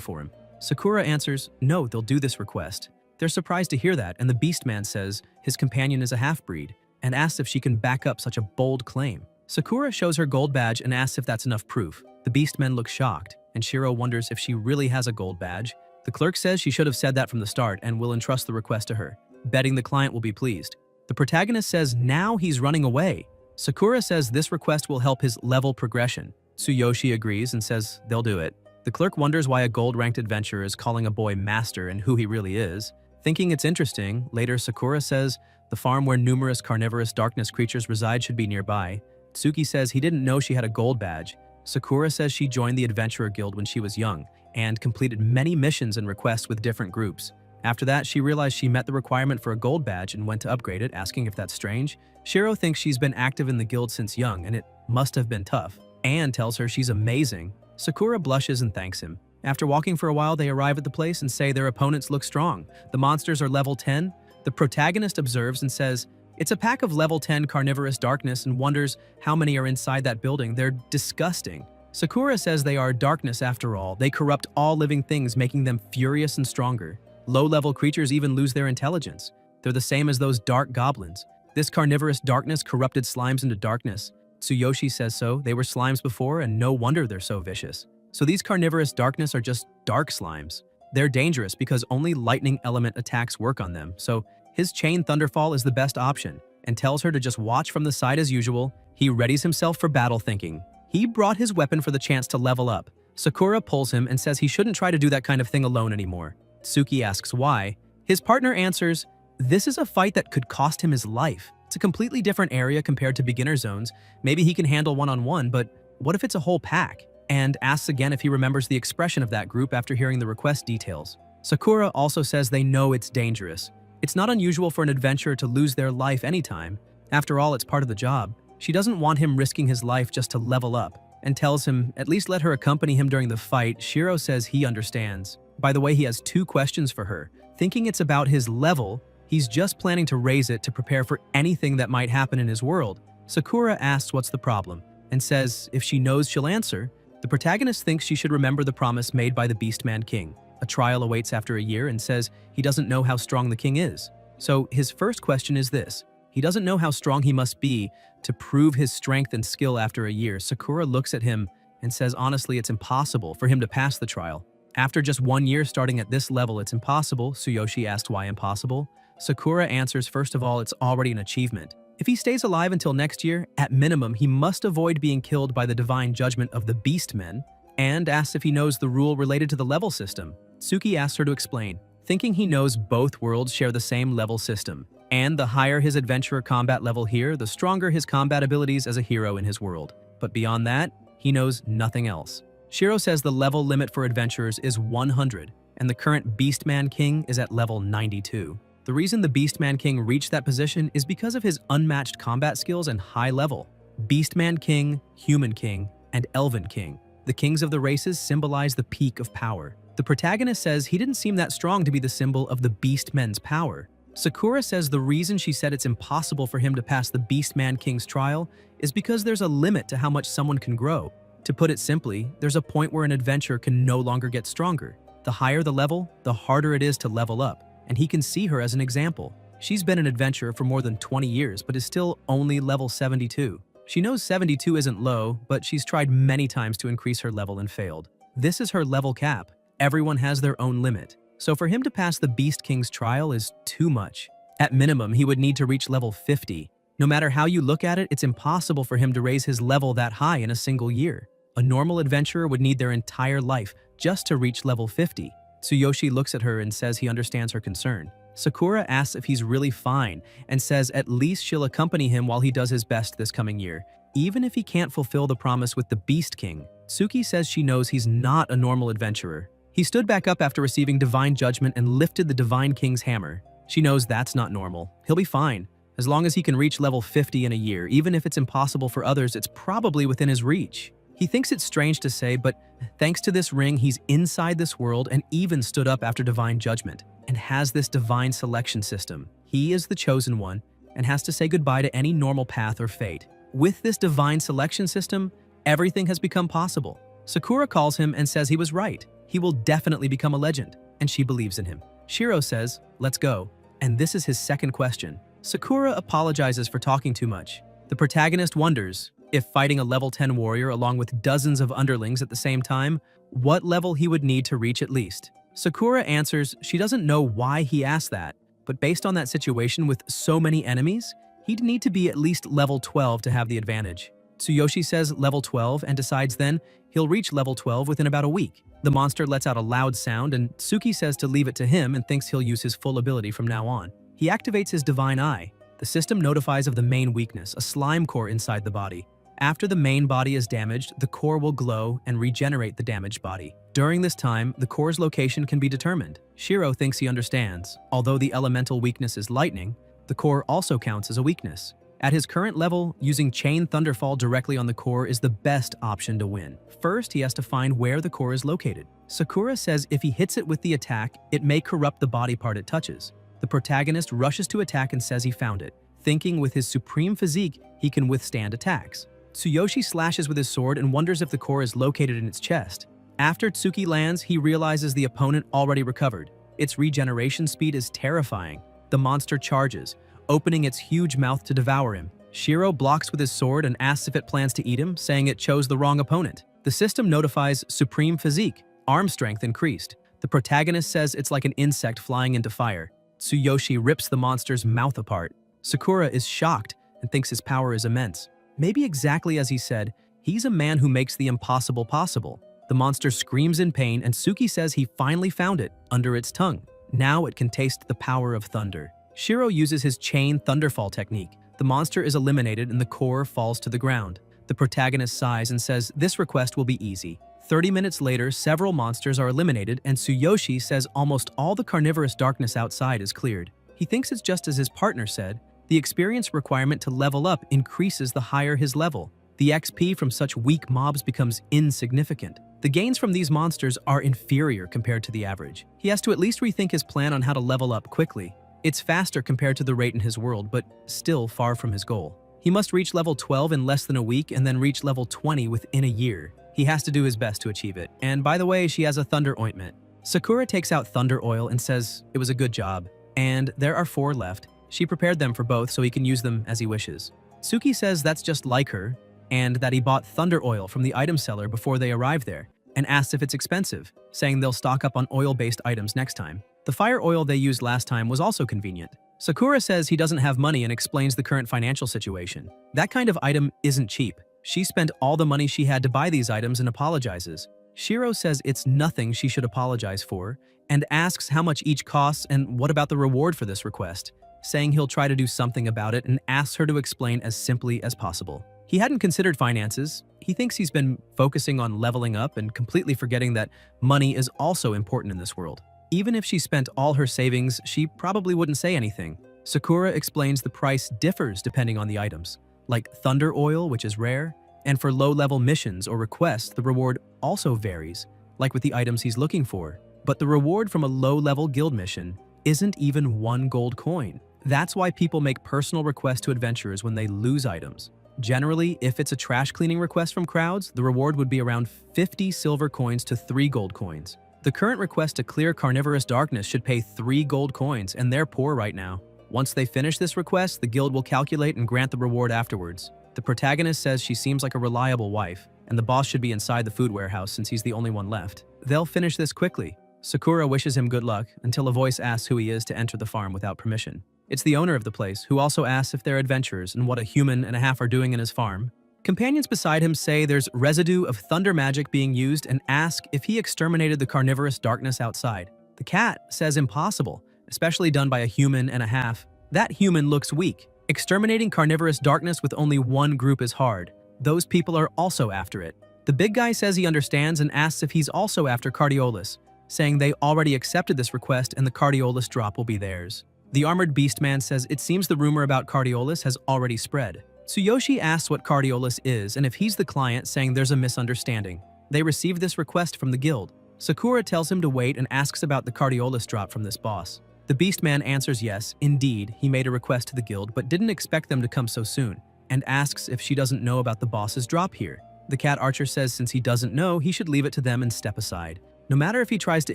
for him. Sakura answers, no, they'll do this request. They're surprised to hear that, and the Beastman says his companion is a half-breed, and asks if she can back up such a bold claim. Sakura shows her gold badge and asks if that's enough proof. The Beastman looks shocked, and Shiro wonders if she really has a gold badge. The clerk says she should have said that from the start and will entrust the request to her, betting the client will be pleased. The protagonist says now he's running away. Sakura says this request will help his level progression. Tsuyoshi agrees and says they'll do it. The clerk wonders why a gold-ranked adventurer is calling a boy master and who he really is. Thinking it's interesting, later Sakura says the farm where numerous carnivorous darkness creatures reside should be nearby. Tsuki says he didn't know she had a gold badge. Sakura says she joined the Adventurer Guild when she was young and completed many missions and requests with different groups. After that, she realized she met the requirement for a gold badge and went to upgrade it, asking if that's strange. Shiro thinks she's been active in the guild since young and it must have been tough. Anne tells her she's amazing. Sakura blushes and thanks him. After walking for a while, they arrive at the place and say their opponents look strong. The monsters are level 10. The protagonist observes and says, it's a pack of level 10 carnivorous darkness and wonders how many are inside that building. They're disgusting. Sakura says they are darkness after all. They corrupt all living things, making them furious and stronger. Low-level creatures even lose their intelligence. They're the same as those dark goblins. This carnivorous darkness corrupted slimes into darkness. Tsuyoshi says so. They were slimes before, and no wonder they're so vicious. So these carnivorous darkness are just dark slimes. They're dangerous because only lightning element attacks work on them, so his chain thunderfall is the best option, and tells her to just watch from the side as usual. He readies himself for battle thinking. He brought his weapon for the chance to level up. Sakura pulls him and says he shouldn't try to do that kind of thing alone anymore. Tsuki asks why. His partner answers, this is a fight that could cost him his life. It's a completely different area compared to beginner zones. Maybe he can handle one-on-one, but what if it's a whole pack? And asks again if he remembers the expression of that group after hearing the request details. Sakura also says they know it's dangerous. It's not unusual for an adventurer to lose their life anytime. After all, it's part of the job. She doesn't want him risking his life just to level up, and tells him at least let her accompany him during the fight. Shiro says he understands. By the way, he has 2 questions for her. Thinking it's about his level, he's just planning to raise it to prepare for anything that might happen in his world. Sakura asks what's the problem, and says if she knows she'll answer. The protagonist thinks she should remember the promise made by the Beastman King. A trial awaits after a year and says he doesn't know how strong the king is. So his first question is this. He doesn't know how strong he must be to prove his strength and skill after a year. Sakura looks at him and says honestly it's impossible for him to pass the trial. After just 1 year starting at this level, it's impossible. Tsuyoshi asks why impossible. Sakura answers first of all it's already an achievement. If he stays alive until next year, at minimum he must avoid being killed by the divine judgment of the Beastmen, and asks if he knows the rule related to the level system. Tsuki asks her to explain, thinking he knows both worlds share the same level system, and the higher his adventurer combat level here, the stronger his combat abilities as a hero in his world. But beyond that, he knows nothing else. Shiro says the level limit for adventurers is 100, and the current Beastman King is at level 92. The reason the Beastman King reached that position is because of his unmatched combat skills and high level. Beastman King, Human King, and Elven King. The kings of the races symbolize the peak of power. The protagonist says he didn't seem that strong to be the symbol of the Beastmen's power. Sakura says the reason she said it's impossible for him to pass the Beastman King's trial is because there's a limit to how much someone can grow. To put it simply, there's a point where an adventurer can no longer get stronger. The higher the level, the harder it is to level up, and he can see her as an example. She's been an adventurer for more than 20 years, but is still only level 72. She knows 72 isn't low, but she's tried many times to increase her level and failed. This is her level cap. Everyone has their own limit. So for him to pass the Beast King's trial is too much. At minimum, he would need to reach level 50. No matter how you look at it, it's impossible for him to raise his level that high in a single year. A normal adventurer would need their entire life just to reach level 50. Tsuyoshi looks at her and says he understands her concern. Sakura asks if he's really fine and says at least she'll accompany him while he does his best this coming year, even if he can't fulfill the promise with the Beast King. Tsuki says she knows he's not a normal adventurer. He stood back up after receiving divine judgment and lifted the Divine King's hammer. She knows that's not normal. He'll be fine. As long as he can reach level 50 in a year, even if it's impossible for others, it's probably within his reach. He thinks it's strange to say, but thanks to this ring, he's inside this world and even stood up after divine judgment and has this divine selection system. He is the chosen one and has to say goodbye to any normal path or fate. With this divine selection system, everything has become possible. Sakura calls him and says he was right. He will definitely become a legend, and she believes in him. Shiro says, let's go. And this is his second question. Sakura apologizes for talking too much. The protagonist wonders if fighting a level 10 warrior along with dozens of underlings at the same time, what level he would need to reach at least. Sakura answers she doesn't know why he asked that, but based on that situation with so many enemies, he'd need to be at least level 12 to have the advantage. Tsuyoshi says level 12 and decides then he'll reach level 12 within about a week. The monster lets out a loud sound and Tsuki says to leave it to him and thinks he'll use his full ability from now on. He activates his divine eye. The system notifies of the main weakness, a slime core inside the body. After the main body is damaged, the core will glow and regenerate the damaged body. During this time, the core's location can be determined. Shiro thinks he understands. Although the elemental weakness is lightning, the core also counts as a weakness. At his current level, using Chain Thunderfall directly on the core is the best option to win. First, he has to find where the core is located. Sakura says if he hits it with the attack, it may corrupt the body part it touches. The protagonist rushes to attack and says he found it, thinking with his supreme physique, he can withstand attacks. Tsuyoshi slashes with his sword and wonders if the core is located in its chest. After Tsuki lands, he realizes the opponent already recovered. Its regeneration speed is terrifying. The monster charges, opening its huge mouth to devour him. Shiro blocks with his sword and asks if it plans to eat him, saying it chose the wrong opponent. The system notifies supreme physique, arm strength increased. The protagonist says it's like an insect flying into fire. Tsuyoshi rips the monster's mouth apart. Sakura is shocked and thinks his power is immense. Maybe exactly as he said, he's a man who makes the impossible possible. The monster screams in pain and Tsuki says he finally found it under its tongue. Now it can taste the power of thunder. Shiro uses his Chain Thunderfall technique. The monster is eliminated and the core falls to the ground. The protagonist sighs and says this request will be easy. 30 minutes later, several monsters are eliminated and Tsuyoshi says almost all the carnivorous darkness outside is cleared. He thinks it's just as his partner said. The experience requirement to level up increases the higher his level. The XP from such weak mobs becomes insignificant. The gains from these monsters are inferior compared to the average. He has to at least rethink his plan on how to level up quickly. It's faster compared to the rate in his world, but still far from his goal. He must reach level 12 in less than a week and then reach level 20 within a year. He has to do his best to achieve it. And by the way, she has a thunder ointment. Sakura takes out thunder oil and says it was a good job. And there are 4 left. She prepared them for both so he can use them as he wishes. Tsuki says that's just like her, and that he bought thunder oil from the item seller before they arrived there, and asks if it's expensive, saying they'll stock up on oil-based items next time. The fire oil they used last time was also convenient. Sakura says he doesn't have money and explains the current financial situation. That kind of item isn't cheap. She spent all the money she had to buy these items and apologizes. Shiro says it's nothing she should apologize for, and asks how much each costs and what about the reward for this request, saying he'll try to do something about it and asks her to explain as simply as possible. He hadn't considered finances. He thinks he's been focusing on leveling up and completely forgetting that money is also important in this world. Even if she spent all her savings, she probably wouldn't say anything. Sakura explains the price differs depending on the items, like thunder oil, which is rare, and for low-level missions or requests, the reward also varies, like with the items he's looking for. But the reward from a low-level guild mission isn't even 1 gold coin. That's why people make personal requests to adventurers when they lose items. Generally, if it's a trash cleaning request from crowds, the reward would be around 50 silver coins to 3 gold coins. The current request to clear carnivorous darkness should pay 3 gold coins, and they're poor right now. Once they finish this request, the guild will calculate and grant the reward afterwards. The protagonist says she seems like a reliable wife, and the boss should be inside the food warehouse since he's the only one left. They'll finish this quickly. Sakura wishes him good luck until a voice asks who he is to enter the farm without permission. It's the owner of the place, who also asks if they're adventurers and what a human and a half are doing in his farm. Companions beside him say there's residue of thunder magic being used and ask if he exterminated the carnivorous darkness outside. The cat says impossible, especially done by a human and a half. That human looks weak. Exterminating carnivorous darkness with only one group is hard. Those people are also after it. The big guy says he understands and asks if he's also after Cardiolus, saying they already accepted this request and the Cardiolus drop will be theirs. The armored beast man says it seems the rumor about Cardiolus has already spread. Tsuyoshi asks what Cardiolus is and if he's the client, saying there's a misunderstanding. They received this request from the guild. Sakura tells him to wait and asks about the Cardiolus drop from this boss. The beast man answers yes, indeed, he made a request to the guild but didn't expect them to come so soon, and asks if she doesn't know about the boss's drop here. The cat archer says since he doesn't know, he should leave it to them and step aside. No matter if he tries to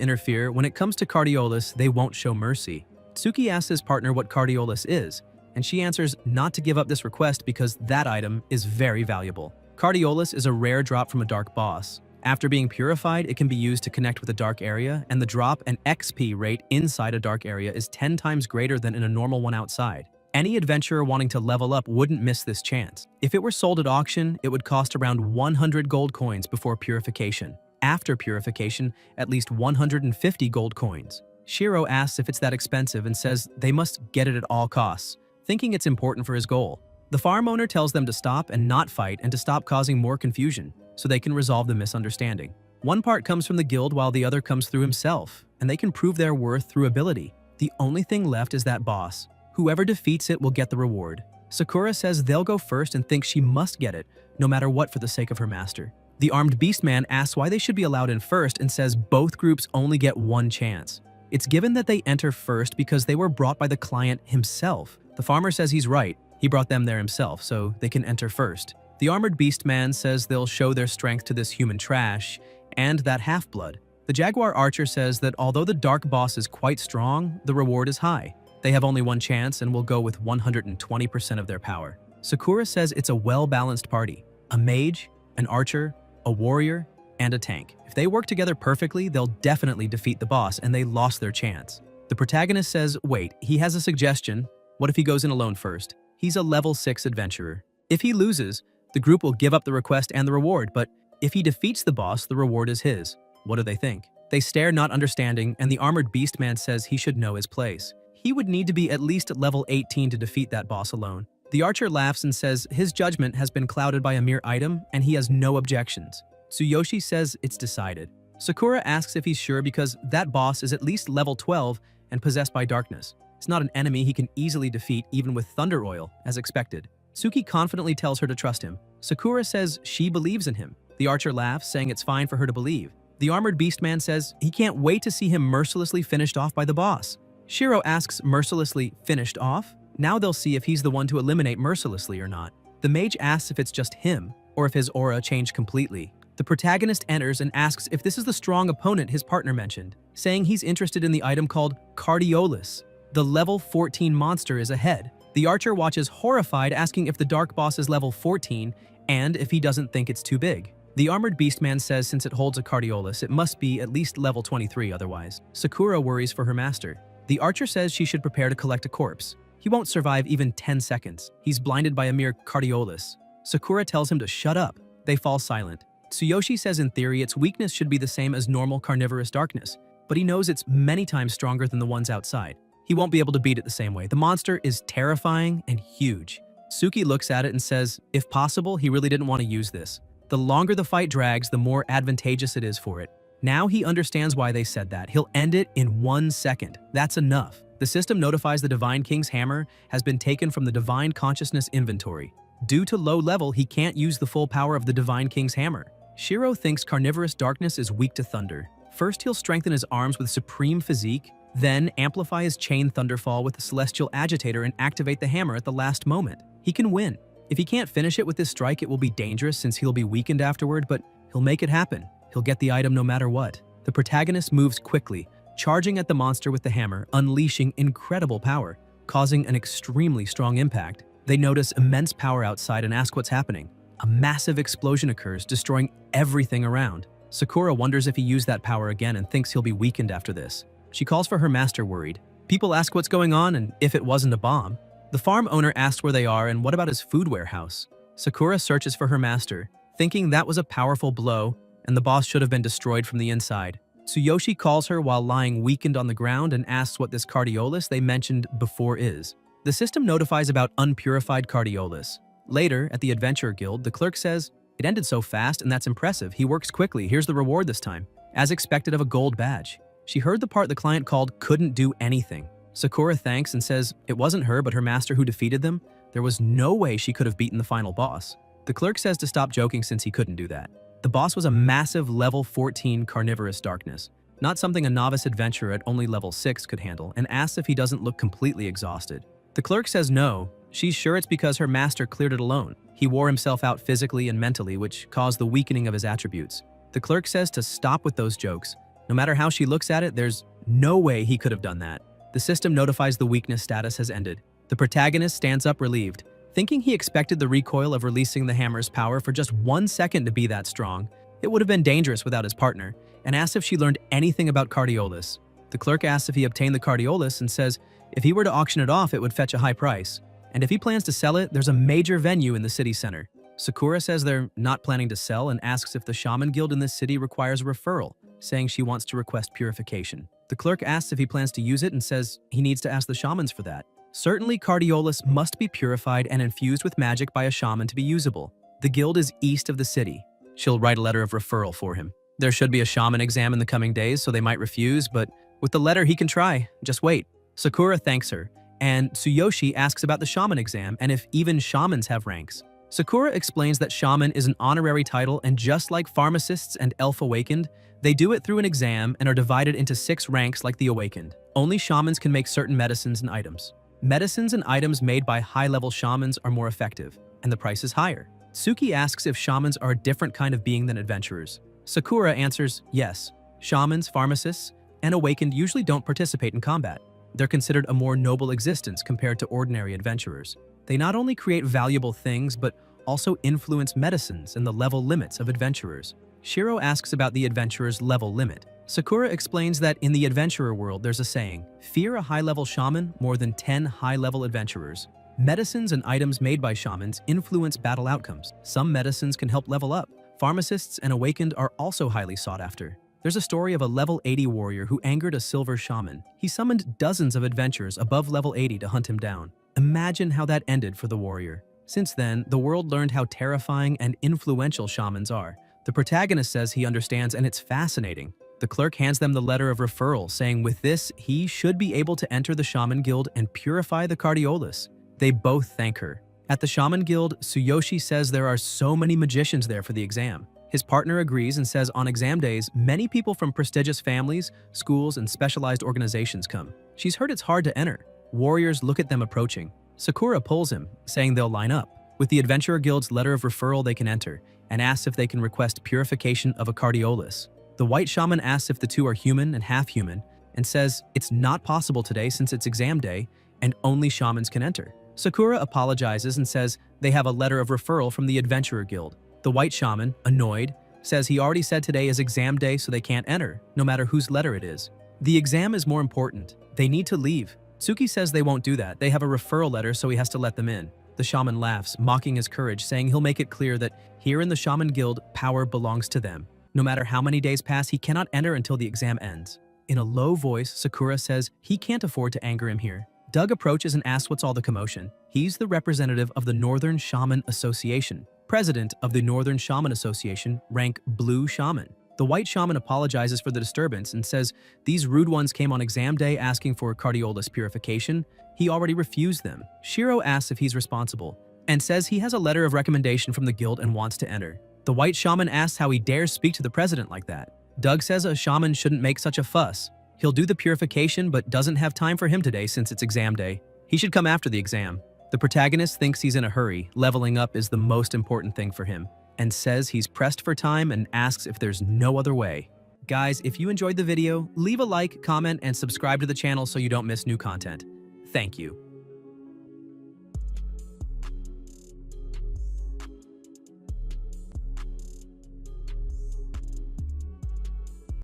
interfere, when it comes to Cardiolus, they won't show mercy. Tsuki asks his partner what Cardiolus is, and she answers not to give up this request because that item is very valuable. Cardiolus is a rare drop from a dark boss. After being purified, it can be used to connect with a dark area, and the drop and XP rate inside a dark area is 10 times greater than in a normal one outside. Any adventurer wanting to level up wouldn't miss this chance. If it were sold at auction, it would cost around 100 gold coins before purification. After purification, at least 150 gold coins. Shiro asks if it's that expensive and says they must get it at all costs, thinking it's important for his goal. The farm owner tells them to stop and not fight and to stop causing more confusion, so they can resolve the misunderstanding. One part comes from the guild while the other comes through himself, and they can prove their worth through ability. The only thing left is that boss. Whoever defeats it will get the reward. Sakura says they'll go first and thinks she must get it, no matter what for the sake of her master. The armed beastman asks why they should be allowed in first and says both groups only get one chance. It's given that they enter first because they were brought by the client himself. The farmer says he's right, he brought them there himself, so they can enter first. The armored beastman says they'll show their strength to this human trash and that half-blood. The jaguar archer says that although the dark boss is quite strong, the reward is high. They have only one chance and will go with 120% of their power. Sakura says it's a well-balanced party. A mage, an archer, a warrior, and a tank. If they work together perfectly, they'll definitely defeat the boss and they lost their chance. The protagonist says, wait, he has a suggestion. What if he goes in alone first? He's a level 6 adventurer. If he loses, the group will give up the request and the reward, but if he defeats the boss, the reward is his. What do they think? They stare, not understanding, and the armored beastman says he should know his place. He would need to be at least at level 18 to defeat that boss alone. The archer laughs and says his judgment has been clouded by a mere item and he has no objections. Tsuyoshi says it's decided. Sakura asks if he's sure because that boss is at least level 12 and possessed by darkness. It's not an enemy he can easily defeat even with thunder oil, as expected. Tsuki confidently tells her to trust him. Sakura says she believes in him. The archer laughs, saying it's fine for her to believe. The armored beastman says he can't wait to see him mercilessly finished off by the boss. Shiro asks, mercilessly finished off? Now they'll see if he's the one to eliminate mercilessly or not. The mage asks if it's just him, or if his aura changed completely. The protagonist enters and asks if this is the strong opponent his partner mentioned, saying he's interested in the item called Cardiolus. The level 14 monster is ahead. The archer watches horrified, asking if the dark boss is level 14 and if he doesn't think it's too big. The armored beastman says since it holds a Cardiolus, it must be at least level 23 otherwise. Sakura worries for her master. The archer says she should prepare to collect a corpse. He won't survive even 10 seconds. He's blinded by a mere Cardiolus. Sakura tells him to shut up. They fall silent. Tsuyoshi says in theory its weakness should be the same as normal carnivorous darkness, but he knows it's many times stronger than the ones outside. He won't be able to beat it the same way. The monster is terrifying and huge. Suki looks at it and says, if possible, he really didn't want to use this. The longer the fight drags, the more advantageous it is for it. Now he understands why they said that. He'll end it in 1 second. That's enough. The system notifies the Divine King's hammer has been taken from the Divine Consciousness inventory. Due to low level, he can't use the full power of the Divine King's hammer. Shiro thinks carnivorous darkness is weak to thunder. First, he'll strengthen his arms with supreme physique, then amplify his chain thunderfall with the celestial agitator and activate the hammer at the last moment. He can win. If he can't finish it with this strike, it will be dangerous since he'll be weakened afterward, but he'll make it happen. He'll get the item no matter what. The protagonist moves quickly, charging at the monster with the hammer, unleashing incredible power, causing an extremely strong impact. They notice immense power outside and ask what's happening. A massive explosion occurs, destroying everything around. Sakura wonders if he used that power again and thinks he'll be weakened after this. She calls for her master, worried. People ask what's going on and if it wasn't a bomb. The farm owner asks where they are and what about his food warehouse. Sakura searches for her master, thinking that was a powerful blow and the boss should have been destroyed from the inside. Tsuyoshi calls her while lying weakened on the ground and asks what this cardiolus they mentioned before is. The system notifies about unpurified cardiolus. Later, at the Adventurer Guild, the clerk says, "It ended so fast and that's impressive. He works quickly. Here's the reward this time." As expected of a gold badge. She heard the part the client called couldn't do anything. Sakura thanks and says it wasn't her but her master who defeated them. There was no way she could have beaten the final boss. The clerk says to stop joking since he couldn't do that. The boss was a massive level 14 carnivorous darkness, not something a novice adventurer at only level 6 could handle, and asks if he doesn't look completely exhausted. The clerk says no, she's sure it's because her master cleared it alone. He wore himself out physically and mentally, which caused the weakening of his attributes. The clerk says to stop with those jokes. No matter how she looks at it, there's no way he could have done that. The system notifies the weakness status has ended. The protagonist stands up relieved. Thinking he expected the recoil of releasing the hammer's power for just 1 second to be that strong, it would have been dangerous without his partner, and asks if she learned anything about cardiolus. The clerk asks if he obtained the cardiolus and says if he were to auction it off, it would fetch a high price. And if he plans to sell it, there's a major venue in the city center. Sakura says they're not planning to sell and asks if the shaman guild in this city requires a referral, saying she wants to request purification. The clerk asks if he plans to use it and says he needs to ask the shamans for that. Certainly, cardiolus must be purified and infused with magic by a shaman to be usable. The guild is east of the city. She'll write a letter of referral for him. There should be a shaman exam in the coming days, so they might refuse, but with the letter he can try. Just wait. Sakura thanks her, and Tsuyoshi asks about the shaman exam and if even shamans have ranks. Sakura explains that shaman is an honorary title, and just like pharmacists and elf awakened, they do it through an exam and are divided into 6 ranks like the awakened. Only shamans can make certain medicines and items. Medicines and items made by high-level shamans are more effective, and the price is higher. Tsuki asks if shamans are a different kind of being than adventurers. Sakura answers yes. Shamans, pharmacists, and awakened usually don't participate in combat. They're considered a more noble existence compared to ordinary adventurers. They not only create valuable things, but also influence medicines and the level limits of adventurers. Shiro asks about the adventurer's level limit. Sakura explains that in the adventurer world there's a saying, fear a high-level shaman more than 10 high-level adventurers. Medicines and items made by shamans influence battle outcomes. Some medicines can help level up. Pharmacists and awakened are also highly sought after. There's a story of a level 80 warrior who angered a silver shaman. He summoned dozens of adventurers above level 80 to hunt him down. Imagine how that ended for the warrior. Since then, the world learned how terrifying and influential shamans are. The protagonist says he understands, and it's fascinating. The clerk hands them the letter of referral, saying with this, he should be able to enter the shaman guild and purify the cardiolus. They both thank her. At the shaman guild, Tsuyoshi says there are so many magicians there for the exam. His partner agrees and says on exam days, many people from prestigious families, schools, and specialized organizations come. She's heard it's hard to enter. Warriors look at them approaching. Sakura pulls him, saying they'll line up. With the Adventurer Guild's letter of referral, they can enter, and asks if they can request purification of a cardiolus. The white shaman asks if the two are human and half-human, and says it's not possible today since it's exam day, and only shamans can enter. Sakura apologizes and says they have a letter of referral from the Adventurer Guild. The white shaman, annoyed, says he already said today is exam day so they can't enter, no matter whose letter it is. The exam is more important. They need to leave. Tsuki says they won't do that. They have a referral letter, so he has to let them in. The shaman laughs, mocking his courage, saying he'll make it clear that here in the Shaman Guild, power belongs to them. No matter how many days pass, he cannot enter until the exam ends. In a low voice, Sakura says he can't afford to anger him here. Doug approaches and asks what's all the commotion. He's the representative of the Northern Shaman Association, president of the Northern Shaman Association, rank Blue Shaman. The white shaman apologizes for the disturbance and says these rude ones came on exam day asking for cardiolus purification. He already refused them. Shiro asks if he's responsible and says he has a letter of recommendation from the guild and wants to enter. The white shaman asks how he dares speak to the president like that. Doug says a shaman shouldn't make such a fuss. He'll do the purification but doesn't have time for him today since it's exam day. He should come after the exam. The protagonist thinks he's in a hurry. Leveling up is the most important thing for him, and says he's pressed for time and asks if there's no other way. Guys, if you enjoyed the video, leave a like, comment, and subscribe to the channel so you don't miss new content. Thank you.